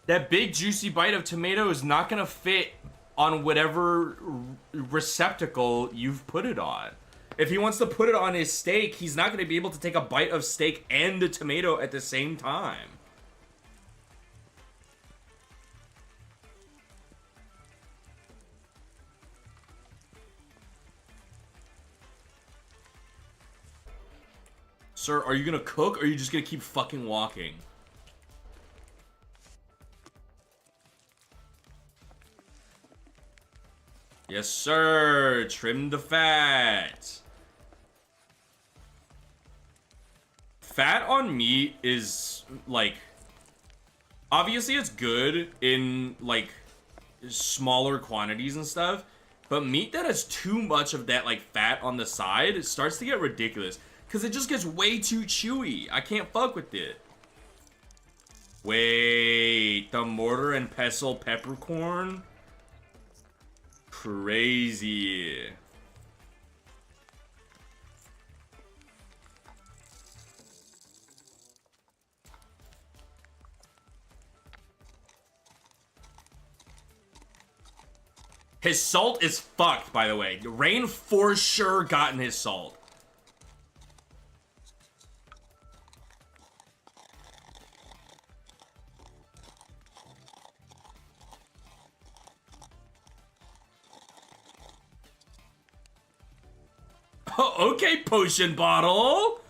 That big juicy bite of tomato is not gonna fit on whatever receptacle you've put it on. If he wants to put it on his steak, he's not gonna be able to take a bite of steak and the tomato at the same time. Sir, are you gonna cook or are you just gonna keep fucking walking? Yes, sir. Trim the fat. Fat on meat is, like, Obviously, it's good in, like, smaller quantities and stuff, but meat that has too much of that, like, fat on the side, it starts to get ridiculous, because it just gets way too chewy. I can't fuck with it. Wait, the mortar and pestle peppercorn? Crazy. His salt is fucked, by the way. Rain for sure gotten his salt. Oh, okay, potion bottle.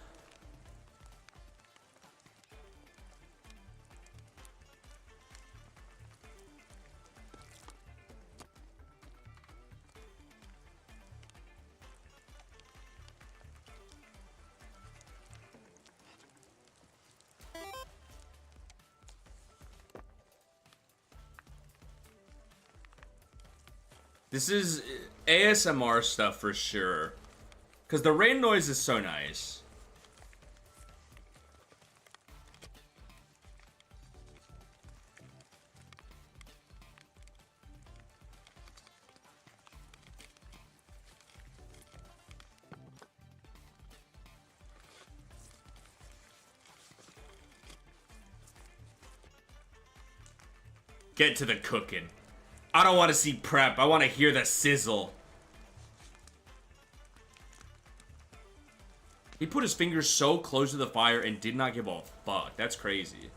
This is ASMR stuff for sure. Because the rain noise is so nice. Get to the cooking. I don't want to see prep. I want to hear the sizzle. He put his fingers so close to the fire and did not give a fuck. That's crazy.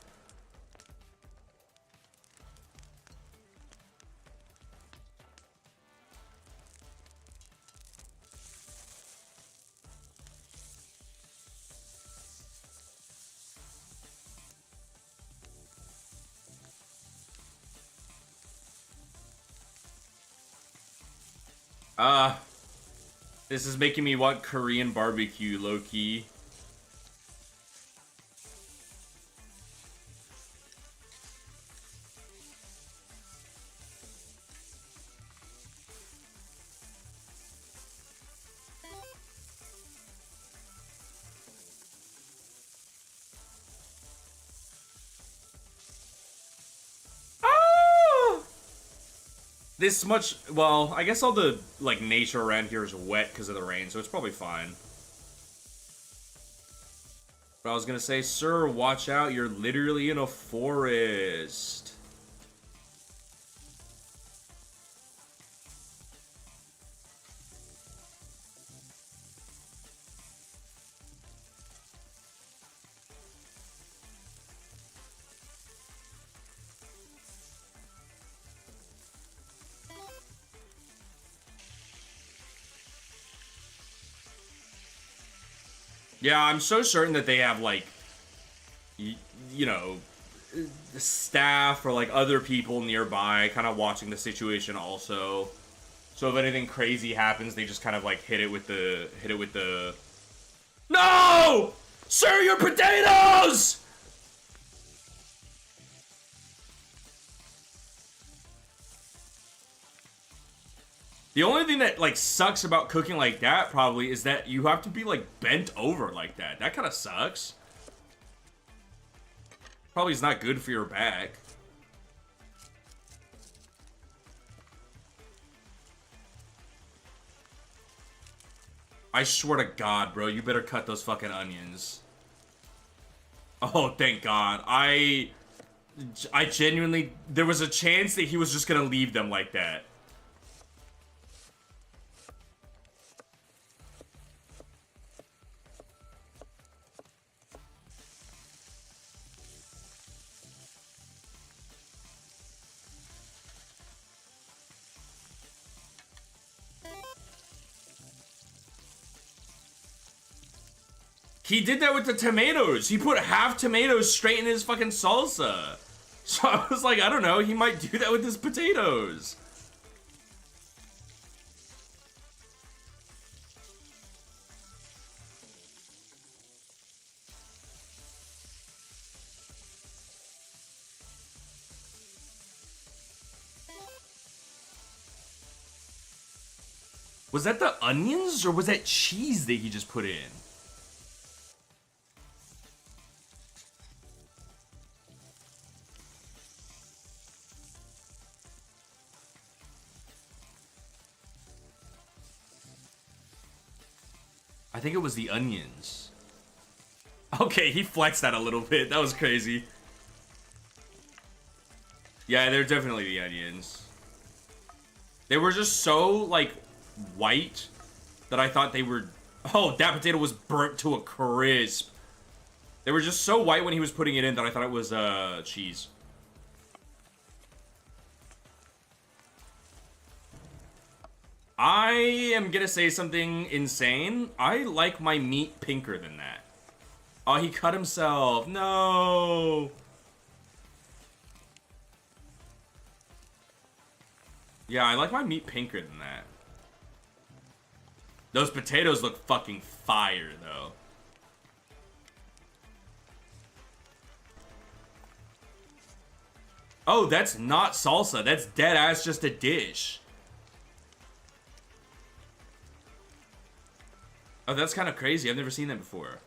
This is making me want Korean barbecue, low-key. This much, well, I guess all the, like, nature around here is wet because of the rain, so it's probably fine. But I was gonna say, sir, watch out, you're literally in a forest. Yeah, I'm so certain that they have, like, you know, staff or, like, other people nearby kind of watching the situation also. So if anything crazy happens, they just kind of, like, hit it with the... No! Sir, your potatoes! The only thing that, like, sucks about cooking like that, probably, is that you have to be, like, bent over like that. That kind of sucks. Probably is not good for your back. I swear to God, bro, you better cut those fucking onions. Oh, thank God. I genuinely... There was a chance that he was just gonna leave them like that. He did that with the tomatoes. He put half tomatoes straight in his fucking salsa. So I was like, I don't know, he might do that with his potatoes. Was that the onions or was that cheese that he just put in? I think it was the onions. Okay, he flexed that a little bit. That was crazy. Yeah, they're definitely the onions. They were just so, like, white that I thought they were... Oh, that potato was burnt to a crisp. They were just so white when he was putting it in that I thought it was, cheese. I am gonna say something insane. I like my meat pinker than that. Oh, he cut himself. No. Yeah, I like my meat pinker than that. Those potatoes look fucking fire, though. Oh, that's not salsa. That's dead ass just a dish. Oh, that's kind of crazy. I've never seen that before.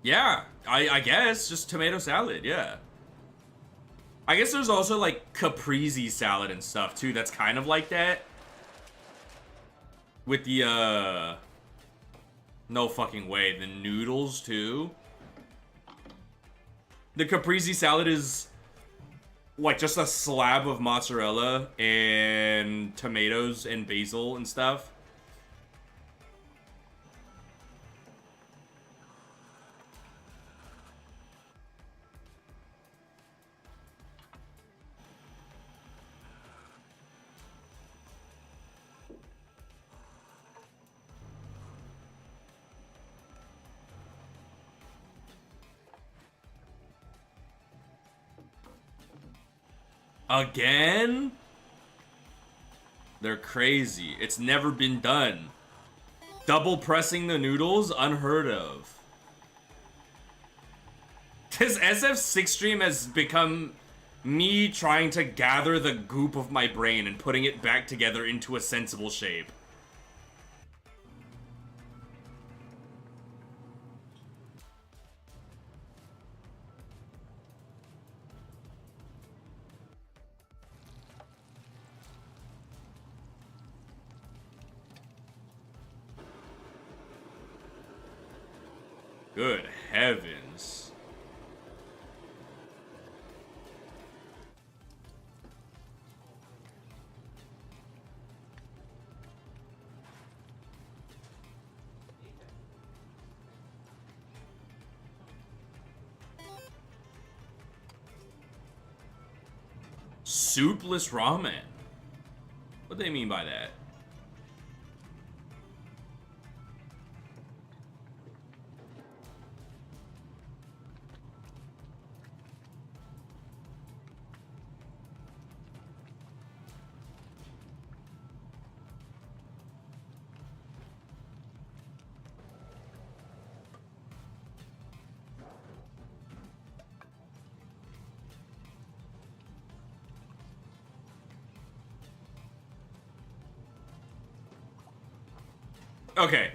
Yeah, I guess. Just tomato salad, yeah. I guess there's also, like, caprese salad and stuff, too. That's kind of like that. With the, no fucking way. The noodles, too. The caprese salad is, like, just a slab of mozzarella and tomatoes and basil and stuff. Again? They're crazy. It's never been done. Double pressing the noodles? Unheard of. This SF6 stream has become me trying to gather the goop of my brain and putting it back together into a sensible shape. Good heavens. Soupless ramen. What do they mean by that? Okay.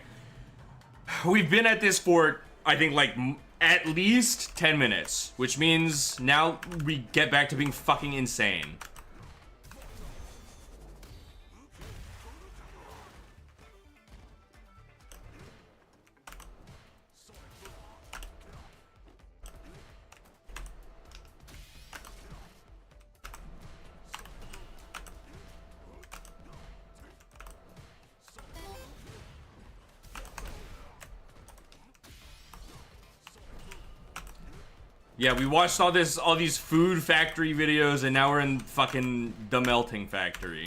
We've been at this for, I think, like, at least 10 minutes. Which means now we get back to being fucking insane. Yeah, we watched all these food factory videos, and now we're in fucking the melting factory.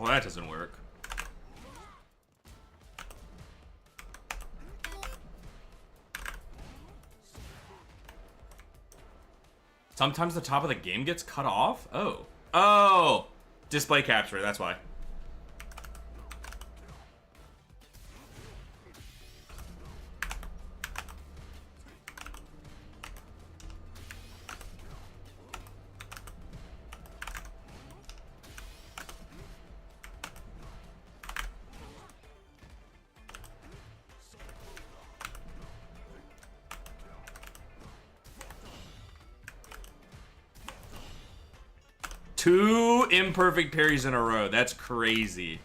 Well, that doesn't work. Sometimes the top of the game gets cut off? Oh. Oh! Display capture, that's why. Two imperfect parries in a row. That's crazy.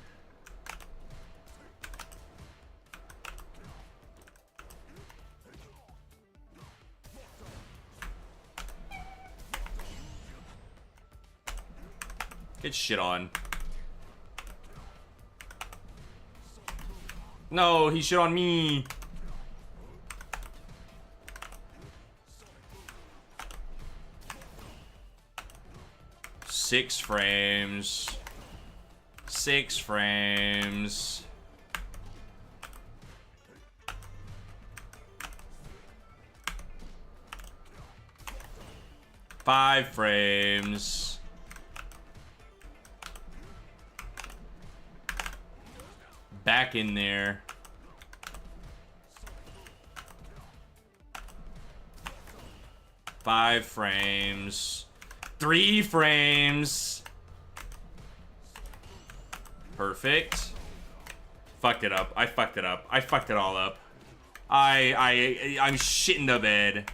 Get shit on. No, he shit on me. Six frames. 6 frames. Five frames. Back in there. Five frames. 3 frames. Perfect. Fucked it up. I fucked it up. I fucked it all up. I'm shitting the bed.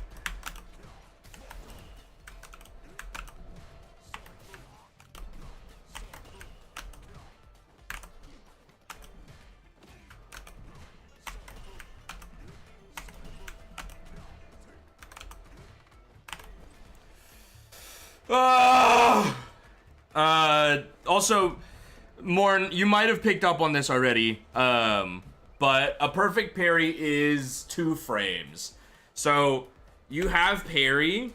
Also, Morn, you might have picked up on this already, but a perfect parry is 2 frames. So, you have parry,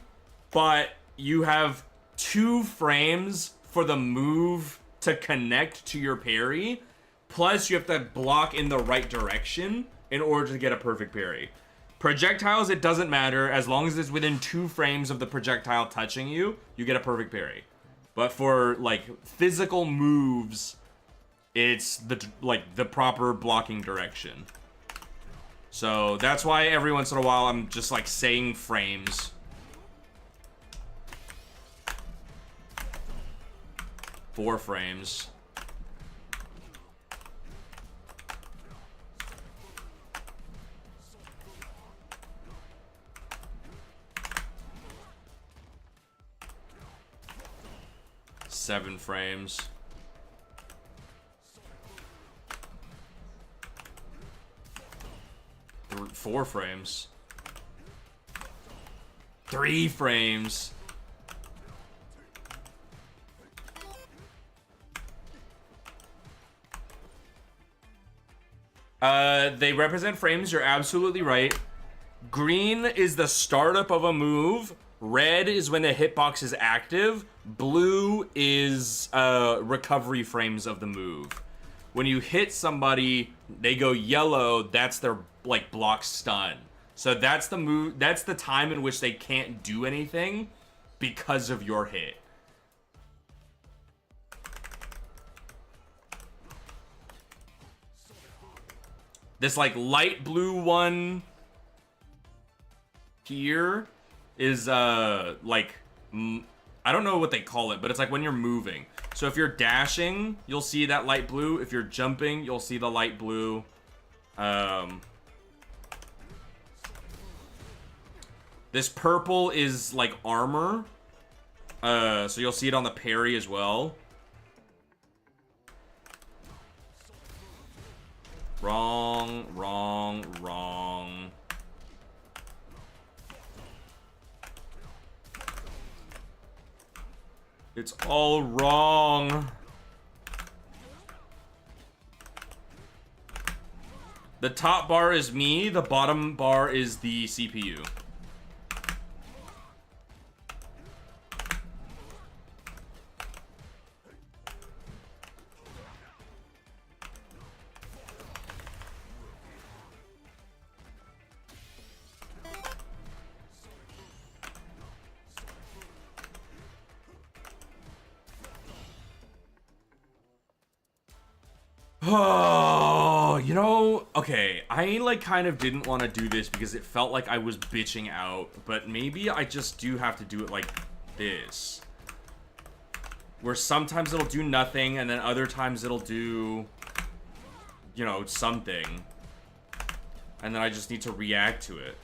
but you have 2 frames for the move to connect to your parry, plus you have to block in the right direction in order to get a perfect parry. Projectiles, it doesn't matter. As long as it's within 2 frames of the projectile touching you, you get a perfect parry. But for, like, physical moves, it's the proper blocking direction. So that's why every once in a while I'm just, like, saying frames. Four frames. Seven frames. Four frames. 3 frames. They represent frames, you're absolutely right. Green is the startup of a move. Red is when the hitbox is active. Blue is recovery frames of the move. When you hit somebody, they go yellow, that's their like block stun. So that's the move, that's the time in which they can't do anything because of your hit. This like light blue one here is like I don't know what they call it, but it's like when you're moving. So if you're dashing, you'll see that light blue. If you're jumping, you'll see the light blue. This purple is like armor. So you'll see it on the parry as well. Wrong, wrong, wrong. It's all wrong. The top bar is me, the bottom bar is the CPU. Oh, you know, okay, I like kind of didn't want to do this because it felt like I was bitching out, but maybe I just do have to do it like this. Where sometimes it'll do nothing, and then other times it'll do, you know, something. And then I just need to react to it.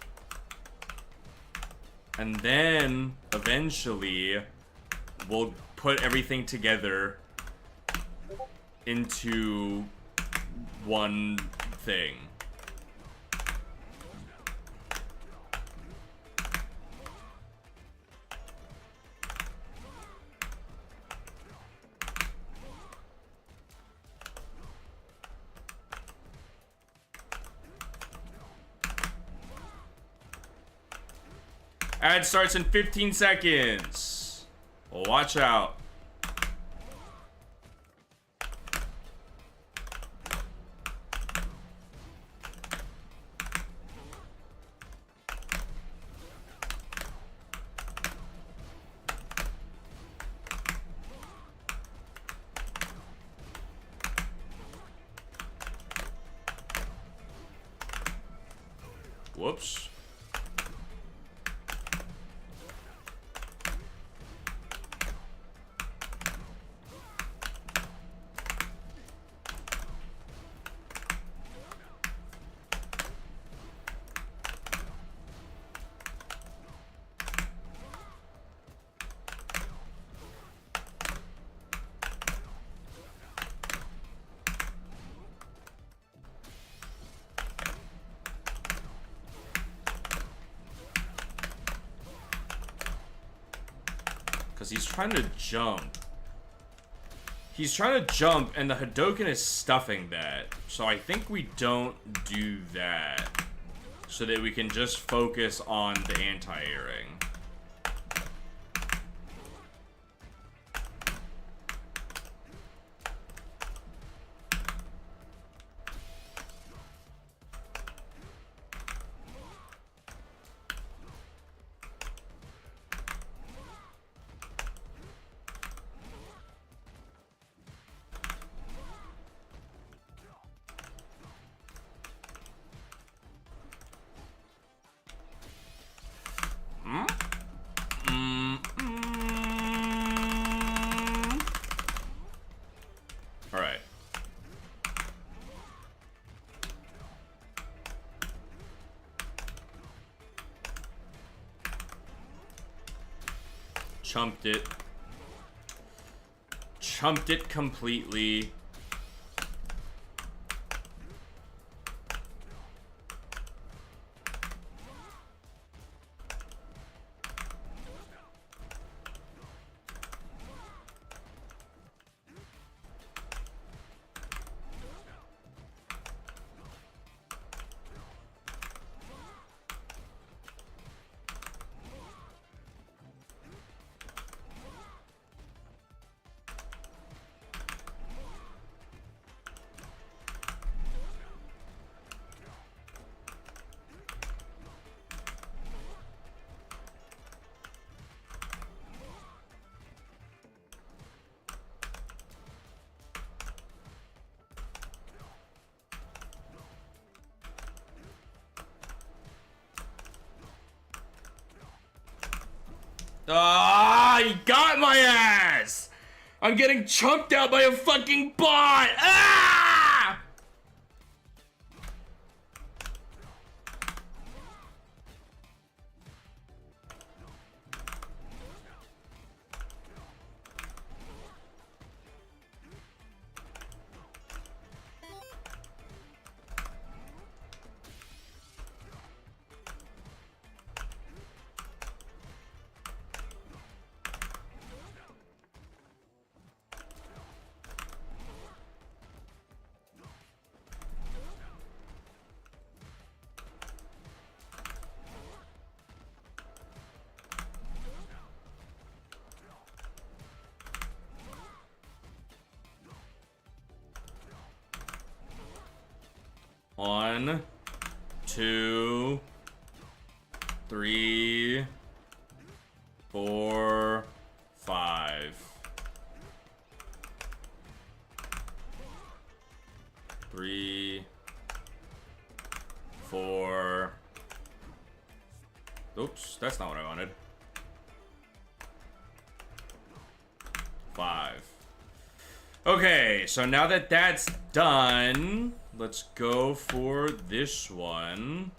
And then, eventually, we'll put everything together into one thing. Ad starts in 15 seconds. Watch out. Whoops. Because he's trying to jump. He's trying to jump, and the Hadoken is stuffing that. So I think we don't do that. So that we can just focus on the anti-airing. Alright. Chumped it. Chumped it completely. Ah, he got my ass! I'm getting chunked out by a fucking bot! Ah! One, two, three, 4, 5. 3, 4. Oops, that's not what I wanted. 5. Okay, so now that that's done, let's go for this one.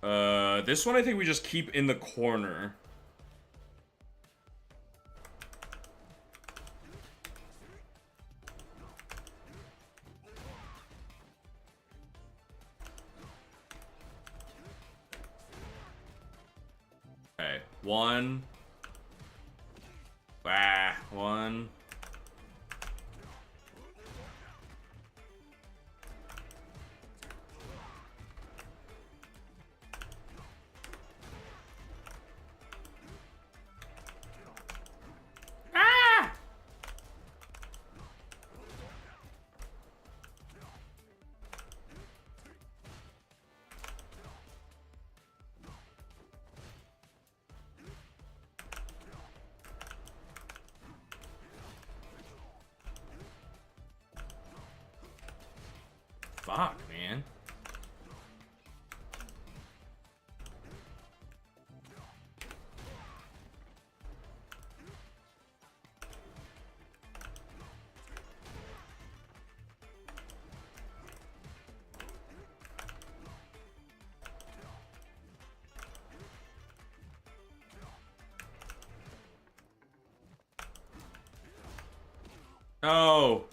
This one I think we just keep in the corner. Okay, 1. Ah, 1. Ah! Fuck, man. Oh.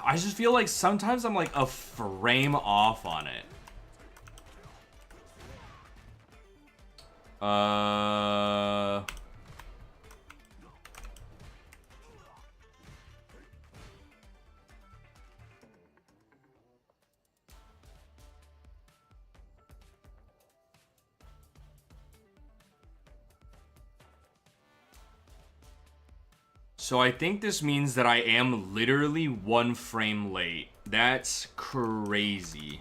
I just feel like sometimes I'm like a frame off on it. So I think this means that I am literally 1 frame late. That's crazy.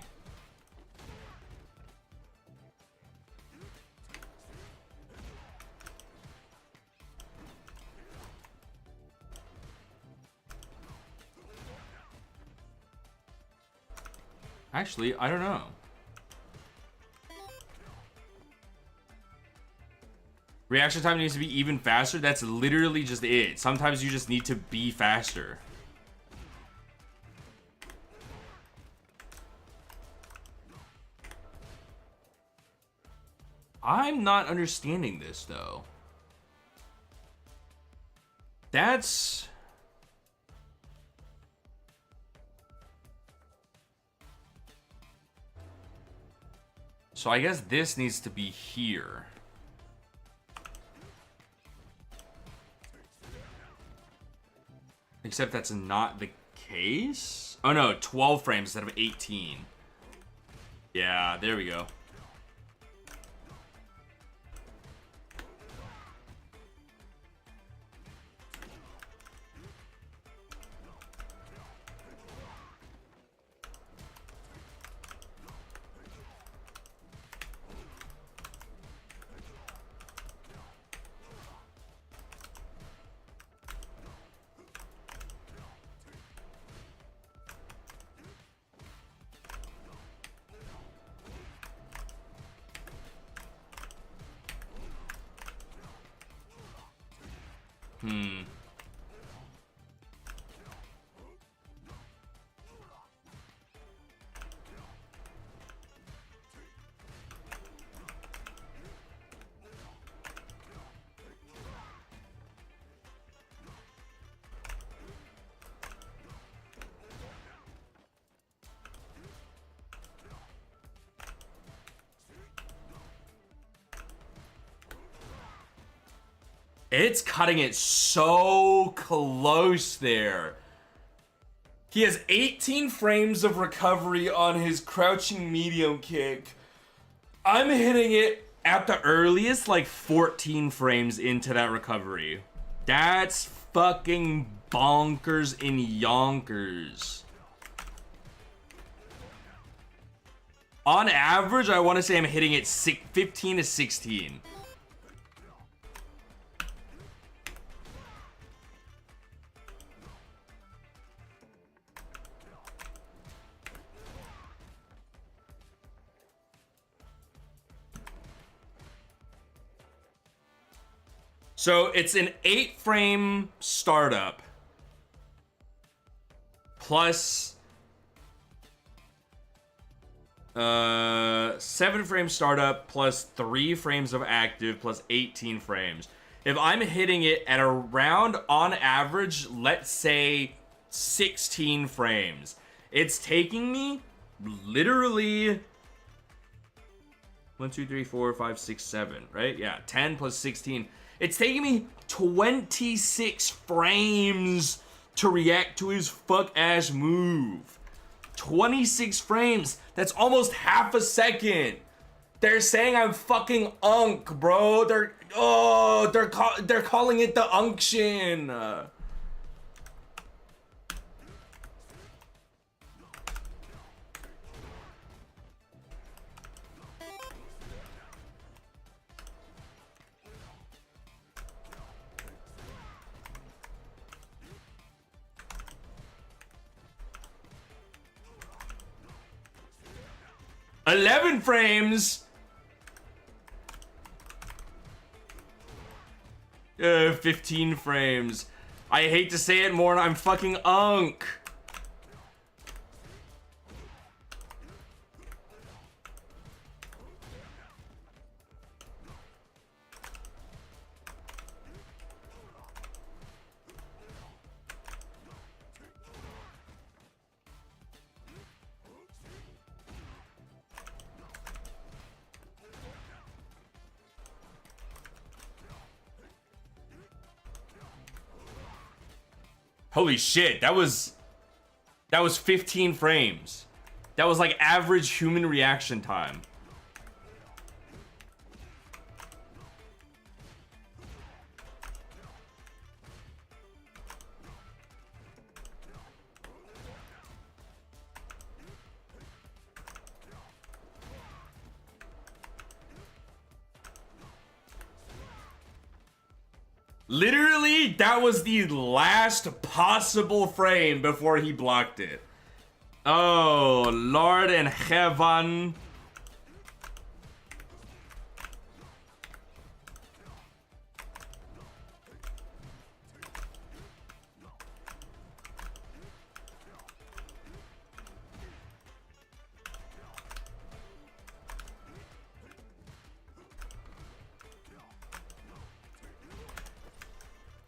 Actually, I don't know. Reaction time needs to be even faster. That's literally just it. Sometimes you just need to be faster. I'm not understanding this, though. That's... So I guess this needs to be here. Except that's not the case? Oh no, 12 frames instead of 18. Yeah, there we go. It's cutting it so close there. He has 18 frames of recovery on his crouching medium kick. I'm hitting it at the earliest, like 14 frames into that recovery. That's fucking bonkers and yonkers. On average, I want to say I'm hitting it 15 to 16. So it's an 8-frame startup plus 7-frame startup plus 3 frames of active plus 18 frames. If I'm hitting it at around, on average, let's say 16 frames, it's taking me literally 1, 2, 3, 4, 5, 6, 7, right? Yeah, 10 plus 16. It's taking me 26 frames to react to his fuck-ass move. 26 frames. That's almost half a second. They're saying I'm fucking unk, bro. They're calling it the unction. 11 frames. 15 frames. I hate to say it more, I'm fucking unk. Holy shit, that was 15 frames. That was like average human reaction time. Literally, that was the last possible frame before he blocked it. Oh, Lord in heaven.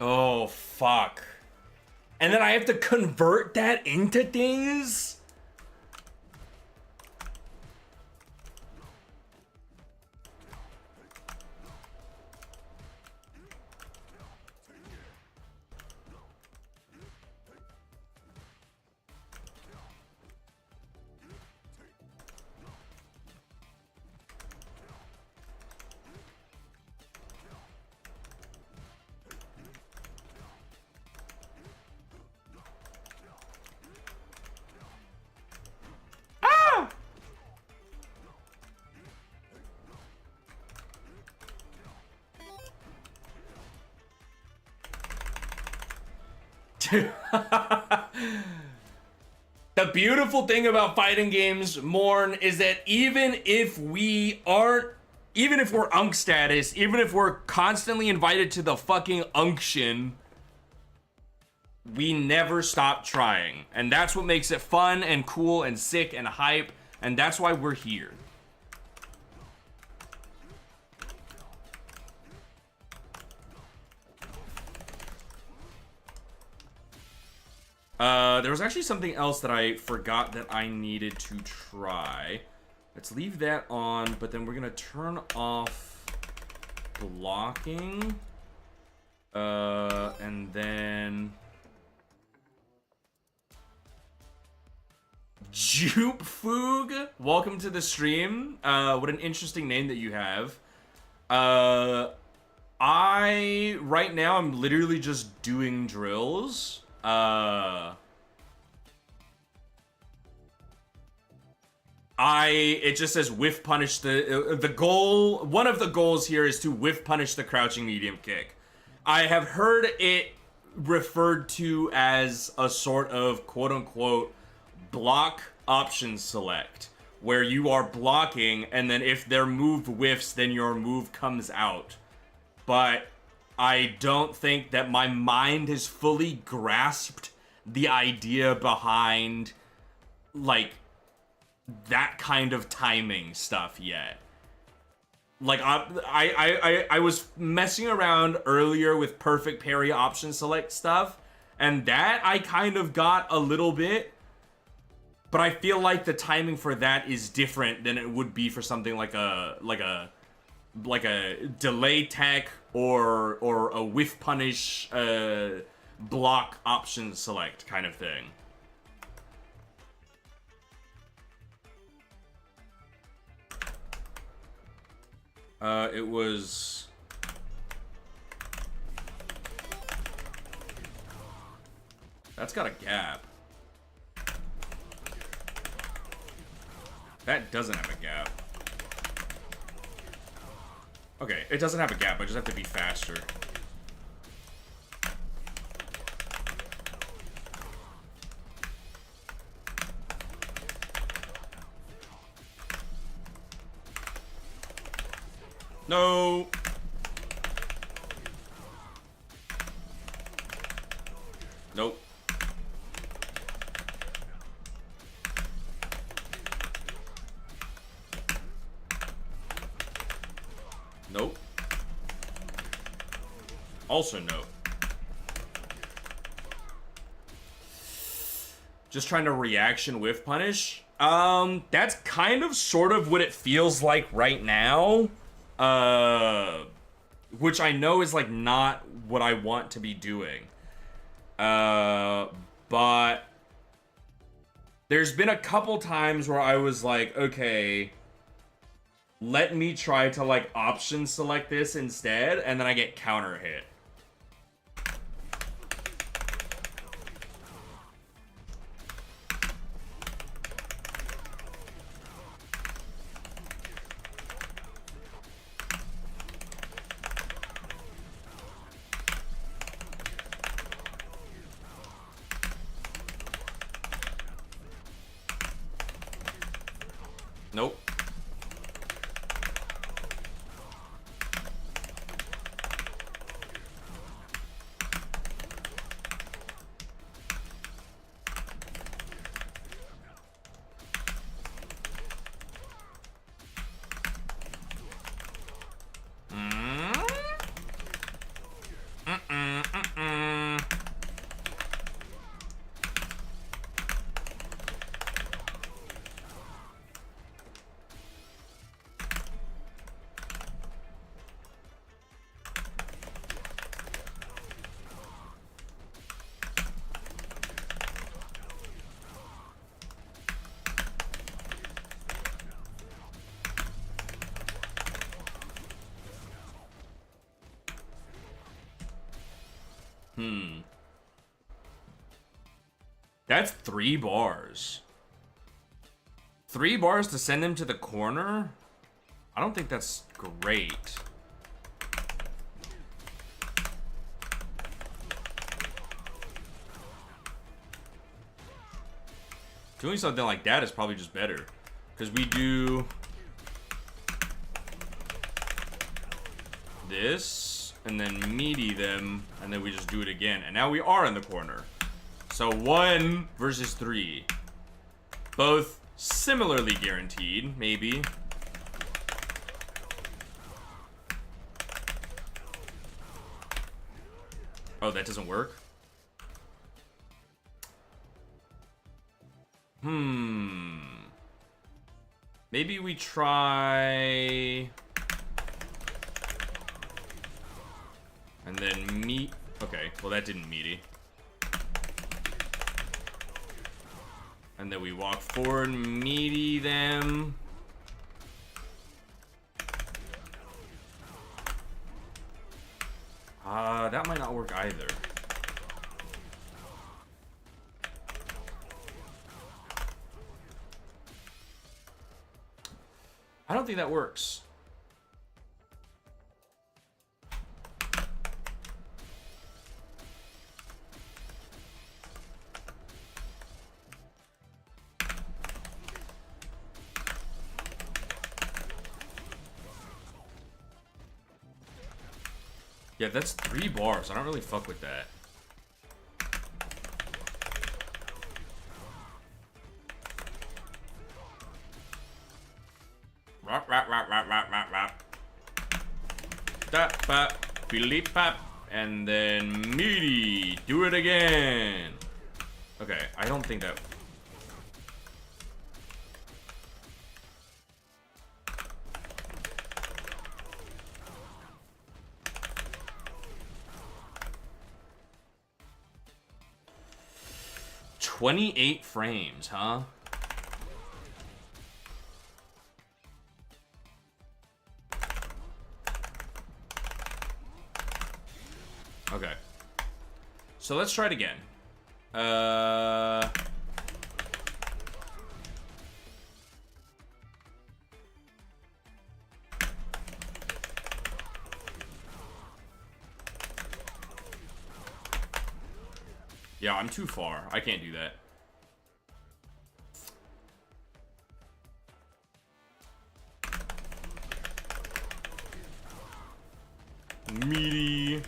Oh, fuck. And then I have to convert that into things? The beautiful thing about fighting games, Morn, is that even if we're unk status, even if we're constantly invited to the fucking unction, we never stop trying. And that's what makes it fun and cool and sick and hype, and that's why we're here. There was actually something else that I forgot that I needed to try. Let's leave that on, but then we're gonna turn off blocking. And then... Jupe Foog, welcome to the stream. What an interesting name that you have. Right now I'm literally just doing drills. It just says whiff punish the goal. One of the goals here is to whiff punish the crouching medium kick. I have heard it referred to as a sort of quote unquote block option select, where you are blocking and then if their move whiffs, then your move comes out. But I don't think that my mind has fully grasped the idea behind like that kind of timing stuff yet. Like I was messing around earlier with perfect parry option select stuff, and that I kind of got a little bit, but I feel like the timing for that is different than it would be for something like a delay tech or a whiff punish block option select kind of thing. It was... That's got a gap. That doesn't have a gap. Okay, it doesn't have a gap, I just have to be faster. No. Nope. Nope. Also no. Just trying to reaction whiff punish. That's kind of sort of what it feels like right now. Which I know is like not what I want to be doing. But there's been a couple times where I was like, okay, let me try to like option select this instead, and then I get counter hit. Nope. That's 3 bars. 3 bars to send him to the corner? I don't think that's great. Doing something like that is probably just better. Because we do this, and then meaty them, and then we just do it again. And now we are in the corner. So 1 versus 3. Both similarly guaranteed, maybe. Oh, that doesn't work? Maybe we try... And then meat... Okay, well that didn't meaty. And then we walk forward, meaty them. That might not work either. I don't think that works. Yeah, that's 3 bars. I don't really fuck with that. Rap, rap, rap, rap, rap, rap, rap. That, bap, beep, bap, and then meaty. Do it again. Okay, I don't think that. "28 frames, huh?" Okay. So let's try it again. Yeah, I'm too far. I can't do that. Meaty.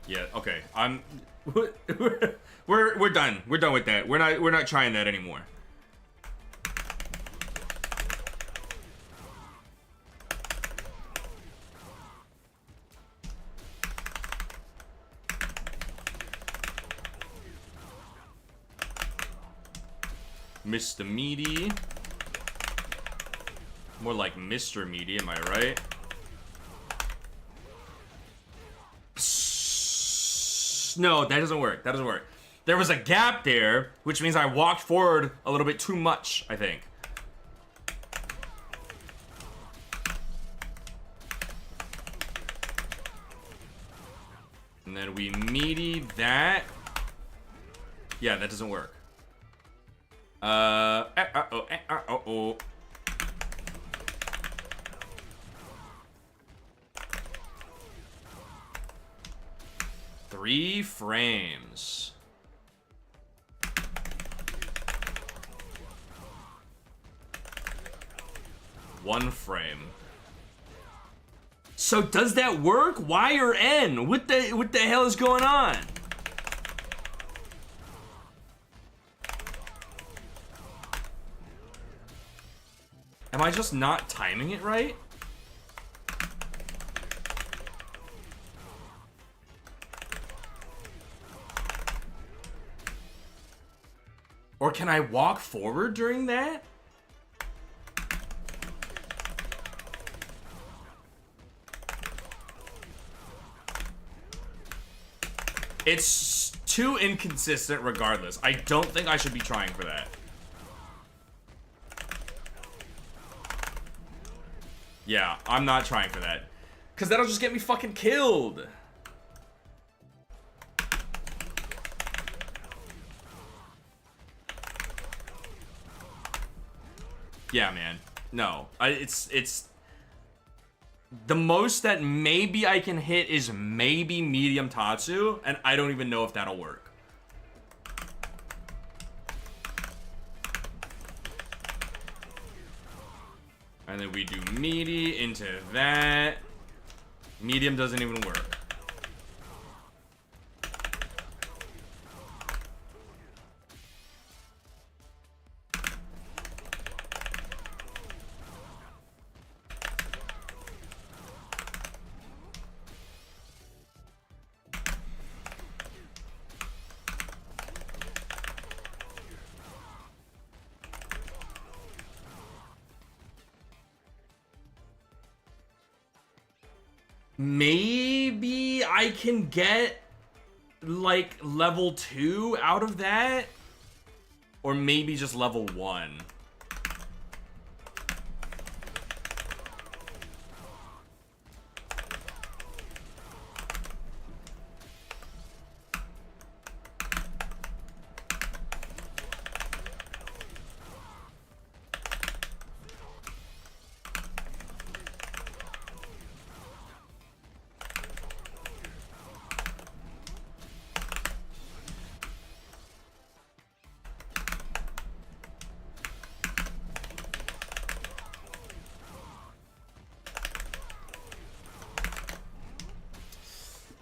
Yeah, okay. We're done. We're done with that. We're not trying that anymore. Mr. Meaty. More like Mr. Meaty, am I right? No, that doesn't work. That doesn't work. There was a gap there, which means I walked forward a little bit too much, I think. And then we meaty that. Yeah, that doesn't work. Uh-oh. 3 frames. One frame. So does that work? Y or N? What the hell is going on? Am I just not timing it right? Or can I walk forward during that? It's too inconsistent regardless. I don't think I should be trying for that. Yeah, I'm not trying for that. Because that'll just get me fucking killed. Yeah, man. No. It's... The most that maybe I can hit is maybe medium Tatsu, and I don't even know if that'll work. And then we do meaty into that. Medium doesn't even work. Maybe I can get like level 2 out of that, or maybe just level 1.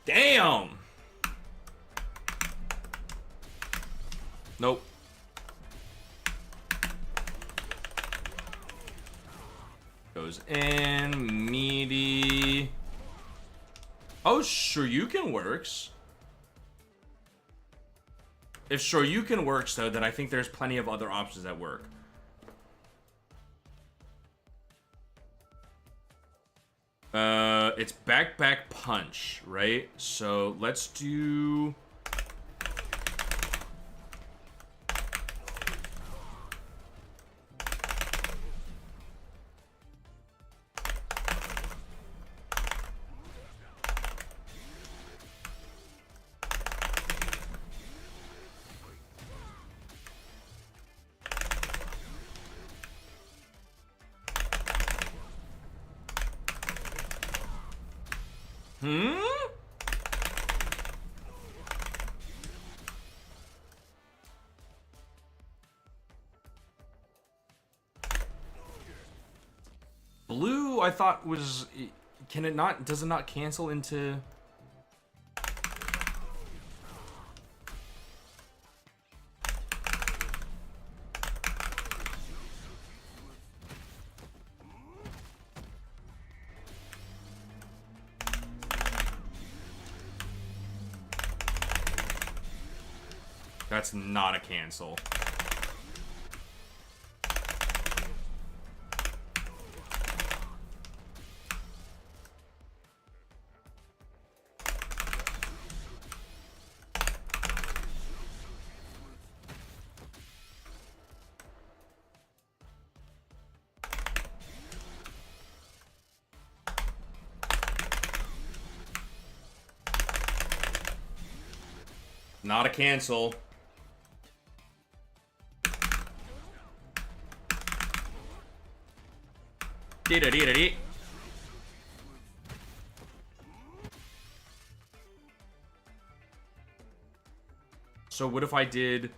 Damn! Nope. Goes in, meaty. Oh, Shoryuken works. If Shoryuken works, though, then I think there's plenty of other options that work. It's back punch, right? So let's do. Blue, I thought was. Can it not? Does it not cancel into? That's not a cancel. Not a cancel. Dee-da-dee-da-dee. So what if I did...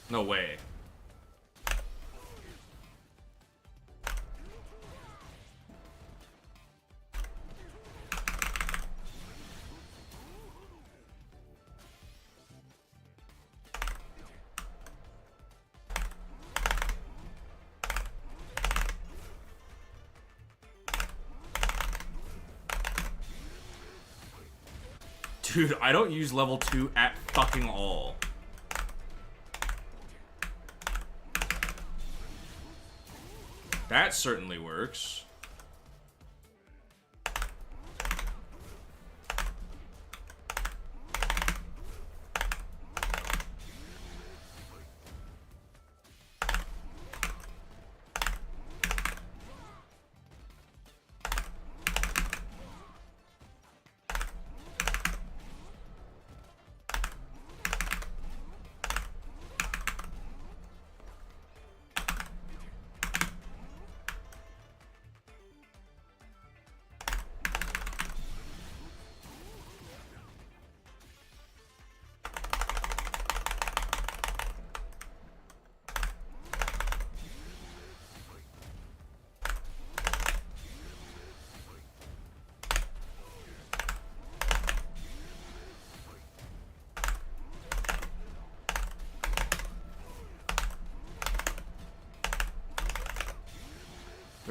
No way. Dude, I don't use level 2 at fucking all. That certainly works.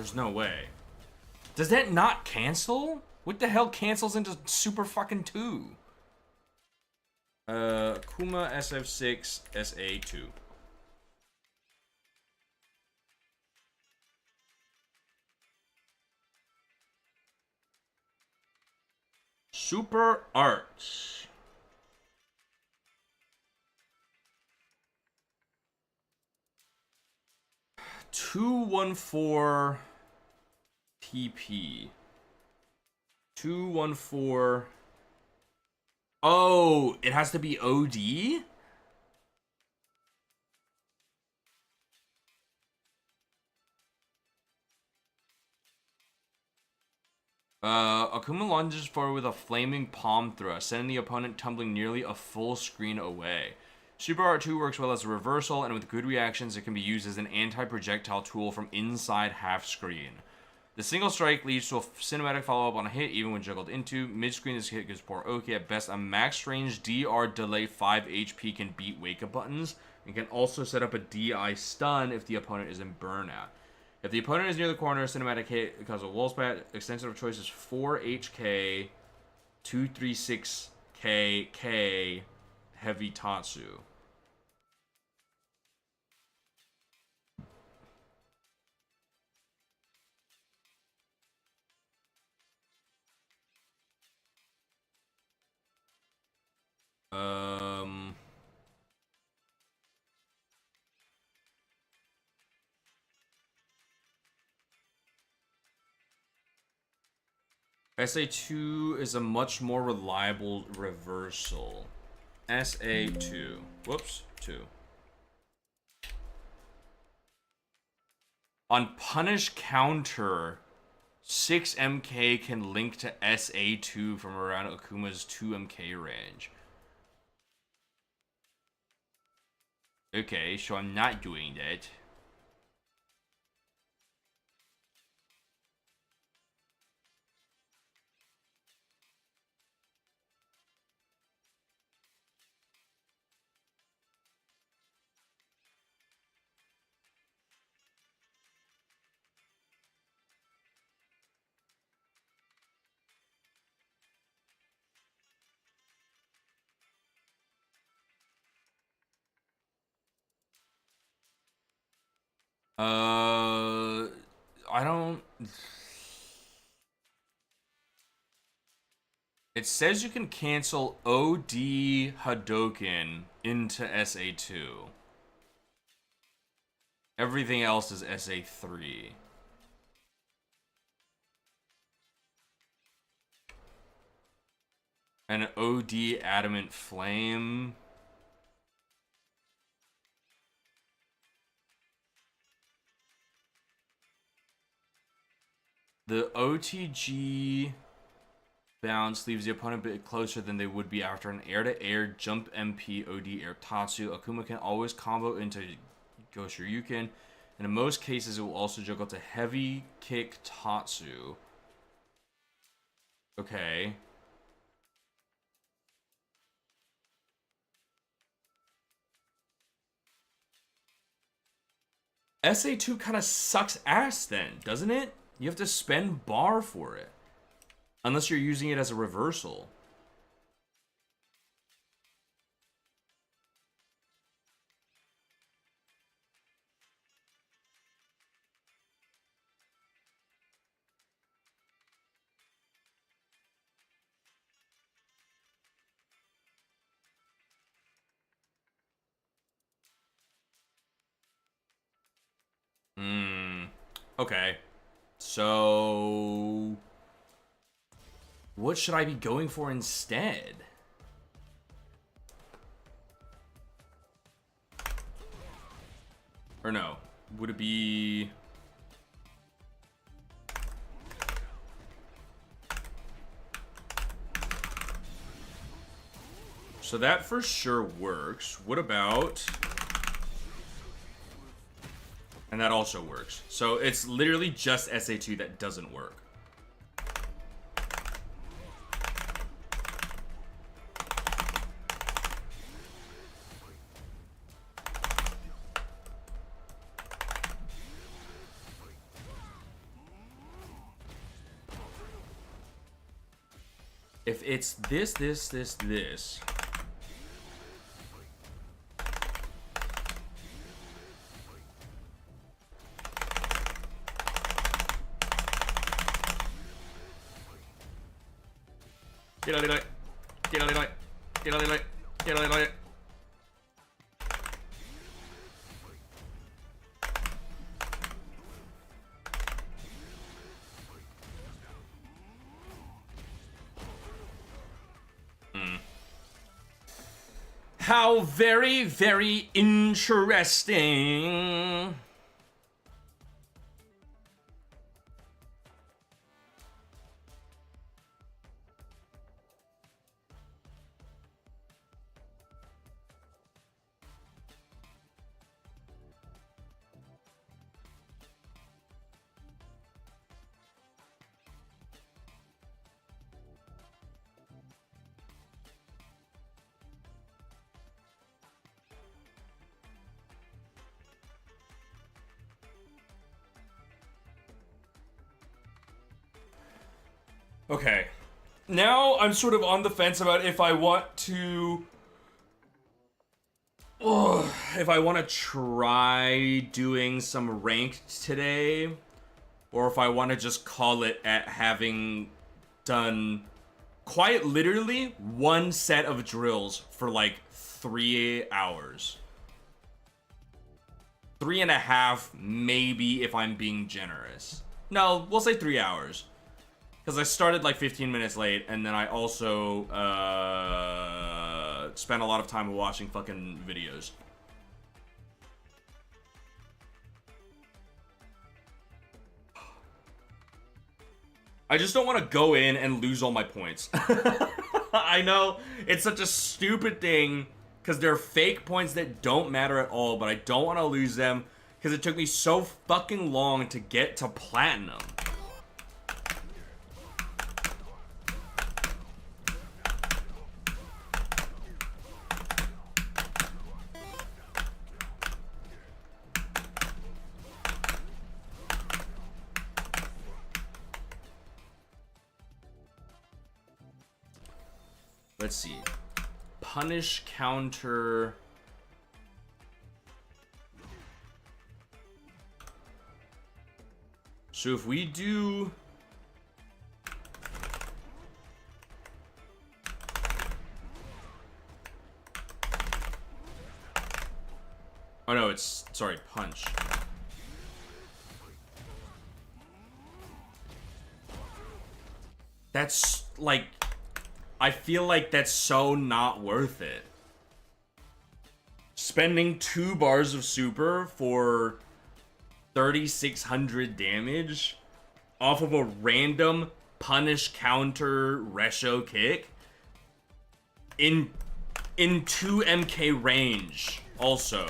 There's no way. Does that not cancel? What the hell cancels into Super fucking 2? Akuma SF6 SA2. Super Arts. $214 PP. 214. Oh, it has to be OD? Akuma lunges forward with a flaming palm thrust, sending the opponent tumbling nearly a full screen away. Super Art 2 works well as a reversal, and with good reactions, it can be used as an anti-projectile tool from inside half screen. The single strike leads to a cinematic follow-up on a hit, even when juggled into. Mid-screen, this hit gives poor OK. At best, a max range DR delay 5 HP can beat wake-up buttons, and can also set up a DI stun if the opponent is in burnout. If the opponent is near the corner, cinematic hit because of wall spat. Extensive of choice is 4 HK, 236 KK, heavy Tatsu. SA2 is a much more reliable reversal. SA2. Whoops, 2. On punish counter, 6 MK can link to SA2 from around Akuma's 2 MK range. Okay, so I'm not doing that. I don't... It says you can cancel OD Hadoken into SA2. Everything else is SA3. And OD Adamant Flame. The OTG bounce leaves the opponent a bit closer than they would be after an air-to-air jump MP OD air Tatsu. Akuma can always combo into Goshiryuken, and in most cases it will also juggle to heavy kick Tatsu. Okay. SA2 kind of sucks ass then, doesn't it? You have to spend bar for it. Unless you're using it as a reversal. Okay. So... what should I be going for instead? Or no. Would it be... so that for sure works. What about... and that also works. So it's literally just SA2 that doesn't work. If it's this. How very, very interesting. Okay. Now I'm sort of on the fence about if I want to... if I want to try doing some ranked today, or if I want to just call it at having done quite literally one set of drills for like 3 hours. 3.5, maybe, if I'm being generous. No, we'll say 3 hours. Because I started like 15 minutes late, and then I also spent a lot of time watching fucking videos. I just don't want to go in and lose all my points. I know, it's such a stupid thing, because they're fake points that don't matter at all, but I don't want to lose them, because it took me so fucking long to get to platinum. Let's see. Punish, counter. So if we do... Oh no, it's... Sorry, punch. That's, like... I feel like that's so not worth it. Spending 2 bars of super for 3,600 damage off of a random punish counter resho kick in 2 MK range also.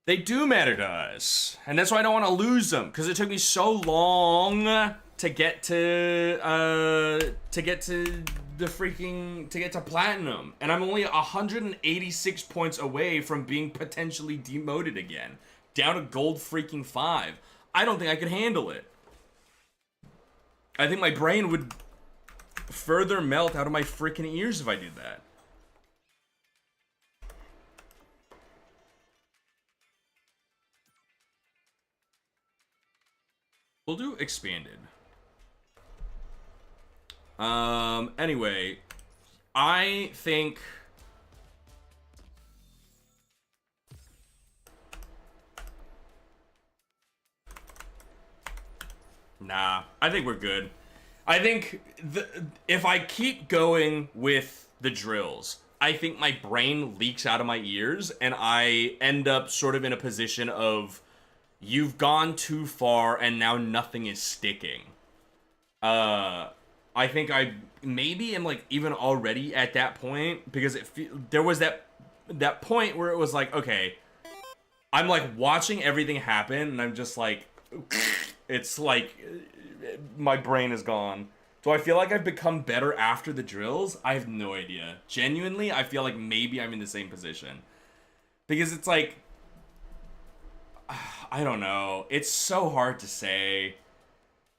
They do matter to us, and that's why I don't want to lose them, because it took me so long to get to platinum, and I'm only 186 points away from being potentially demoted again, down to gold freaking 5. I don't think I could handle it. I think my brain would further melt out of my freaking ears if I did that. We'll do expanded. Anyway, I think... Nah, I think we're good. I think if I keep going with the drills, I think my brain leaks out of my ears and I end up sort of in a position of... You've gone too far, and now nothing is sticking. I think I maybe am like even already at that point because there was that point where it was like, okay, I'm like watching everything happen, and I'm just like, it's like my brain is gone. Do I feel like I've become better after the drills? I have no idea. Genuinely, I feel like maybe I'm in the same position. Because it's like, I don't know. It's so hard to say.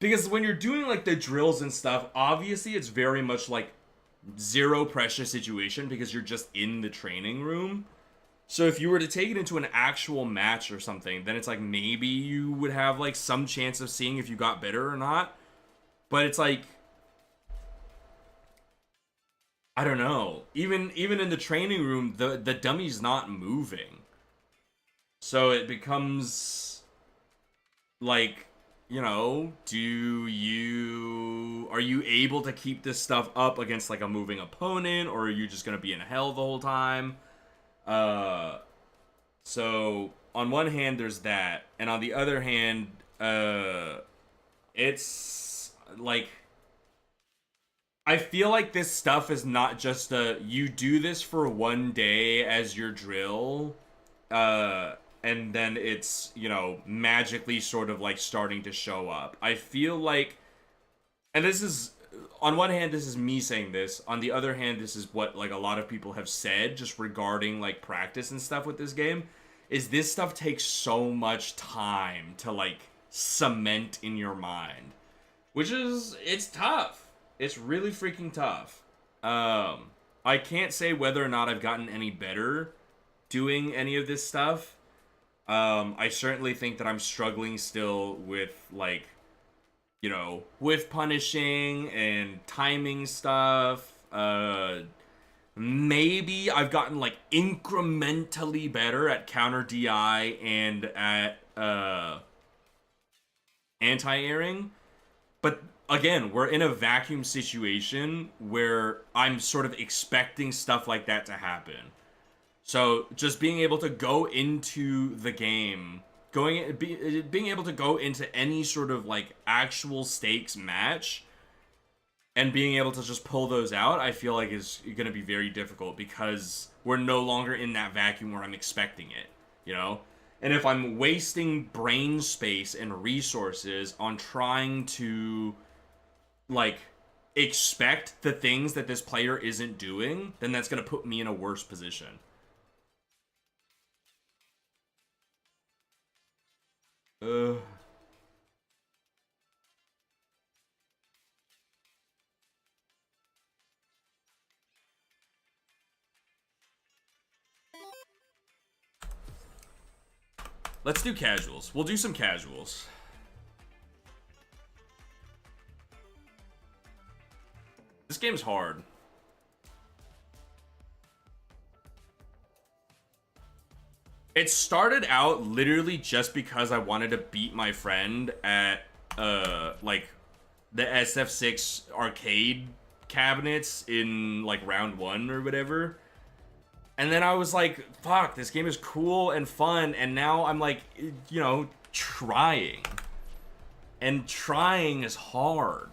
Because when you're doing like the drills and stuff, obviously it's very much like zero pressure situation because you're just in the training room. So if you were to take it into an actual match or something, then it's like maybe you would have like some chance of seeing if you got better or not. But it's like, I don't know. Even in the training room, the dummy's not moving. So it becomes like, you know, are you able to keep this stuff up against like a moving opponent, or are you just gonna be in hell the whole time? So on one hand there's that, and on the other hand, it's like, I feel like this stuff is not just you do this for one day as your drill, and then it's, you know, magically sort of like starting to show up. I feel like, and this is, on one hand, this is me saying this. On the other hand, this is what like a lot of people have said just regarding like practice and stuff with this game, is this stuff takes so much time to like cement in your mind, which is, it's tough. It's really freaking tough. I can't say whether or not I've gotten any better doing any of this stuff. I certainly think that I'm struggling still with, like, you know, with punishing and timing stuff. Maybe I've gotten, like, incrementally better at counter DI and at anti-airing. But again, we're in a vacuum situation where I'm sort of expecting stuff like that to happen. So just being able to go into the game, being able to go into any sort of like actual stakes match and being able to just pull those out, I feel like is going to be very difficult because we're no longer in that vacuum where I'm expecting it, you know? And if I'm wasting brain space and resources on trying to, like, expect the things that this player isn't doing, then that's going to put me in a worse position. Let's do casuals. We'll do some casuals. This game's hard. It started out literally just because I wanted to beat my friend at, like, the SF6 arcade cabinets in, like, round 1 or whatever. And then I was like, fuck, this game is cool and fun, and now I'm like, you know, trying. And trying is hard.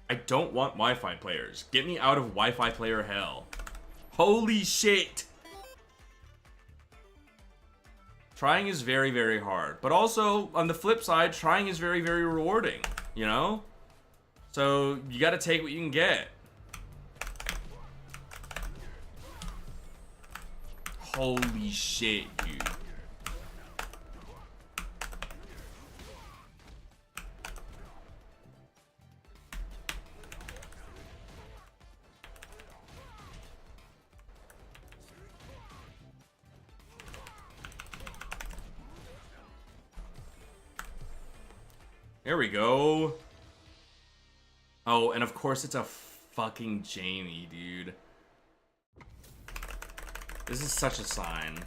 I don't want Wi-Fi players. Get me out of Wi-Fi player hell. Holy shit! Trying is very, very hard. But also, on the flip side, trying is very, very rewarding. You know? So, you gotta take what you can get. Holy shit, dude. There we go. Oh, and of course it's a fucking Jamie, dude. This is such a sign.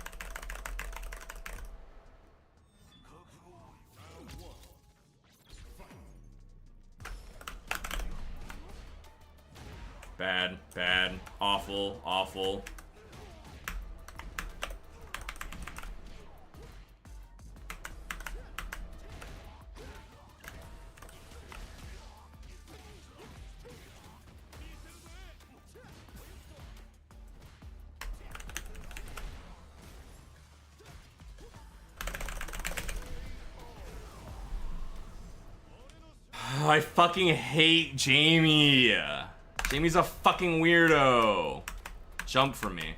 Bad, bad, awful, awful. I fucking hate Jamie. Jamie's a fucking weirdo. Jump for me.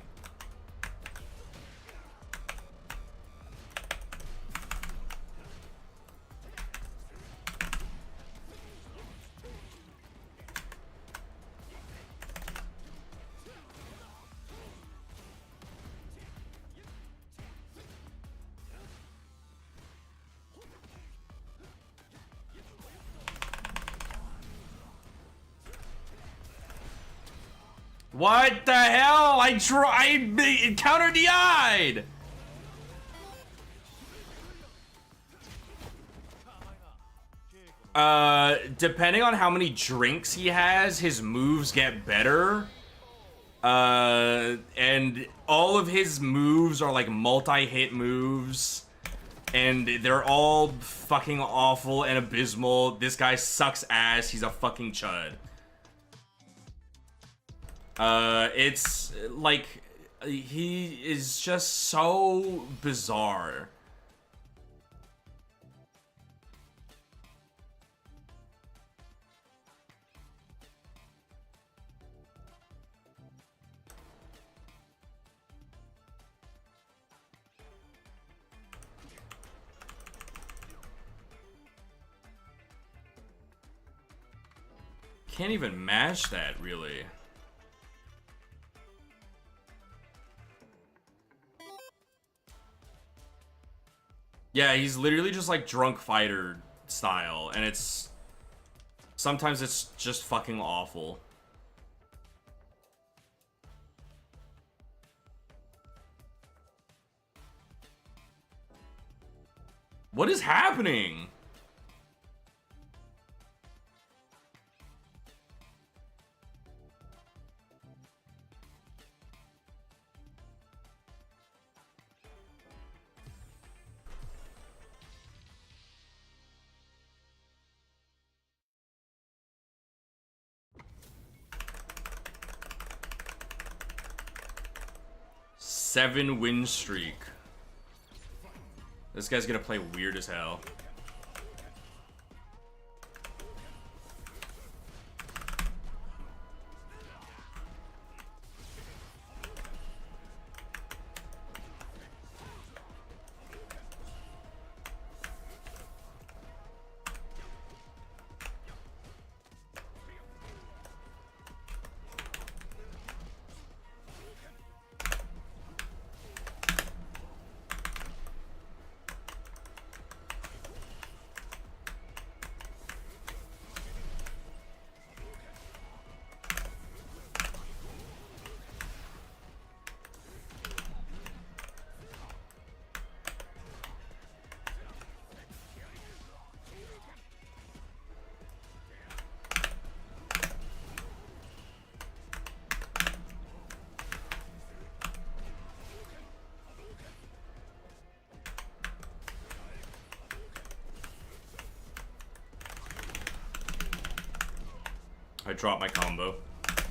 What the hell? I counter DI'd! Depending on how many drinks he has, his moves get better. And all of his moves are like multi-hit moves. And they're all fucking awful and abysmal. This guy sucks ass. He's a fucking chud. It's like he is just so bizarre. Can't even mash that, really. Yeah, he's literally just like drunk fighter style, and it's sometimes it's just fucking awful. What is happening? Seven win streak. This guy's gonna play weird as hell. I dropped my combo.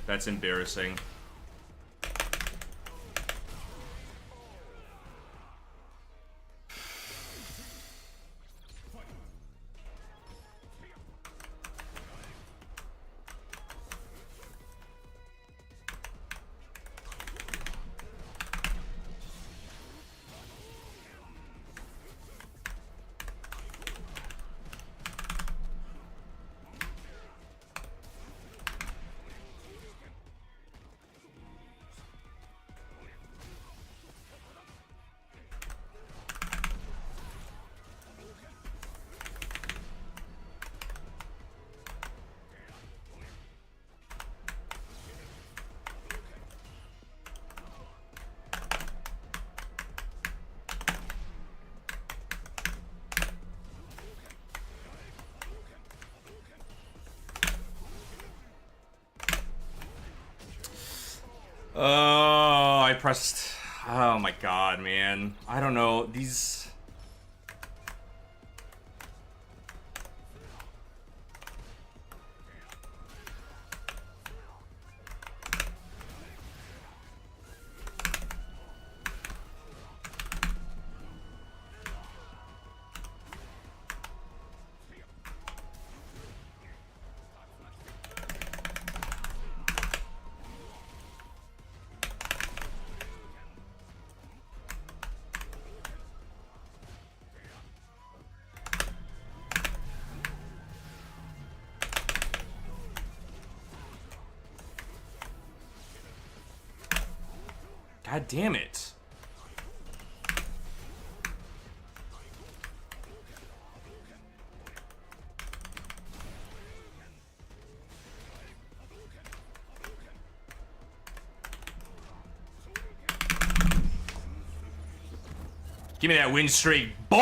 That's embarrassing. Oh, I pressed. Oh my god, man. I don't know. These. God damn it. Give me that win streak, boy!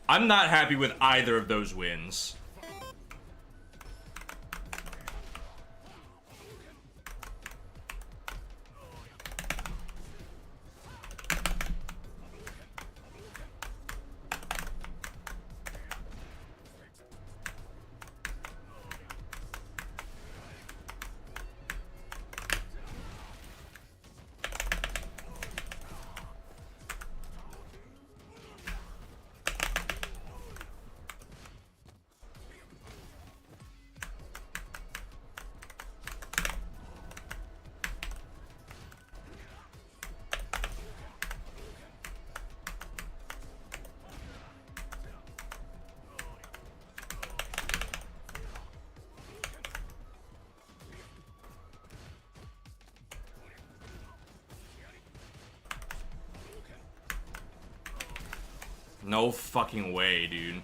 I'm not happy with either of those wins. No fucking way, dude.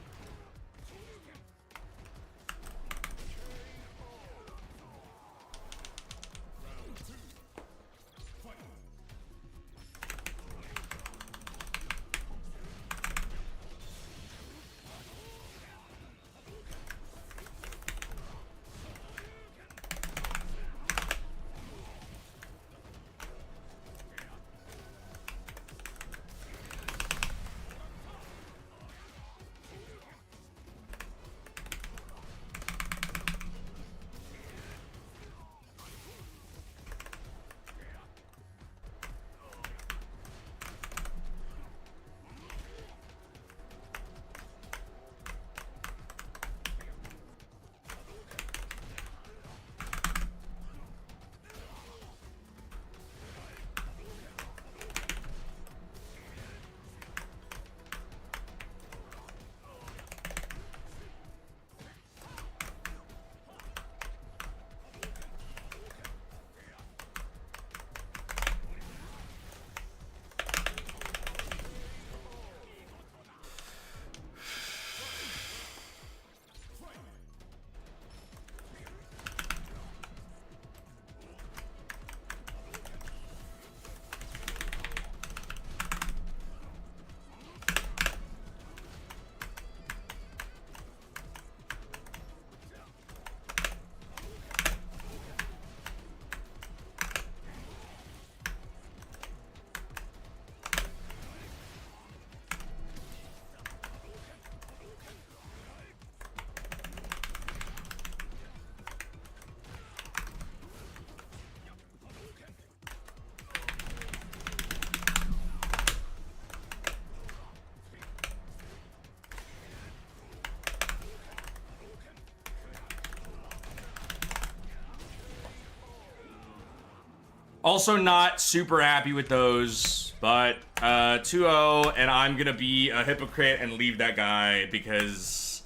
Also not super happy with those, but 2-0, and I'm gonna be a hypocrite and leave that guy because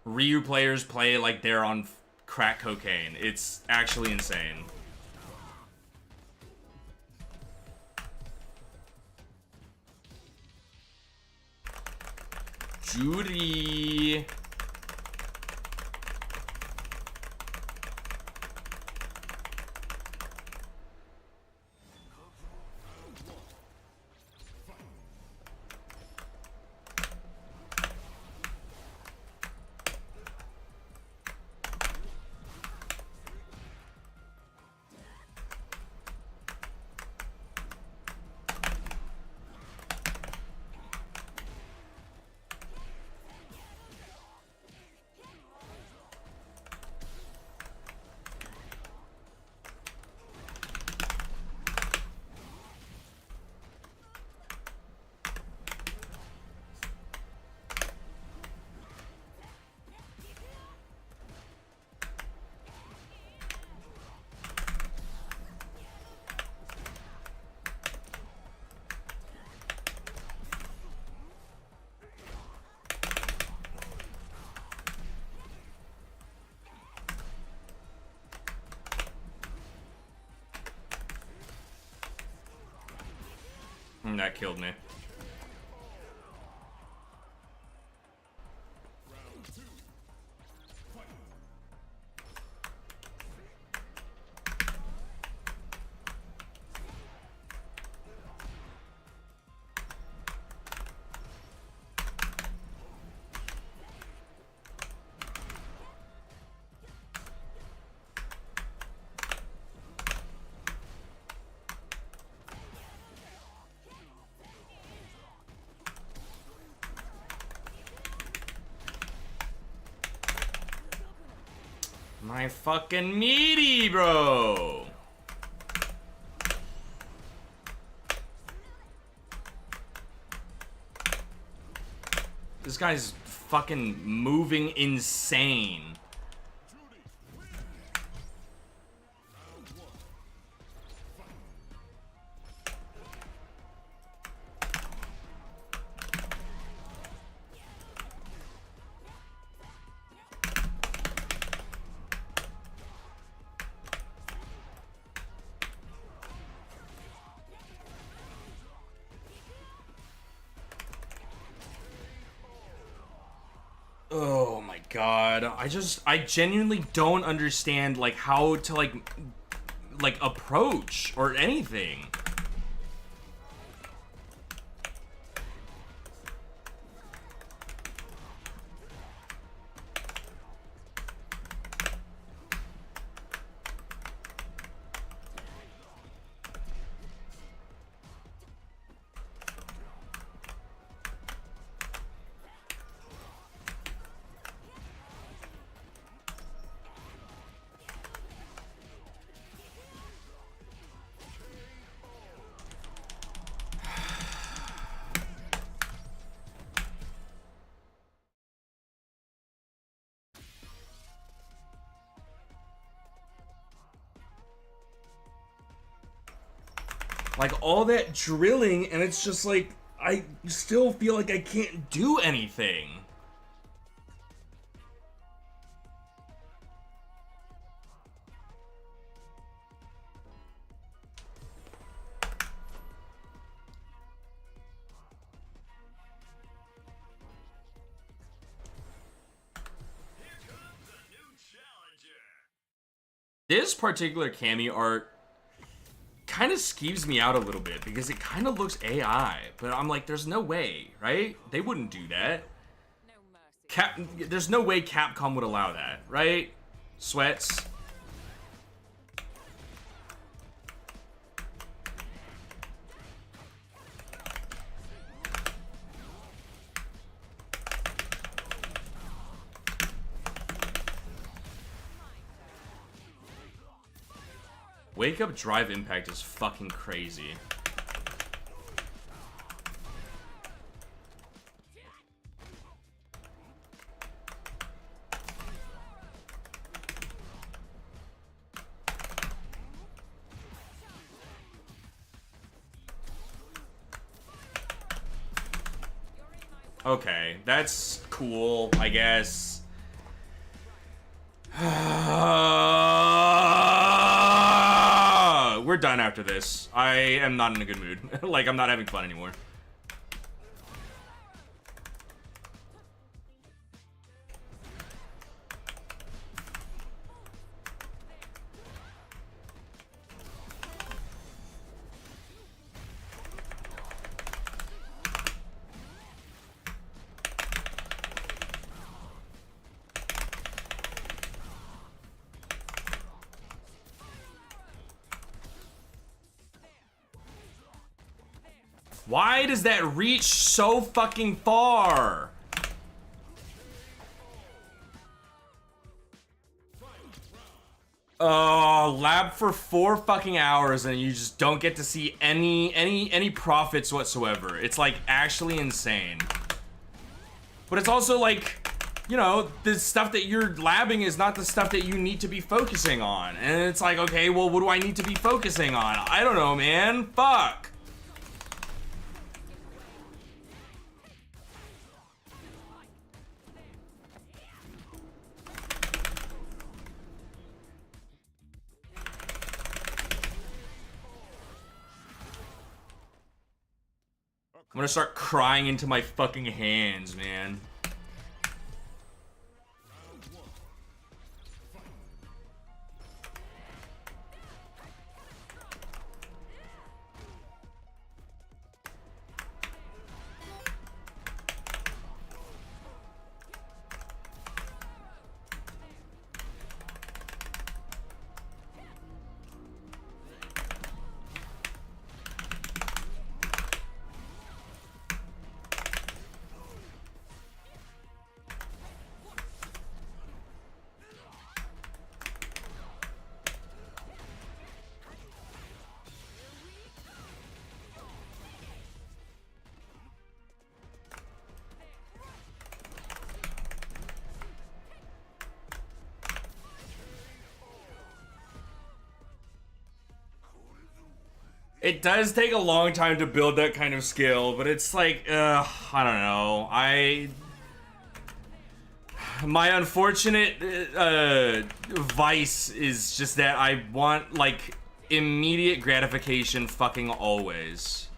Ryu players play like they're on crack cocaine. It's actually insane. Judy. That killed me. My fucking meaty, bro. This guy's fucking moving insane. Oh my god. I genuinely don't understand, like, how to, like approach or anything. Like, all that drilling, and it's just like, I still feel like I can't do anything. This particular cameo art kind of skeeves me out a little bit because it kind of looks AI, but I'm like, there's no way, right? They wouldn't do that. There's no way Capcom would allow that, right? Sweats. Wake Up Drive Impact is fucking crazy. Okay, that's cool, I guess. We're done after this. I am not in a good mood. Like, I'm not having fun anymore. Why does that reach so fucking far? Lab for 4 fucking hours and you just don't get to see any profits whatsoever. It's like actually insane. But it's also like, you know, the stuff that you're labbing is not the stuff that you need to be focusing on. And it's like, okay, well, what do I need to be focusing on? I don't know, man. Fuck. I'm gonna start crying into my fucking hands, man. It does take a long time to build that kind of skill, but it's like, I don't know. My unfortunate vice is just that I want, like, immediate gratification fucking always.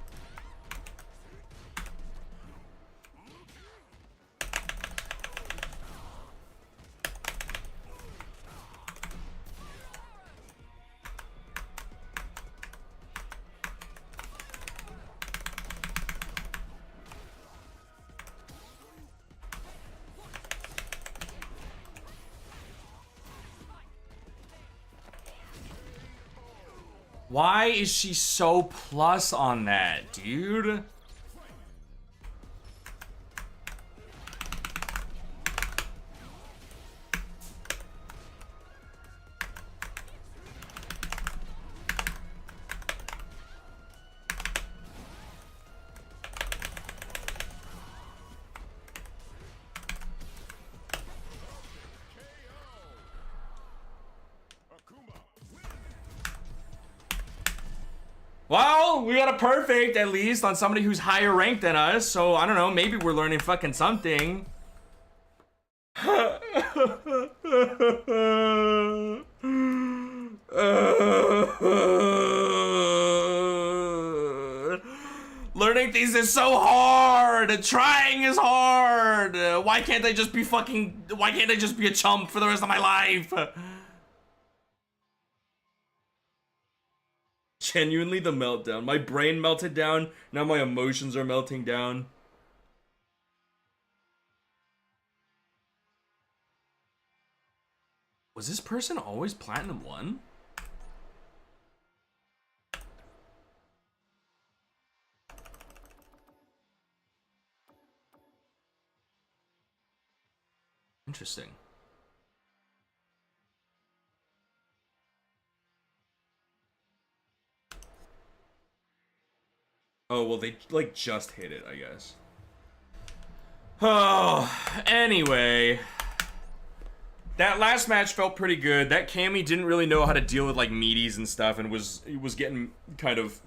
Why is she so plus on that, dude? Well, we got a perfect, at least, on somebody who's higher ranked than us, so I don't know, maybe we're learning fucking something. Learning things is so hard! Trying is hard! Why can't I just be a chump for the rest of my life? Genuinely the meltdown. My brain melted down, now my emotions are melting down. Was this person always Platinum 1? Interesting. Oh, well, they, like, just hit it, I guess. Oh, anyway. That last match felt pretty good. That Cammy didn't really know how to deal with, like, meaties and stuff and was getting kind of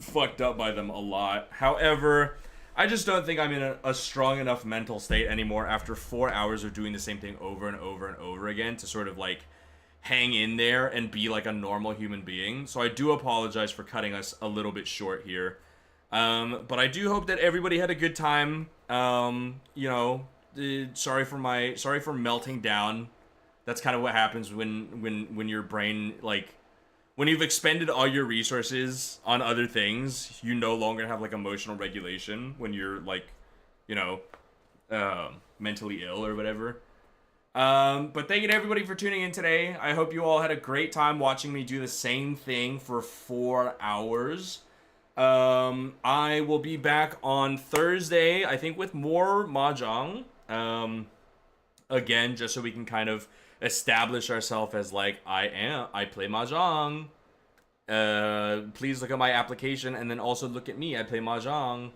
fucked up by them a lot. However, I just don't think I'm in a strong enough mental state anymore after 4 hours of doing the same thing over and over and over again to sort of, like, hang in there and be, like, a normal human being. So I do apologize for cutting us a little bit short here. But I do hope that everybody had a good time. You know, sorry for melting down. That's kind of what happens when your brain, like, when you've expended all your resources on other things, you no longer have, like, emotional regulation when you're, like, you know, mentally ill or whatever. But thank you to everybody for tuning in today. I hope you all had a great time watching me do the same thing for 4 hours. I will be back on Thursday, I think, with more Mahjong. Again, just so we can kind of establish ourselves as, like, I play Mahjong. Please look at my application and then also look at me. I play Mahjong.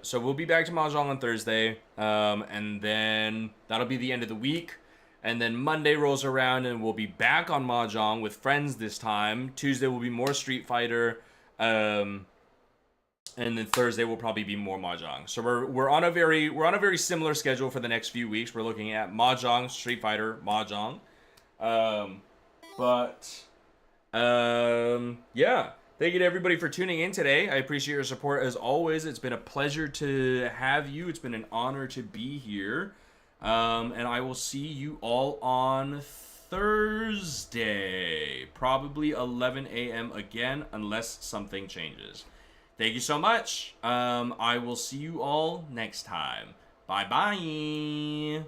So we'll be back to Mahjong on Thursday. And then that'll be the end of the week. And then Monday rolls around and we'll be back on Mahjong with friends this time. Tuesday will be more Street Fighter. And then Thursday will probably be more Mahjong. So we're on a very similar schedule for the next few weeks. We're looking at Mahjong, Street Fighter, Mahjong. Yeah. Thank you to everybody for tuning in today. I appreciate your support as always. It's been a pleasure to have you. It's been an honor to be here. And I will see you all on Thursday. Probably 11 a.m. again, unless something changes. Thank you so much. I will see you all next time. Bye-bye.